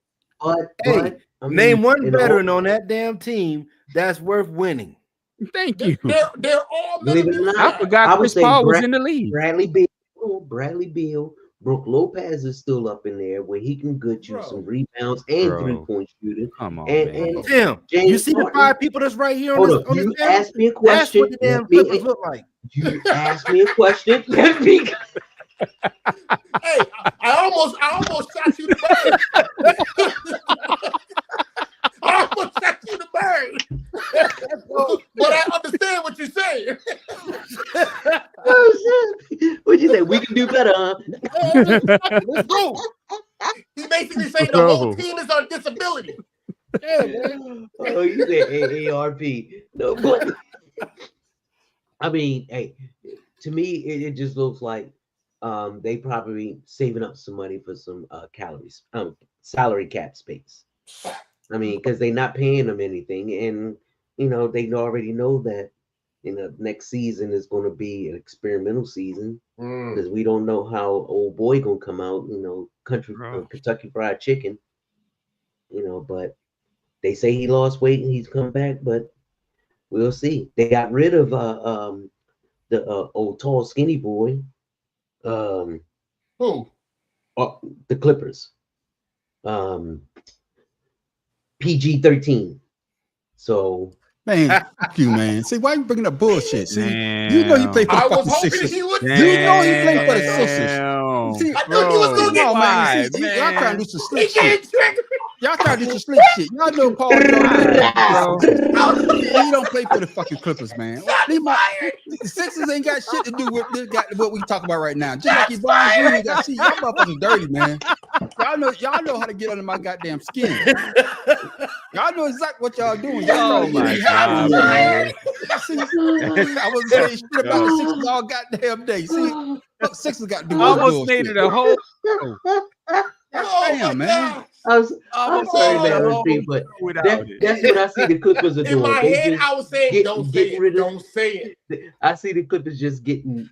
But I mean, Name one in the- veteran on that damn team that's worth winning. Thank you. They're all Believe it or Metamucil. not, I forgot would Chris say Paul was in the league. Bradley Beal, Brook Lopez is still up in there where he can get you some rebounds and Bro. 3-point shooting. Come on, And, man. and Tim, James you see the Harden. 5 people that's right here on Hold this, up, on you this panel? asked me a That's question. what the damn Let me- Clippers look like. You asked me a question. Let me Hey, I almost shot you the bird. I almost shot you the bird. But I understand what you're saying. Oh, shit. What'd you say? We can do better, huh? Let's go. He basically saying the whole team is on disability. Oh, you said AARP. No, but I mean, hey, to me, it just looks like they probably saving up some money for some salary cap space. I mean, because they're not paying him anything, and they already know that next season is going to be an experimental season because we don't know how old boy gonna come out. Kentucky Fried Chicken. But they say he lost weight and he's come back, but we'll see. They got rid of the old tall skinny boy. Who? The Clippers. PG-13. So man, fuck you, man. See, why you bringing up bullshit? See, you know he played for the fucking Sixers. You know he played for the Sixers. See, I thought you was gonna get man. See, y'all trying to do some slick shit. Y'all trying to do some slick shit. Y'all know Paul George. You don't play for the fucking Clippers, man. The Sixers ain't got shit to do with what we talk about right now. Just like you Brian Green, see, y'all motherfuckers dirty, man. Y'all know how to get under my goddamn skin. Y'all know exactly what y'all doing. Y'all my God, man. See, I wasn't saying shit about the Sixers all goddamn day. See, what Sixers got to do with almost made it a whole. Damn, man. I'm sorry, man, but that's what I see the Clippers are doing. In my head, I was saying, don't say it. I see the Clippers just getting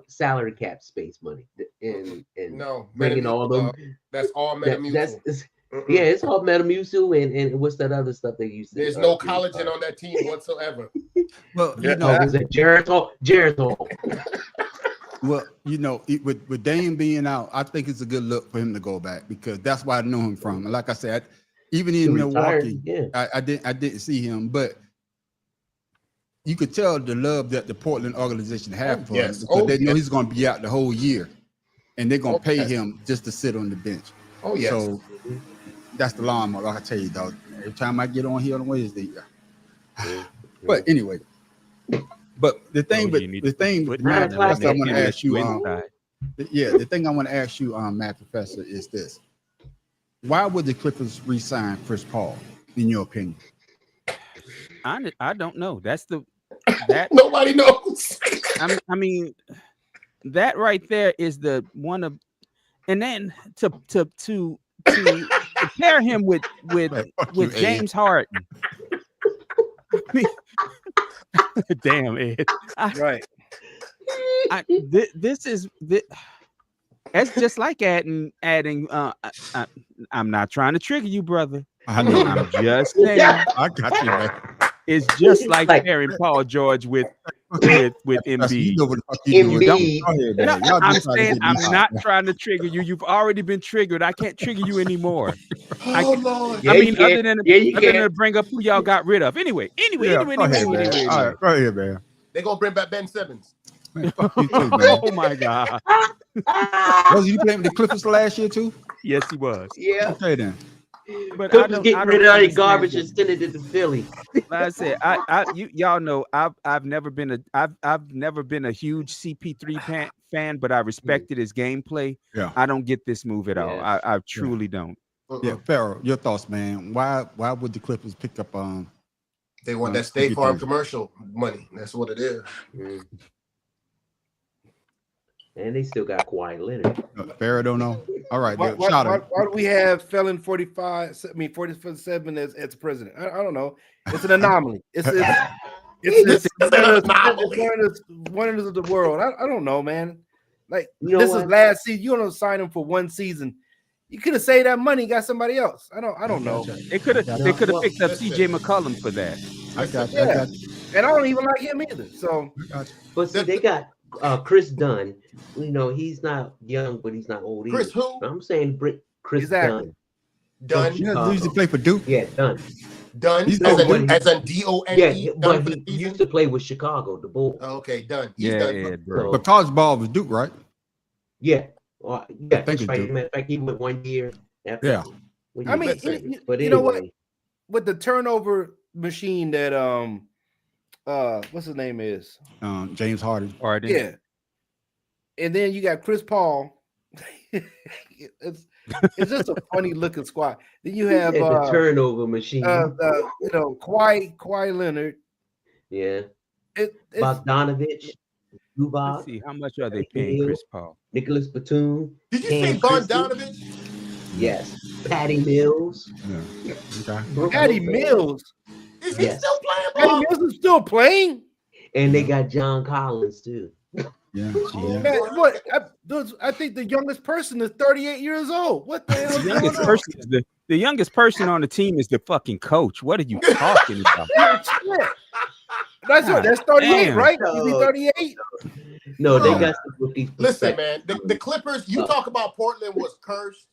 salary cap space money and bringing all them. That's all Metamucil. Yeah, it's all Metamucil and what's that other stuff they used to. There's no collagen on that team whatsoever. Well, was it Jared Hall? Well, with Dame being out, I think it's a good look for him to go back because that's where I know him from. And like I said, even in Milwaukee, I didn't see him, but you could tell the love that the Portland organization have for him because they know he's going to be out the whole year, and they're going to pay him just to sit on the bench. Oh yes. So that's the lawnmower. Like I tell you, dog. Every time I get on here on Wednesday, but anyway. But the thing, the thing I want to ask you, the thing I want to ask you, Matt Professor, is this: why would the Clippers re-sign Chris Paul, in your opinion? I don't know. That's nobody knows. I mean, that right there is the one of, and then to pair him with James Harden. I mean, damn, Ed. Right. This is it's just like adding. I'm not trying to trigger you, brother. I know. I'm just saying. I got you, man. It's just like pairing Paul George with Embiid. I'm saying I'm not trying to trigger you. You've already been triggered. I can't trigger you anymore. Lord. Other than to bring up who y'all got rid of. Anyway. All right, go ahead, man. They're gonna bring back Ben Simmons. Man, fuck you too, man. Oh my God. Was he playing with the Clippers last year too? Yes, he was. Yeah. Okay then. But Clippers getting rid of all the garbage and sending it to Philly. Like I said, y'all know I've never been a huge CP3 fan, but I respected his gameplay. Yeah. I don't get this move at all. I truly don't. Yeah, Pharaoh, your thoughts, man. Why would the Clippers pick up they want that State Farm commercial money. That's what it is. And they still got Kawhi Leonard. Pharaoh don't know. All right, why do we have felon 47 as president? I don't know. It's an anomaly. It's wonders of the world. I don't know, man. Like this is last season. You don't sign him for one season. You could have saved that money, got somebody else. I don't know. They could have picked up CJ McCollum for that. I got you. And I don't even like him either. So, but see, they got Chris Dunn. He's not young, but he's not old either. Chris who? I'm saying Chris Dunn. Dunn. He used to play for Duke. Yeah, Dunn. Done as in D-O-N-E. Yeah, but he used to play with Chicago, the Bulls. Oh, okay, done. He's done. Bro. But college ball was Duke, right? Yeah. I think right. Matter of fact, he went 1 year. Yeah. I mean, you know what? With the turnover machine that what's his name is? James Harden. Yeah. And then you got Chris Paul. It's just a funny looking squad. Then you have the turnover machine. Kawhi Leonard. Yeah. Bogdanovich. Let's see, how much are they paying Chris Paul? Nicholas Batum. Did you say Bogdanovich? Yes. Patty Mills. Yeah. Okay. Brooke Patty Lopez. Mills. Is he Yes. still playing Patty ball? Mills is still playing. And they got John Collins too. Yeah. Man, what? I think the youngest person is 38 years old. What the hell? The youngest person is the youngest person on the team is the fucking coach. What are you talking about? That's what. That's 38, Damn. right? Is he 38? No, they got some rookie. Listen, man, the Clippers, you talk about Portland was cursed.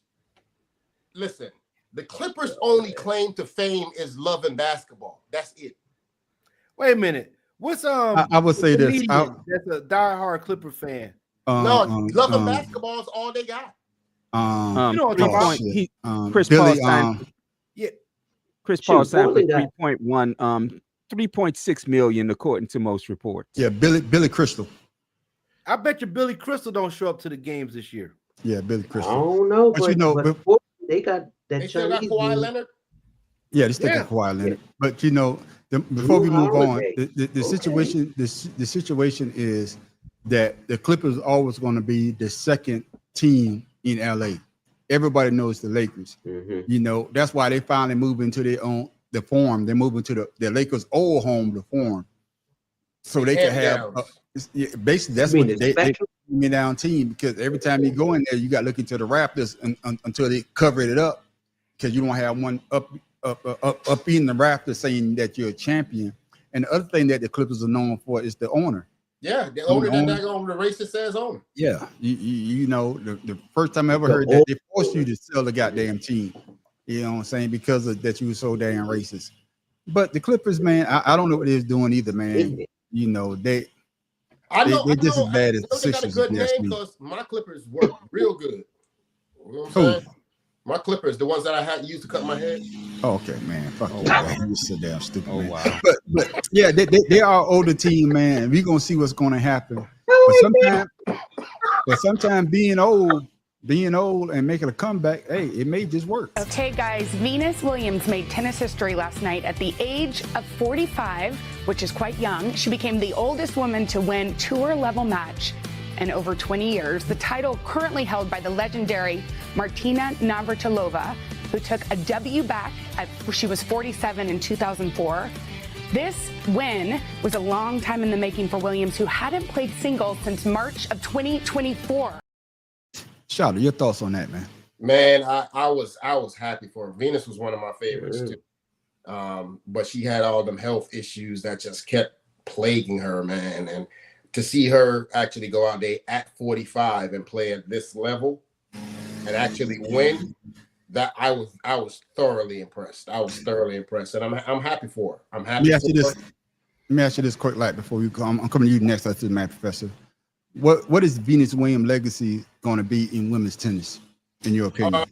Listen, the Clippers' only claim to fame is loving basketball. That's it. Wait a minute. What's I would say this. comedian that's a diehard Clipper fan? No, loving basketball is all they got. You know what I'm talking about? Chris Billy, Paul signed. Yeah. Chris Paul Shoot, signed for Portland got- 3.6 million according to most reports. Yeah, Billy Crystal. I bet you Billy Crystal don't show up to the games this year. Yeah, Billy I Crystal. don't know, But you know, but they got that They still got Chinese Kawhi dude. Leonard. Yeah, they still got Kawhi Leonard. But you know, before we move on, Holiday. the situation the situation is that the Clippers are always going to be the second team in LA. Everybody knows the Lakers. You know, that's why they finally moved into their own the Forum. They're moving to the Lakers' old home, the Forum, so they can have basically that's You mean what the they Spectrum? me down team, because every time you go in there, you got to look into the Raptors until they cover it up, because you don't have one up in the Raptors saying that you're a champion. And the other thing that the Clippers are known for is the owner. Yeah, the owner that the racist says owner. Yeah, you know, the first time I ever heard that they forced you to sell the goddamn team. You know what I'm saying? Because of that you were so damn racist. But the Clippers, man, I don't know what they're doing either, man. You know, they're just as bad as the They got a Sixers. good if you ask name me. because my Clippers work real good. You know what I'm Who? saying? My Clippers, the ones that I had used to cut my head. Oh, okay, man. Fuck you, man. You're so damn stupid. Oh man. wow. But yeah, they are an older team, man. We're gonna see what's gonna happen. But sometimes being old and making a comeback, hey, it may just work. Okay, guys, Venus Williams made tennis history last night at the age of 45, which is quite young. She became the oldest woman to win tour-level match in over 20 years. The title currently held by the legendary Martina Navratilova, who took a W back she was 47 in 2004. This win was a long time in the making for Williams, who hadn't played singles since March of 2024. Shouter, your thoughts on that, man? Man, I was happy for her. Venus was one of my favorites too. But she had all them health issues that just kept plaguing her, man. And to see her actually go out there at 45 and play at this level and actually win, that I was thoroughly impressed. I was thoroughly impressed, and I'm happy for her. I'm happy. Let me ask you this quick, like before you come. I'm coming to you next. I said, Matt Professor. What is Venus Williams' legacy going to be in women's tennis, in your opinion?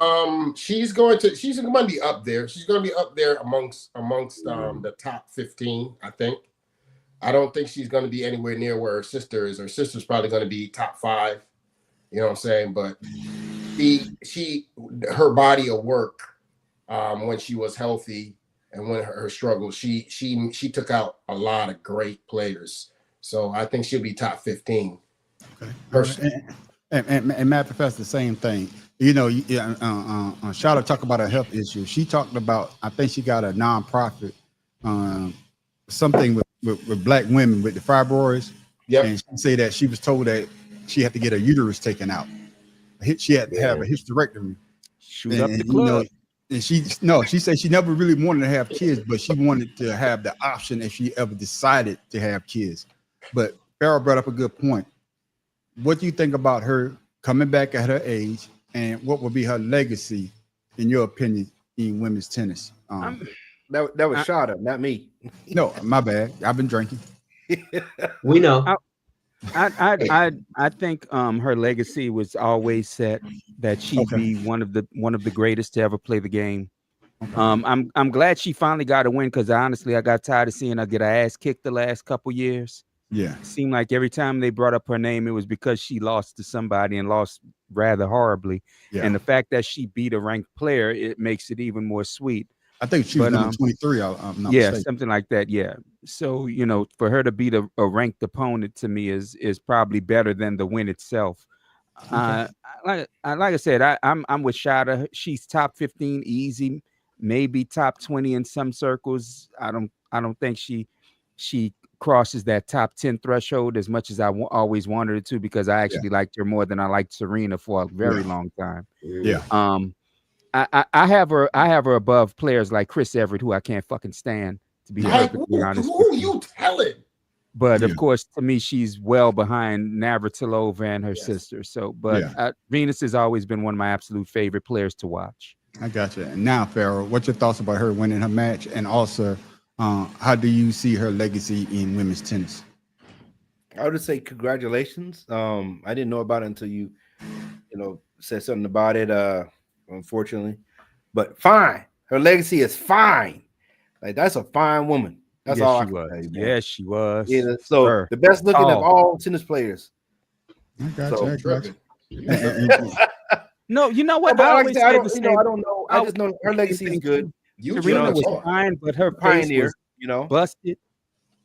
She's going to be up there. She's going to be up there amongst the top 15, I think. I don't think she's going to be anywhere near where her sister is. Her sister's probably going to be top 5. You know what I'm saying? But her body of work when she was healthy and when her struggles, she took out a lot of great players. So I think she'll be top 15. Okay. And Matt Professor, the same thing. You know, Charlotte talked about a health issue. She talked about, I think she got a nonprofit, something with black women with the fibroids. Yep. And she said that she was told that she had to get her uterus taken out. She had to have a hysterectomy. Shoot up the club. And she said she never really wanted to have kids, but she wanted to have the option if she ever decided to have kids. But Farrell brought up a good point. What do you think about her coming back at her age, and what will be her legacy, in your opinion, in women's tennis? That was Shada, not me. No, my bad. I've been drinking. We know. I think her legacy was always set that she'd be one of the greatest to ever play the game. I'm glad she finally got a win, because honestly I got tired of seeing her get her ass kicked the last couple years. Yeah, it seemed like every time they brought up her name, it was because she lost to somebody and lost rather horribly. Yeah. And the fact that she beat a ranked player, it makes it even more sweet. I think she was number 23. I'm not yeah, mistaken. something like that. Yeah. So, you know, for her to beat a ranked opponent, to me is probably better than the win itself. Like I said, I'm with Shada. She's top 15 easy, maybe top 20 in some circles. I don't think she crosses that top 10 threshold as much as I always wanted her to, because I actually liked her more than I liked Serena for a very long time. Yeah. I have her above players like Chris Everett, who I can't fucking stand, to be perfectly honest. Who you telling? But of course, to me, she's well behind Navratilova and her sister. So, but Venus has always been one of my absolute favorite players to watch. I got you. And now, Farrell, what's your thoughts about her winning her match? And also, how do you see her legacy in women's tennis? I would just say congratulations. I didn't know about it until you said something about it, unfortunately. But fine. Her legacy is fine. Like, that's a fine woman. That's all I can tell you, man. Yes, she was. Yeah, so the best looking of all tennis players. I got you. No, you know what? But I like I don't know. I just know her legacy is good. Serena was fine, but her pioneer, face was busted,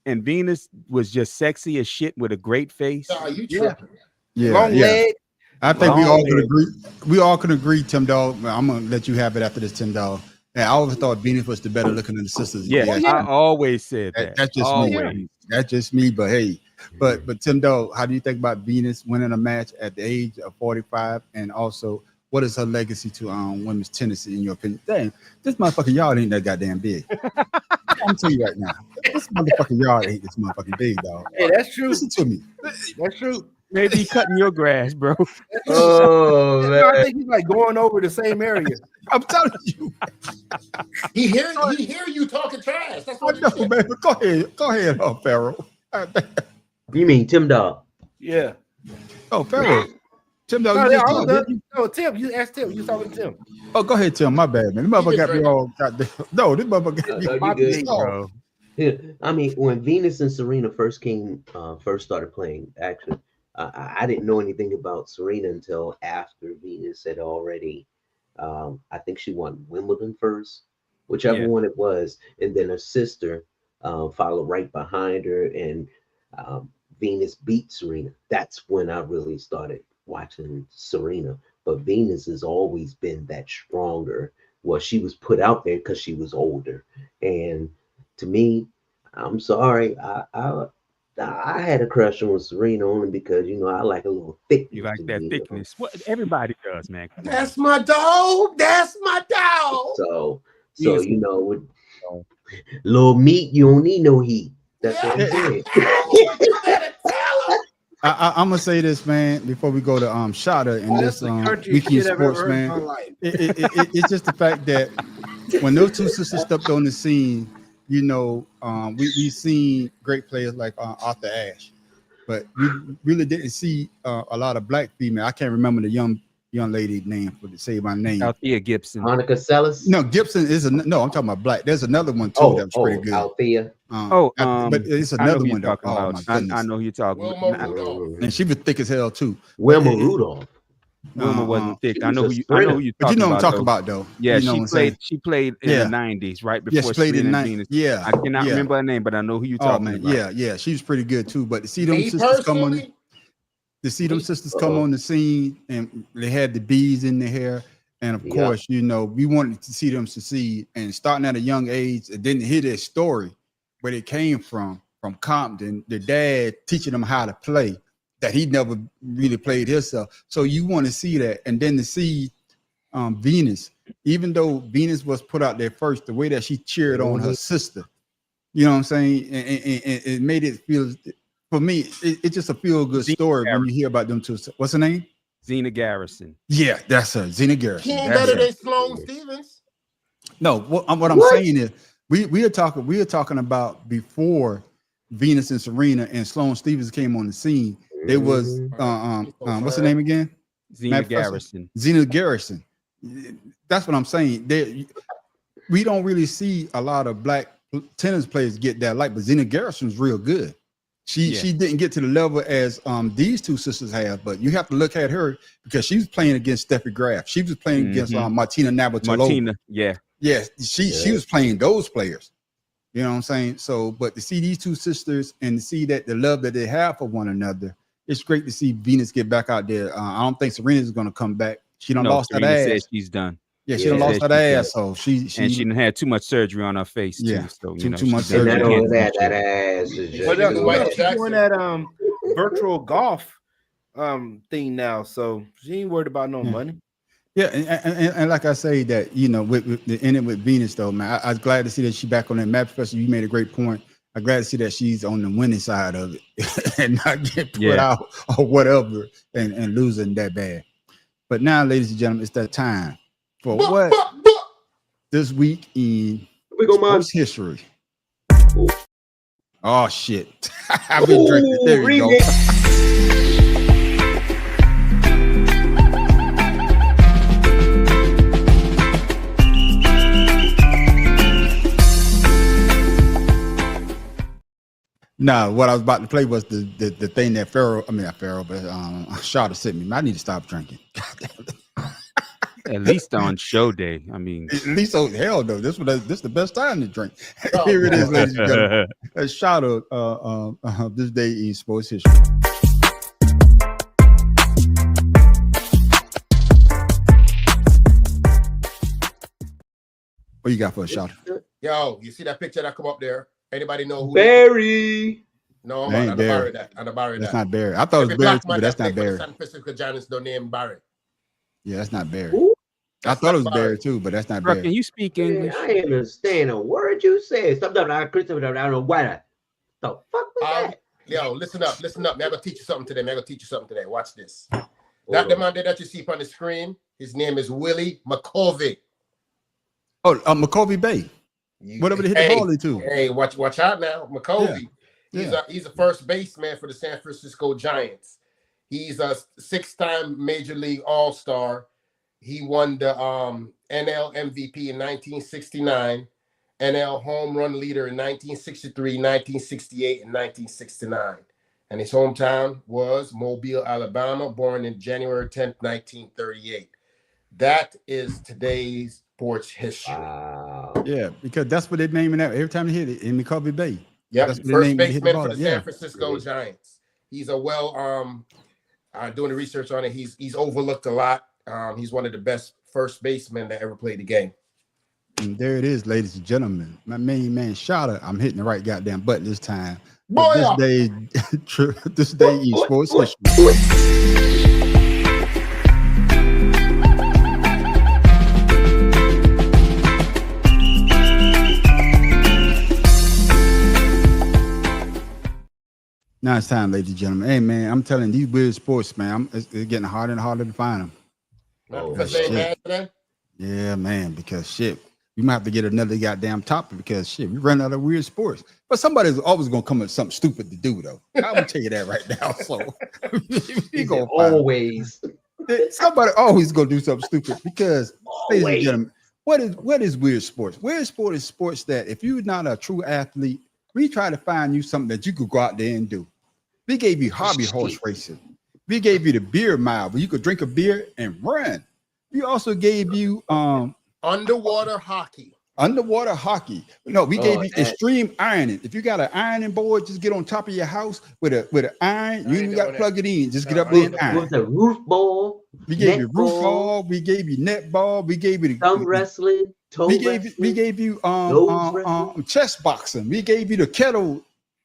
and Venus was just sexy as shit with a great face. Long leg. I think we all can agree. We all can agree, Tim Dog. I'm gonna let you have it after this, Tim Dog. And I always thought Venus was the better looking of the sisters. Yeah, I always said that. That's just me. That's just me. But hey, but Tim Dog, how do you think about Venus winning a match at the age of 45? And also, what is her legacy to women's tennis in your opinion? Damn, this motherfucking yard ain't that goddamn big. I'm telling you right now, this motherfucking yard ain't this motherfucking big, dog. Hey, that's true. Listen to me. That's true. Maybe cutting your grass, bro. Oh, man. I think he's like going over the same area. I'm telling you. He hear you talking trash. That's what I know, man. But go ahead, Farrell. You mean Tim Dog? Yeah. Oh, Farrell. Tim Dog. No, Tim. You asked Tim. You talking to Tim. Oh, go ahead, Tim. My bad, man. This motherfucker got me all goddamn. No, this motherfucker got me you good, bro. Yeah, I mean, when Venus and Serena first started playing, actually, I didn't know anything about Serena until after Venus had already. I think she won Wimbledon first, whichever one it was, and then her sister followed right behind her, and Venus beat Serena. That's when I really started watching Serena. But Venus has always been that stronger. Well, she was put out there because she was older, and to me, I'm sorry, I had a crush on Serena only because I like a little thick. You like that thickness? What everybody does, man. That's my dog. That's my dog. So with little meat, you don't need no heat. That's what I'm saying. I'm gonna say this, man, before we go to Shada and this weekend sports, man. It's just the fact that when those two sisters stepped on the scene, we've seen great players like Arthur Ashe, but we really didn't see a lot of black female. I can't remember the young lady name for to say my name. Althea Gibson. Monica Seles. No, Gibson is no. I'm talking about black. There's another one too that was pretty good. Althea. But it's another one. I know who you're talking about. And she was thick as hell too. Wilma Rudolph. Wilma wasn't thick. I know who you talking about. But you know what I'm talking about, though. Yeah, she played in the 90s, right before. Yeah, she played in the 90s. Yeah, I cannot remember her name, but I know who you talking about. Yeah, she was pretty good too. But to see them sisters come on the scene, and they had the beads in their hair, and of course, we wanted to see them succeed. And starting at a young age, and then hear their story, where they came from Compton, their dad teaching them how to play. That he never really played himself. So you want to see that. And then to see Venus, even though Venus was put out there first, the way that she cheered on her sister, you know what I'm saying? And it made it feel, for me, it's just a feel-good story when you hear about them two. What's her name? Zena Garrison. Yeah, that's her, Zena Garrison. She ain't better than Sloane Stevens. No, what I'm saying is, we are talking about before Venus and Serena and Sloane Stevens came on the scene. There was what's her name again? Zena Garrison. Zena Garrison. That's what I'm saying. We don't really see a lot of black tennis players get that light, but Zena Garrison's real good. She didn't get to the level as these two sisters have, but you have to look at her because she was playing against Steffi Graf. She was playing against Martina Navratilova. She was playing those players. You know what I'm saying? So, but to see these two sisters and to see that the love that they have for one another, it's great to see Venus get back out there. I don't think Serena is going to come back. She done lost her Serena ass. said she's done. Yeah, she done lost her ass. So she done had too much surgery on her face. Yeah, too, so too much surgery. Not only that ass is just. She's doing that virtual golf thing now, so she ain't worried about no money. Yeah, and like I say that, you know, with the ending with Venus though, man, I was glad to see that she's back on that map. Professor, you made a great point. I'm glad to see that she's on the winning side of it and not get put out or whatever and losing that bad. But now, ladies and gentlemen, it's that time for what this week in sports history. Oh shit! I've been drinking. There we go. Nah, what I was about to play was the thing that Shada sent me. I need to stop drinking. At least on show day. I mean, at least on hell no. This is the best time to drink. Here it is, ladies and gentlemen. A shout out this day in sports history. What you got for a shout out? Yo, you see that picture that come up there? Anybody know who? Barry. No, I'm Ain't not Barry. That's not Barry. I thought it was Barry too, but that's not Barry. San Francisco Giants don't name Barry. Yeah, that's not Barry. I thought it was Barry too, but that's not Barry. Can you speak English? I ain't understand a word you said. Sometimes I don't know why. The fuck was that? Yo, listen up. I'm gonna teach you something today. Watch this. That the man that you see on the screen, his name is Willie McCovey. Oh, McCovey Bay. Whatever they hit the ball into. Hey, watch out now. McCovey. Yeah. He's a first baseman for the San Francisco Giants. He's a 6-time Major League All-Star. He won the NL MVP in 1969, NL home run leader in 1963, 1968, and 1969. And his hometown was Mobile, Alabama, born in January 10th, 1938. That is today's sports history. Yeah, because that's what they're naming out every time they hit it in McCovey Bay. Yep, that's first baseman for the San Francisco Giants. He's a doing the research on it. He's overlooked a lot. He's one of the best first basemen that ever played the game. And there it is, ladies and gentlemen. My main man Shada. I'm hitting the right goddamn button this time. This day in sports history. Now it's time, ladies and gentlemen. Hey, man, I'm telling you, these weird sports, man, it's getting harder and harder to find them. Yeah, man, because shit, we might have to get another goddamn topic because shit, we run out of weird sports. But somebody's always gonna come up with something stupid to do, though. I'm gonna tell you that right now. So somebody always gonna do something stupid because, ladies and gentlemen, what is weird sports? Weird sport is sports that if you're not a true athlete, we try to find you something that you could go out there and do. We gave you hobby horse racing. We gave you the beer mile where you could drink a beer and run. We also gave you underwater hockey. No, we gave you extreme ironing. If you got an ironing board, just get on top of your house with an iron. You ain't got to plug it in. Just get up there and iron. With the roof ball. We gave you roof ball. We gave you net ball. We gave you thumb wrestling. We gave you chest boxing. We gave you the kettle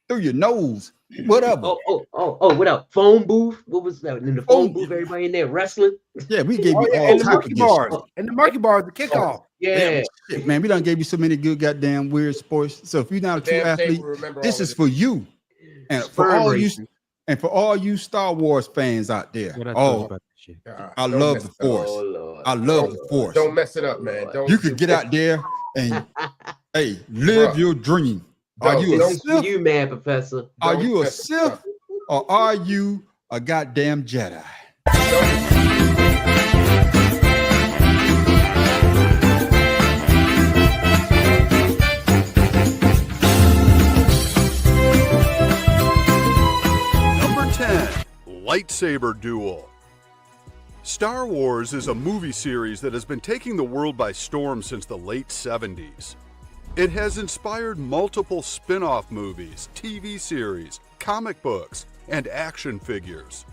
through your nose. Whatever. What up? Phone booth. What was that? In the phone booth, everybody in there wrestling. Yeah, we gave you all types of bars. And the monkey bars, the kickoff. Yeah. Shit, man, we done gave you so many good goddamn weird sports. So if you're not a true athlete, this is for you. And for all you Star Wars fans out there. I love the Force. I love the Force. Don't mess it up, man. You could get out there and hey, live your dream. Are you a Sith? You mad, Professor? Are you a Sith or are you a goddamn Jedi? Number 10, Lightsaber Duel. Star Wars is a movie series that has been taking the world by storm since the late 70s. It has inspired multiple spin-off movies, TV series, comic books, and action figures.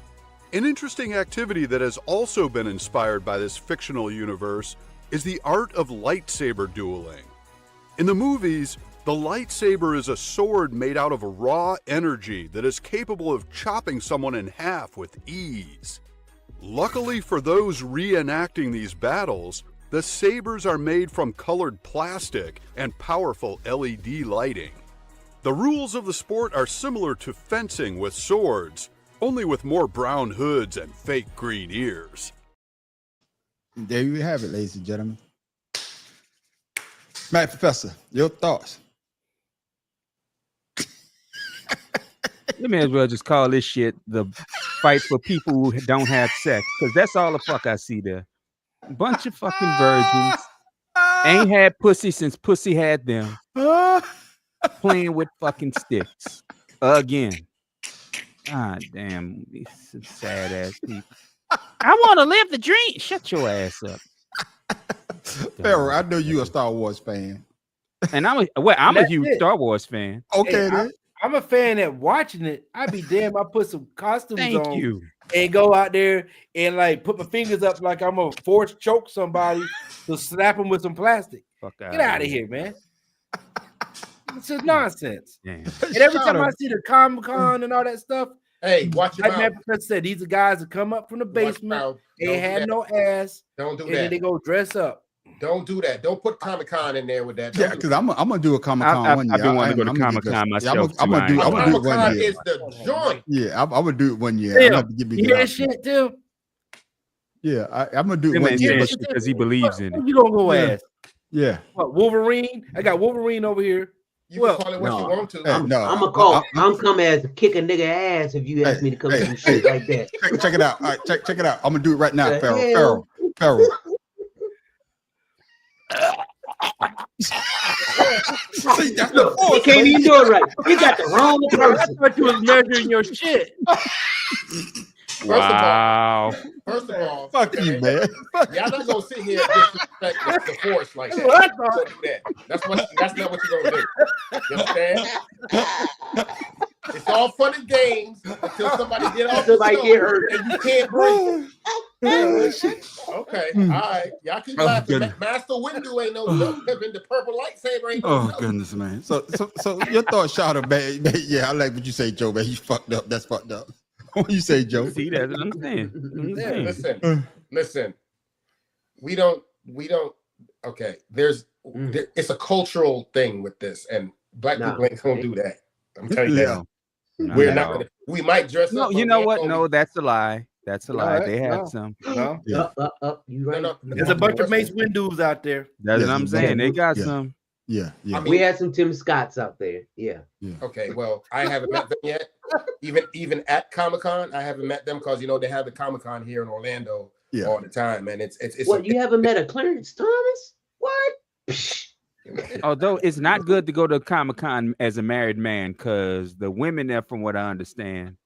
An interesting activity that has also been inspired by this fictional universe is the art of lightsaber dueling. In the movies, the lightsaber is a sword made out of raw energy that is capable of chopping someone in half with ease. Luckily for those reenacting these battles, the sabers are made from colored plastic and powerful LED lighting. The rules of the sport are similar to fencing with swords, only with more brown hoods and fake green ears. There you have it, ladies and gentlemen. Matt Professor, your thoughts? You may as well just call this shit the fight for people who don't have sex, because that's all the fuck I see there. Bunch of fucking virgins ain't had pussy since pussy had them, playing with fucking sticks again. God damn, these sad ass people. I want to live the dream. Shut your ass up. Pharaoh, I know you a Star Wars fan. And I'm a huge Star Wars fan. Okay, Hey, I'm a fan at watching it. I'd be damn, I put some costumes Thank on you. and go out there and like put my fingers up like I'm gonna force choke somebody to slap them with some plastic. Fuck Get out of here, man. It's just nonsense. Damn. And every time I see the Comic-Con and all that stuff, Hey, watch your like mouth. Matt Professor said, these are guys that come up from the Watch your basement, mouth. they Don't do had that. no ass, Don't do and then that. they go dress up. Don't do that. Don't put Comic-Con in there with that. Yeah, because I'm gonna do a Comic-Con one year. I've been wanting to go to I'm gonna get Comic-Con this- myself. I'm gonna do it one Comic-Con year. is the joint. Yeah, I'm gonna do it one year. Yeah, I'm gonna have to give me you the hear option. shit too? Yeah, I'm gonna do it Him one ain't year. saying but- shit because he believes in it. What you gonna go Yeah. ass? Yeah. What, Wolverine? I got Wolverine over here. You Well, can call it what you want to. Hey, no, I'm coming as a kick a nigga ass if you ask me to come do shit like that. check it out. All right, check it out. I'm gonna do it right now, The Pharaoh. hell? Pharaoh. See, that's the He can't even do it right. You got the wrong I person. thought you was measuring your shit. Wow. First of all, Fuck you, man. y'all not gonna sit here and disrespect the force like that. What the- Don't do that. That's not what you're gonna do. You understand? It's all fun and games until somebody get off Somebody the get show hurt. and you can't breathe. Okay, all right. Y'all keep Oh, laughing. goodness. Master Windu ain't no joke. The purple lightsaber ain't no Oh joke. goodness, man. So your thoughts, Shada, man. Yeah, I like what you say, Joe, man. You fucked up. That's fucked up. What you say, Joe? See, that's what I'm saying. Listen. We don't. Okay, it's a cultural thing with this, and black Nah. people ain't gonna do that. I'm telling you Yeah. that. No, We're no. not gonna. We might dress No, up. you but know we ain't what? gonna No, be- that's a lie. That's a lie. No, They had no. some. No, Yeah. You right. No. there's a bunch of Mace Windows out there. That's Yeah, what I'm you saying. They got yeah. some. Yeah, yeah. I mean, We had some Tim Scotts out there. Yeah. Okay, well, I haven't met them yet. Even at Comic-Con, I haven't met them because they have the Comic-Con here in Orlando Yeah. all the time, and it's What, you haven't met a Clarence Thomas? What? Although it's not good to go to Comic-Con as a married man, because the women there, from what I understand,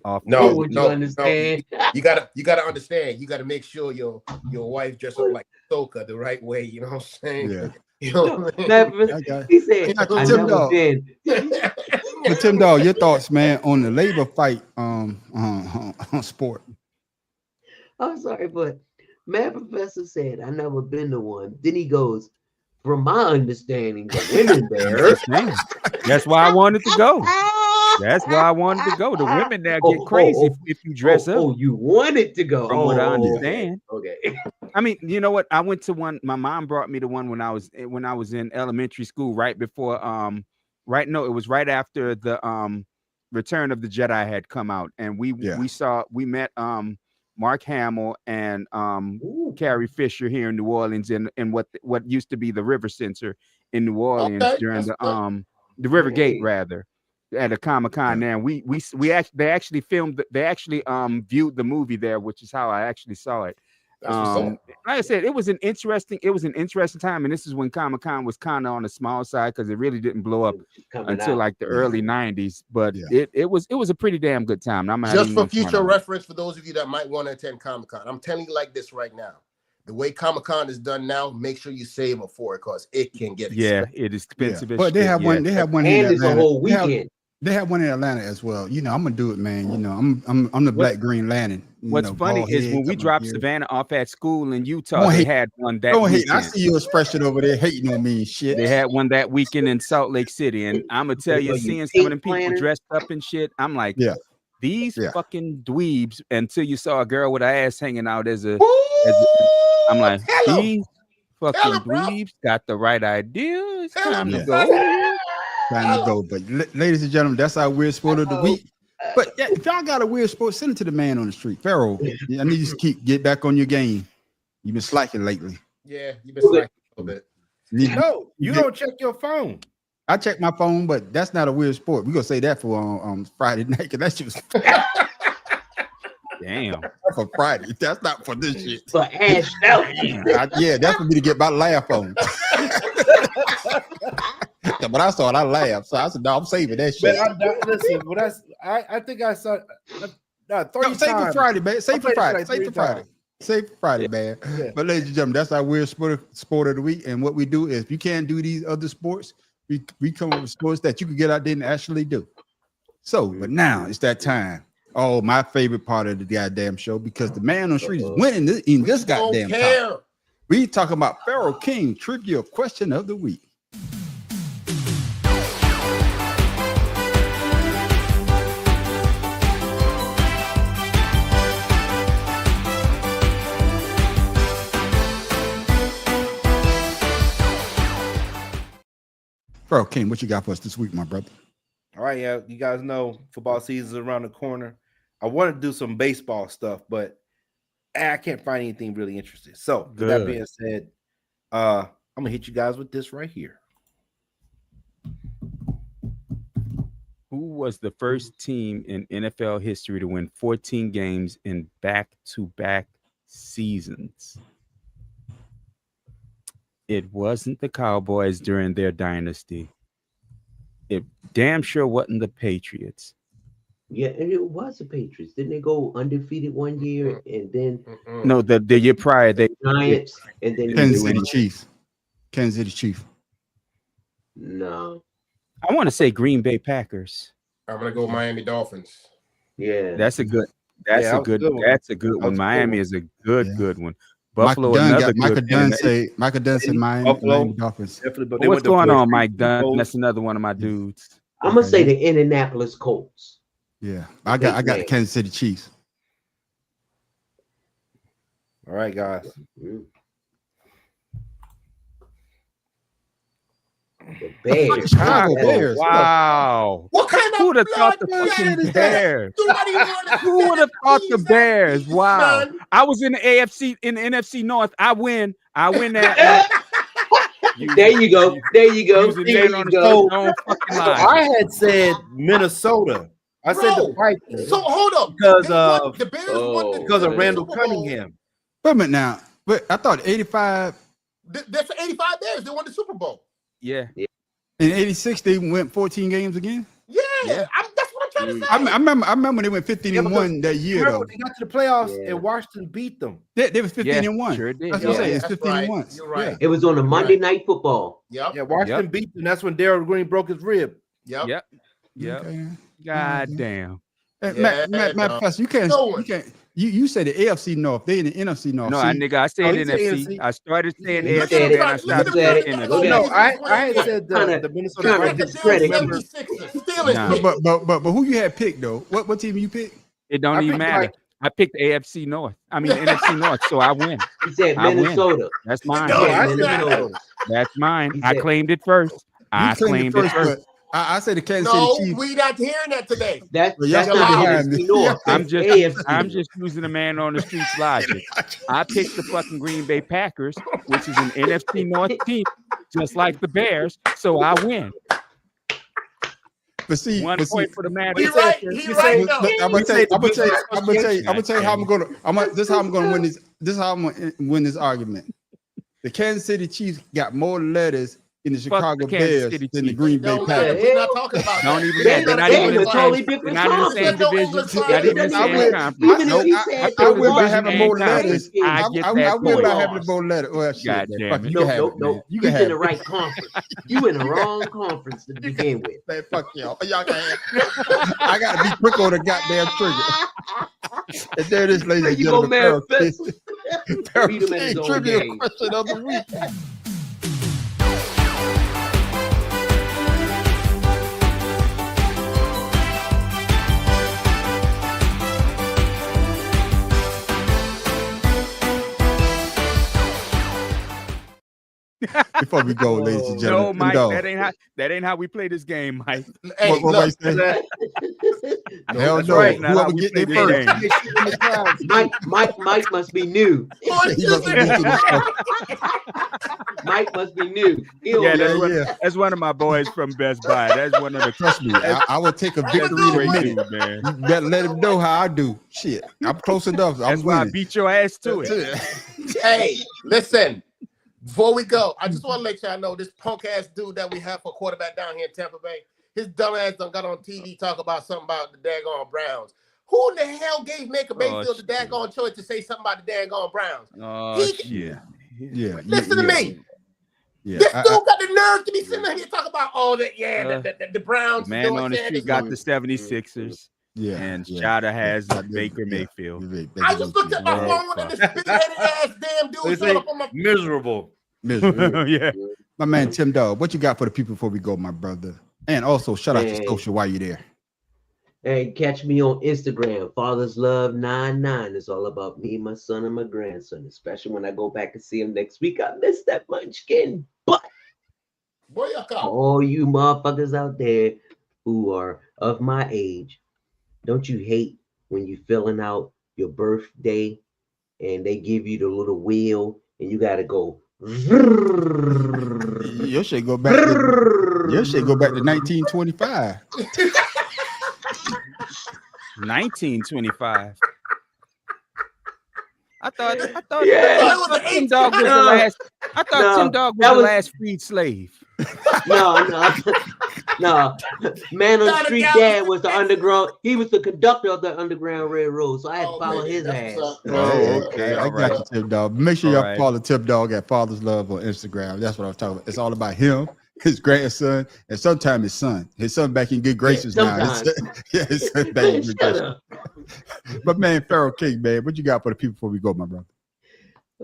are No, Would you no, understand? no. You gotta understand. You gotta make sure your wife dress up like Ahsoka the right way. You know what I'm saying? Yeah. You know what I mean? Never- I got it. He said, Yeah, I Tim never Dog. been. So Tim Dog, your thoughts, man, on the labor fight on sport. I'm sorry, but Mad Professor said, I never been to one. Then he goes, from my understanding, the women there. That's why I wanted to go. That's why I wanted to go. The women there get crazy if you dress up. Oh, you wanted to go. From what I Oh, understand. Okay. I mean, you know what? I went to one. My mom brought me to one when I was in elementary school, right before it was right after the Return of the Jedi had come out, and we met Mark Hamill and Carrie Fisher here in New Orleans in what used to be the River Center in New Orleans during the River Gate rather, at a Comic-Con there. And they actually viewed the movie there, which is how I actually saw it. Like I said, it was an interesting time, and this is when Comic-Con was kind of on the small side because it really didn't blow up until like the early 90s. But it was a pretty damn good time. I'm not Just even for gonna front future on it. reference, for those of you that might want to attend Comic-Con, I'm telling you like this right now. The way Comic-Con is done now, make sure you save up for it because it can get Yeah, expensive. it is expensive. as But they shit, have yeah. one. They have one here. And in it's a Atlanta. whole They have- weekend. They have one in Atlanta as well. You know, I'm gonna do it, man. You know, I'm the black green lantern. What's funny is when we dropped Savannah off at school in Utah, they had one that weekend. I see your expression over there hating on me and shit. They had one that weekend in Salt Lake City, and I'm gonna tell you, seeing some of them people dressed up and shit, I'm like, these fucking dweebs. Until you saw a girl with her ass hanging out I'm like, these fucking dweebs got the right idea. It's time to go. Time to go. But ladies and gentlemen, that's our weird sport of the week. But if y'all got a weird sport, send it to the man on the street. Pharaoh, I need you to get back on your game. You've been slacking lately. Yeah, you've been slacking a little bit. No, you don't check your phone. I check my phone, but that's not a weird sport. We're gonna say that for Friday night, because that's just damn for Friday. That's not for this shit. For Ash yeah, that's for me to get my laugh on. But I saw it, I laughed. So I said, no, I'm saving that shit. Listen, I think I saw 30 save for Friday, man. Save for Friday. Like Save for Friday. Save for Friday, man. Yeah. But ladies and gentlemen, that's our weird sport of the week. And what we do is, if you can't do these other sports, we come up with sports that you can get out there and actually do. So, but now it's that time. Oh, my favorite part of the goddamn show, because the man on the street is winning in this goddamn time. We talking about Pharaoh King trivia question of the week. Pharaoh King, what you got for us this week, my brother? All right, yeah, you guys know football season is around the corner. I want to do some baseball stuff, but I can't find anything really interesting. So, with that being said, I'm gonna hit you guys with this right here. Who was the first team in NFL history to win 14 games in back-to-back seasons? It wasn't the Cowboys during their dynasty. It damn sure wasn't the Patriots. Yeah, and it was the Patriots. Didn't they go undefeated one year and then No, the year prior they Giants and then Kansas City Chiefs. Kansas City Chiefs. No. I want to say Green Bay Packers. I'm gonna go Miami Dolphins. Yeah, That's a good one. Miami is a good one. Buffalo, Michael Dunn said Miami Dolphins. Definitely, but What's going on, Mike Dunn? That's another one of my dudes. I'm gonna say the Indianapolis Colts. Yeah, I got the Kansas City Chiefs. All right, guys. The Bears. Chicago Bears. Wow. What kind of Who would have thought the fucking Bears? Who would have thought the Bears? Wow. I was in the AFC, in the NFC North. I win that. There you go. There you go. I had said Minnesota. I said the Vikings. So hold up. Because the Bears because of Randall Cunningham. Wait a minute now. But I thought 85. That's the 85 Bears. They won the Super Bowl. Yeah. In 86, they went 14 games again. Yeah. That's what I'm trying to say. I remember they went 15-1 that year. Remember, Though they got to the playoffs and Washington beat them. They was 15-1. Sure did. That's what I'm saying. It's 15-1. You're right. It was on a Monday Night Football. Yep. Yeah, Washington beat them. That's when Darryl Green broke his rib. Yep. Okay. God damn. Matt, Professor, you can't. You said the AFC North. They in the NFC North. No, I said NFC. I started saying AFC, and I stopped saying NFC. No, I had said the Minnesota Vikings. But who you had picked though? What team you picked? It don't even matter. I picked AFC North. I mean NFC North, so I win. He said Minnesota. That's mine. Minnesota. That's mine. I claimed it first. I claimed it first. I said the Kansas City Chiefs. No, we not hearing that today. That's I'm just using the man on the streets logic. I picked the fucking Green Bay Packers, which is an NFC North team, just like the Bears, so I win. But see, 1 point for the man. He right. I'm gonna tell you how I'm gonna. This is how I'm gonna win this. This is how I'm gonna win this argument. The Kansas City Chiefs got more letters in the Fuck Chicago the Kansas Bears City than the Chiefs. Green Bay Don't Packers. matter. We're not talking about Don't that. even that. They're not even in the same. They're not in the same division. Not even in the same conference. Nope. I will by having more letters. I get that I will point. by having more letters. Well, shit, God man. damn Fuck it. it. You can have it, man. You can He's have in the it. right conference. You in the wrong conference to begin with. Man, fuck y'all. Y'all can have it. I gotta be quick on the goddamn trigger. And there it is, ladies and You go gentlemen. mad, Farrell Beat him at his King own trivia game. question of the week. Before we go, ladies and No, gentlemen. Mike, No. that ain't how we play this game, Mike. Hey, What look, Mike say? Hell that's no. right. Not how Whoever we get play there this first. game. Mike must be new. He must be new to the show. Mike must be new. He don't Yeah, know. that's one of my boys from Best Buy. That's one of the. Trust me, I will take a victory in a great minute. dude, man. You better let him know how I do. Shit, I'm close enough. I'm That's why I winning. beat your ass to it. hey, listen. Before we go, I just want to let y'all know this punk ass dude that we have for quarterback down here in Tampa Bay. His dumb ass done got on TV talk about something about the daggone Browns. Who in the hell gave Baker Mayfield the daggone choice to say something about the daggone Browns? Yeah. Listen to me. Yeah. This dude got the nerve to be sitting here talking about all that. Yeah, the Browns. Man doing on the that, street this got one. the 76ers. Yeah. And yeah. Shada has Baker Mayfield. I just looked at my phone and this big-headed ass damn dude showed up on my. Miserable. Yeah. My man Tim Dog, what you got for the people before we go, my brother? And also shout out to Hey. social while you're there. Hey, catch me on Instagram, Father's Love 99. It's all about me, my son, and my grandson. Especially when I go back and see him next week. I miss that munchkin. But Boy, you come. all you motherfuckers out there who are of my age, don't you hate when you filling out your birthday and they give you the little wheel and you gotta go? Your shit go back to 1925. 1925. I thought Yeah. Tim Dog was the last. I thought Tim Dog was the last freed slave. No. Man on the Street Dad was the underground. He was the conductor of the Underground Railroad, so I had to follow his ass. Oh, okay. I got you, Tim Dog. Make sure y'all All right. follow Tim Dog at Father's Love on Instagram. That's what I'm talking about. It's all about him, his grandson, and sometimes his son. His son back in good graces now. His son back in good graces. But man, Farrell King, man, what you got for the people before we go, my brother?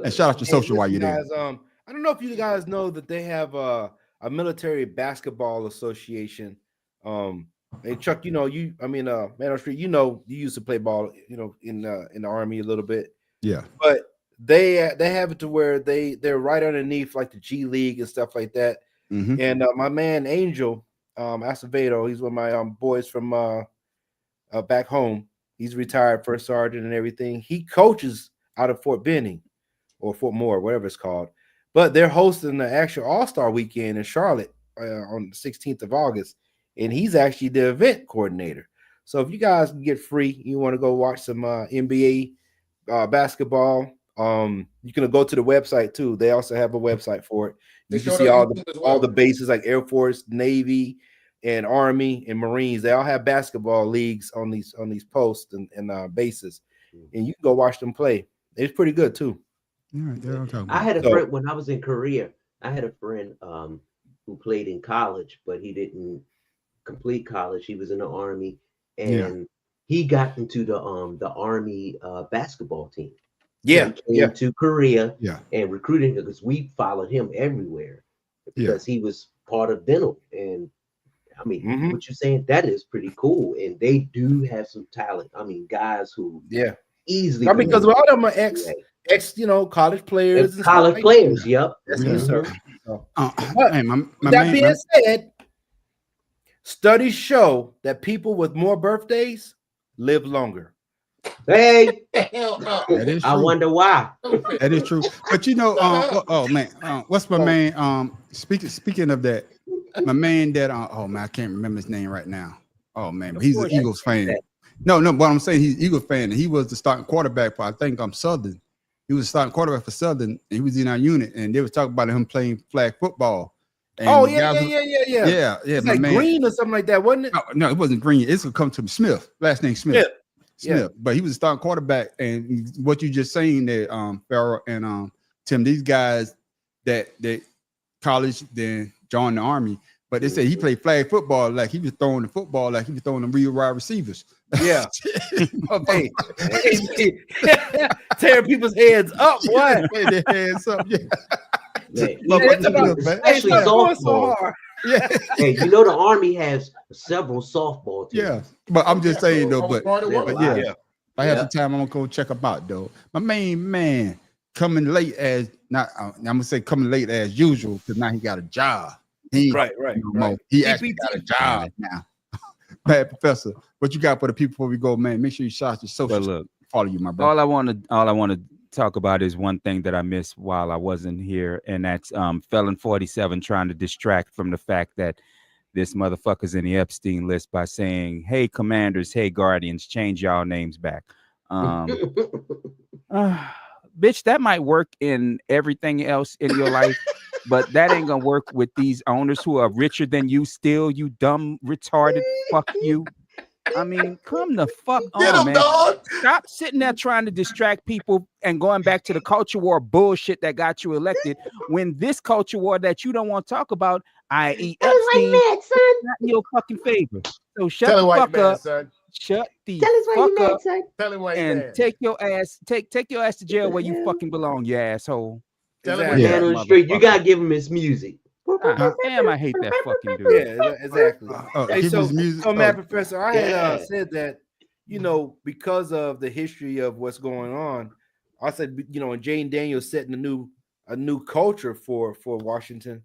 And shout out to social while you're there. Guys, I don't know if you guys know that they have a military basketball association. Hey Chuck, man on the street, you used to play ball, in the Army a little bit. Yeah. But they have it to where they're right underneath like the G League and stuff like that. Mhm. And my man Angel Acevedo, he's one of my boys from back home. He's retired first sergeant and everything. He coaches out of Fort Benning or Fort Moore, whatever it's called. But they're hosting the actual All-Star weekend in Charlotte on the 16th of August. And he's actually the event coordinator. So if you guys can get free, you want to go watch some NBA basketball, you can go to the website too. They also have a website for it. You can see all the bases like Air Force, Navy, and Army and Marines. They all have basketball leagues on these posts and bases, and you can go watch them play. It's pretty good too. I had a friend when I was in Korea. I had a friend who played in college, but he didn't complete college. He was in the Army, and he got into the Army basketball team. Yeah, he came to Korea, Yeah. and recruited him because we followed him everywhere because he was part of dental. And I mean, what you're saying, that is pretty cool. And they do have some talent. I mean, guys who easily. I mean, because a lot of them are ex college players. And college stuff like players, that. yep. That's Mhm. yes, sir. So, Hey, my that man, being said, studies show that people with more birthdays live longer. Hey, that is I true. wonder why. That is true. But what's my man? Speaking of that, my man that I can't remember his name right now. Oh man, but he's an Eagles fan. No, but I'm saying he's an Eagles fan, and he was the starting quarterback for Southern. He was the starting quarterback for Southern, and he was in our unit, and they was talking about him playing flag football. And Oh the yeah, guys yeah, was- yeah, yeah, yeah. yeah. It's My like man. Green or something like that, wasn't it? No, it wasn't Green. It's gonna come to Smith. Last name Smith. Yeah. Smith. But he was a starting quarterback. And what you just saying that Farrell and Tim, these guys that college then joined the Army, but they said he played flag football like he was throwing the football like he was throwing them real wide receivers. Yeah. Hey, tearing people's heads up, boy. Their heads up, yeah. Especially softball. Yeah. Hey, you know the Army has several softball teams. Yeah, but I'm just saying though, but part of what? yeah, Yeah. if I have some time, I'm gonna go check them out though. My main man coming late as not, I'm gonna say coming late as usual because now he got a job. He Right. no more. He actually got a job now. Bad Professor, what you got for the people before we go, man? Make sure you shout your social. Well, look, follow you, my brother. all I want to talk about is one thing that I missed while I wasn't here, and that's Felon 47 trying to distract from the fact that this motherfucker's in the Epstein list by saying, "Hey, Commanders, hey, Guardians, change y'all names back." Bitch, that might work in everything else in your life, but that ain't gonna work with these owners who are richer than you still, you dumb, retarded, fuck you. I mean, come the fuck on, man. Stop sitting there trying to distract people and going back to the culture war bullshit that got you elected when this culture war that you don't want to talk about, i.e. Epstein, is not in your fucking favor. So shut Tell him the why you fuck mad, up. son. Shut the Tell us why you fuck mad, up son. Tell him why you and mad. take your ass to jail where you fucking belong, you asshole. Tell him Man why on the street, you gotta give him his music. Damn, I hate that fucking dude. Yeah, exactly. Hey, give so, his music. so Matt Professor, I had Yeah. said that, you know, because of the history of what's going on, I said, you know, and Jane Daniels setting a new culture for Washington,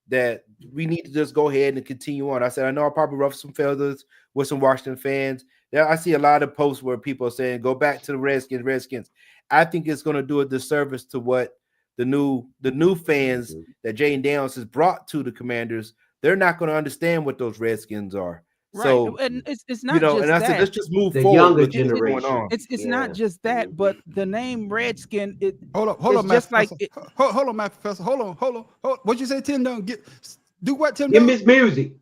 that we need to just go ahead and continue on. I said, I know I probably ruffled some feathers with some Washington fans. There, I see a lot of posts where people are saying, go back to the Redskins. I think it's going to do a disservice to what the new fans that Jane Daniels has brought to the Commanders. They're not going to understand what those Redskins are. Right. So, And it's not you know, just and I that. said, let's just move The forward younger with what's going generation. on. It's not just that, but the name Redskin, Hold on, it's Matt just like Professor. Hold on, Matt Professor. Hold on. What'd you say, Tim? Don't do what, Tim? Give him his music.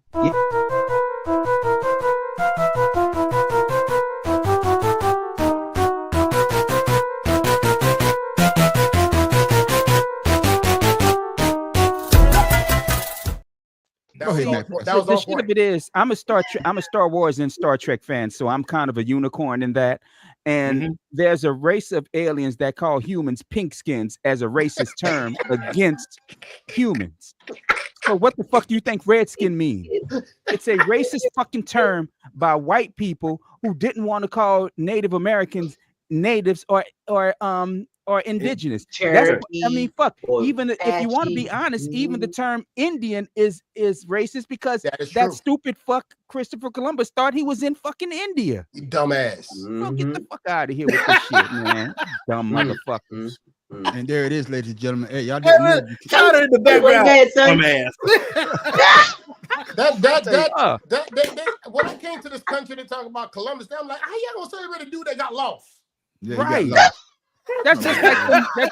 Go ahead, Matt. That was the on shit point. of it is, I'm a Star Wars and Star Trek fan, so I'm kind of a unicorn in that. And there's a race of aliens that call humans pinkskins as a racist term against humans. So what the fuck do you think redskin mean? It's a racist fucking term by white people who didn't want to call Native Americans natives or indigenous. That's, I mean, fuck. Even if you want to be honest, even the term Indian is racist because that stupid fuck Christopher Columbus thought he was in fucking India. You dumbass. Get the fuck out of here with this shit, man. Dumb motherfuckers. And there it is, ladies and gentlemen. Hey, y'all Hey, didn't know. shout out in the background. When I came to this country to talk about Columbus, I'm like, how y'all gonna celebrate a dude that got lost? Yeah, you got Right. lost. That's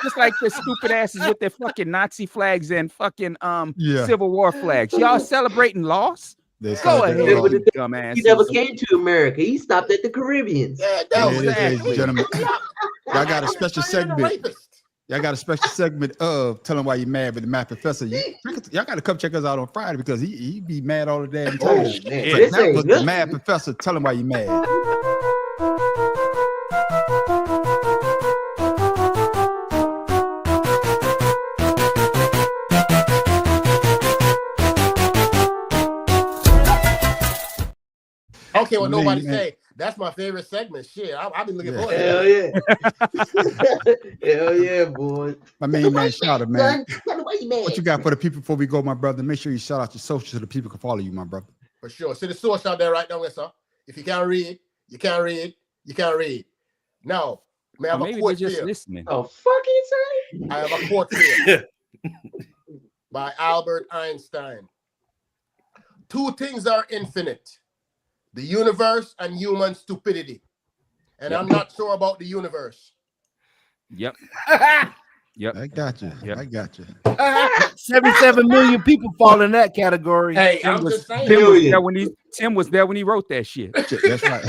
just like the stupid asses with their fucking Nazi flags and fucking Yeah. Civil War flags. Y'all celebrating loss? They Go celebrate ahead, loss. you dumbass. He never came to America. He stopped at the Caribbeans. Yeah, There it is, ladies and gentlemen. Y'all got a special segment. rapist. Y'all got a special segment of telling why you mad with the Matt Professor. Y'all got to come check us out on Friday because he be mad all the damn time. Oh, man. So This that ain't was the nothing. Mad Professor. Tell him why you mad. I don't care what Man, nobody man. say. That's my favorite segment. Shit, I've been looking forward to Hell that. yeah. Hell yeah, boy. My main man, shout out, man. Tell him why you mad. What you got for the people before we go, my brother? Make sure you shout out your socials so the people can follow you, my brother. For sure. See the source out there right now, sir. If you can't read, you can't read, you can't read. Now, may I have Or a maybe they're quote just here? listening. Oh, fuck you, son. I have a quote here by Albert Einstein. Two things are infinite: the universe and human stupidity. And I'm not sure about the universe. Yep. Yep. I got you. Yep. I got you. 77 million people fall in that category. Hey, Tim I'm was, just saying. Tim was there when he wrote that shit. That's right.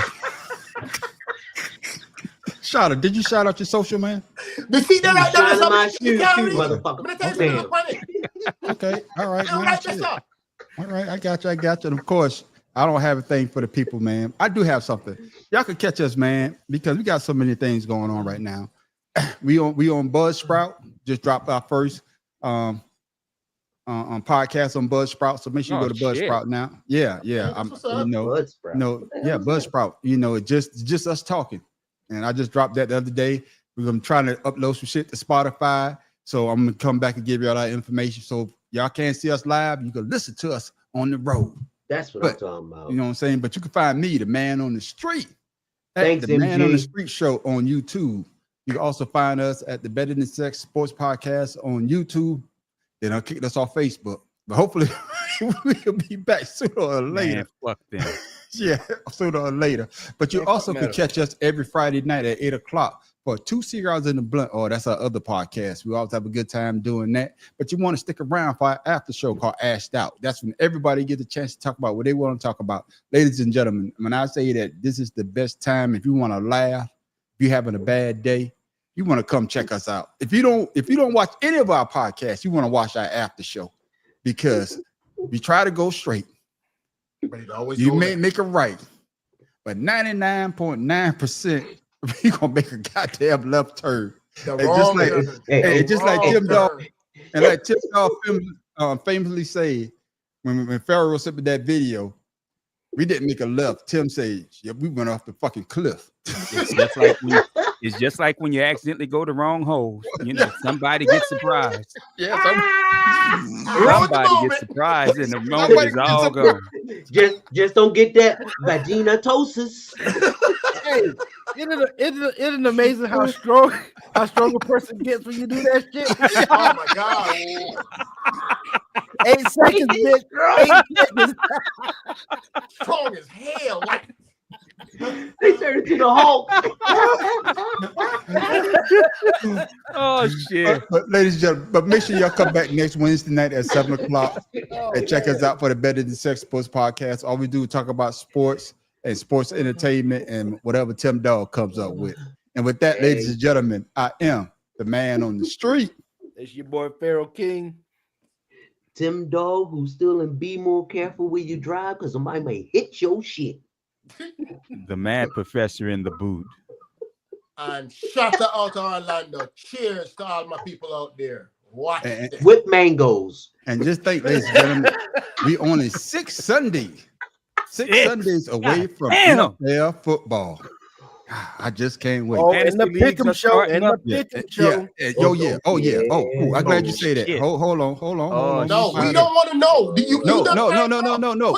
Shout out. Did you shout out your social, man? But see, that Shining my something you shoes gotta too, read. motherfucker. But I tell you Damn. something funny. Okay. All right. Don't Man, write this shit. up. All right. I got you. I got you. And of course, I don't have a thing for the people, man. I do have something. Y'all can catch us, man, because we got so many things going on right now. We on Buzzsprout. Just dropped our first on podcast on Buzzsprout. So make sure you go to Buzzsprout now. Yeah. I'm Buzzsprout. You know, it's just us talking. And I just dropped that the other day. I'm trying to upload some shit to Spotify. So I'm gonna come back and give y'all that information. So if y'all can't see us live, you can listen to us on the road. That's what I'm talking about. You know what I'm saying? But you can find me, the man on the street, at Thanks, the Man MG. on the Street Show on YouTube. You can also find us at the Better Than Sex Sports Podcast on YouTube. Then I'll kick us off Facebook. But hopefully we'll be back sooner or later. Man, fuck them. Yeah, sooner or later. But you also can catch us every Friday night at 8 o'clock for 2 Cigars in the Blunt. Oh, that's our other podcast. We always have a good time doing that. But you want to stick around for our after show called Ashed Out. That's when everybody gets a chance to talk about what they want to talk about. Ladies and gentlemen, when I say that this is the best time, if you want to laugh, if you're having a bad day, you want to come check us out. If you don't watch any of our podcasts, you want to watch our after show because we try to go straight. But it always You goes may left. make it right, but 99.9% we gonna make a goddamn left turn. The And wrong turn. just like Wrong Tim Dog, turn. and like Tim Dog famously said when Pharaoh sent me that video, we didn't make a left. Tim said, "Yeah, we went off the fucking cliff." It's just like when you accidentally go the wrong hole. You know, somebody gets surprised. Yeah, Somebody gets surprised, and the moment is all gone. Just don't get that vaginatosis. Hey, isn't it amazing how strong a person gets when you do that shit? Oh my God. 8 seconds, bitch. 8 seconds. Strong as hell. Like, They turned into the Hulk. Oh shit! But ladies and gentlemen, but make sure y'all come back next Wednesday night at 7 o'clock and check us out for the Better Than Sex Sports Podcast. All we do is talk about sports and sports entertainment and whatever Tim Dog comes up with. And with that, ladies and gentlemen, I am the man on the street. It's your boy Pharaoh King. Tim Dog, who's still in be more careful when you drive because somebody may hit your shit. The mad professor in the boot. and shout out to Orlando. Cheers to all my people out there. Watch this. With mangoes. And just think, ladies and gentlemen, we only 6 Sundays. 6 Sundays away from NFL football. I just can't wait. Oh, and the Pick'em show. And the Pick'em show. Oh, I'm glad you say that. Hold on. No, we don't want to know. Do you No. Put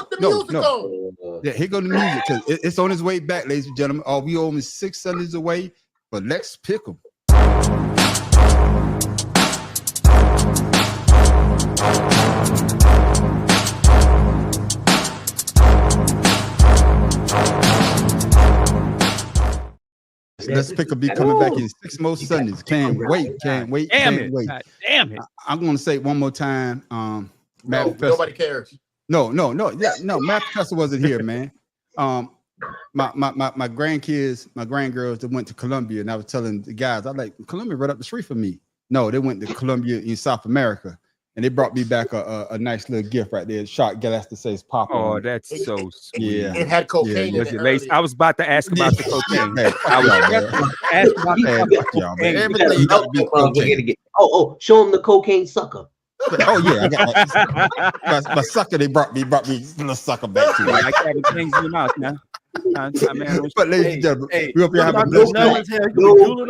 the music on. Yeah, here go the music because it's on its way back, ladies and gentlemen. Oh, we only 6 Sundays away, but let's pick them. Let's pick up. Be coming back in 6 more Sundays. Can't wait. Damn it. God damn it. I'm gonna say it one more time. Matt Professor. Nobody cares. No. Matt Professor wasn't here, man. My grandkids, my grandgirls, they went to Columbia, and I was telling the guys, I like Columbia right up the street from me. No, they went to Columbia in South America, and they brought me back a nice little gift right there. Shot glass that says Papa. Oh, that's so sweet. Yeah. It had cocaine in Was it. it lace? I was about to ask about the cocaine. Hey, I was y'all, just man. about to ask about the Y'all, man. cocaine. Everything got to be cocaine. Show them the cocaine sucker. Oh yeah, I got my sucker. They brought me a little sucker back to me. Like having things in your mouth now. But ladies and gentlemen, we hope you have a blessed night.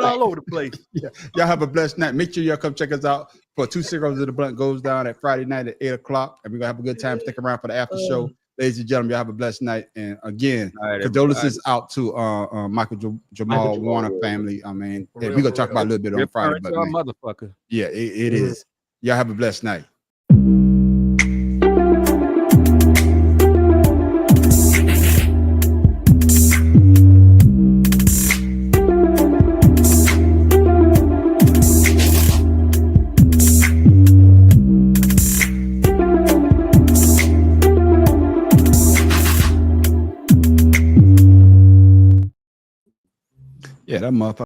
All over the place. Yeah, y'all have a blessed night. Make sure y'all come check us out for 2 Cigarettes in the Blunt goes down at Friday night at 8 o'clock, and we're gonna have a good time. Stick around for the after show. Ladies and gentlemen, y'all have a blessed night. And again, condolences out to Michael Jamal Warner family. I mean, we're gonna talk about a little bit on Friday, but man, motherfucker. yeah, it is. Y'all have a blessed night. Yeah, that motherfucker.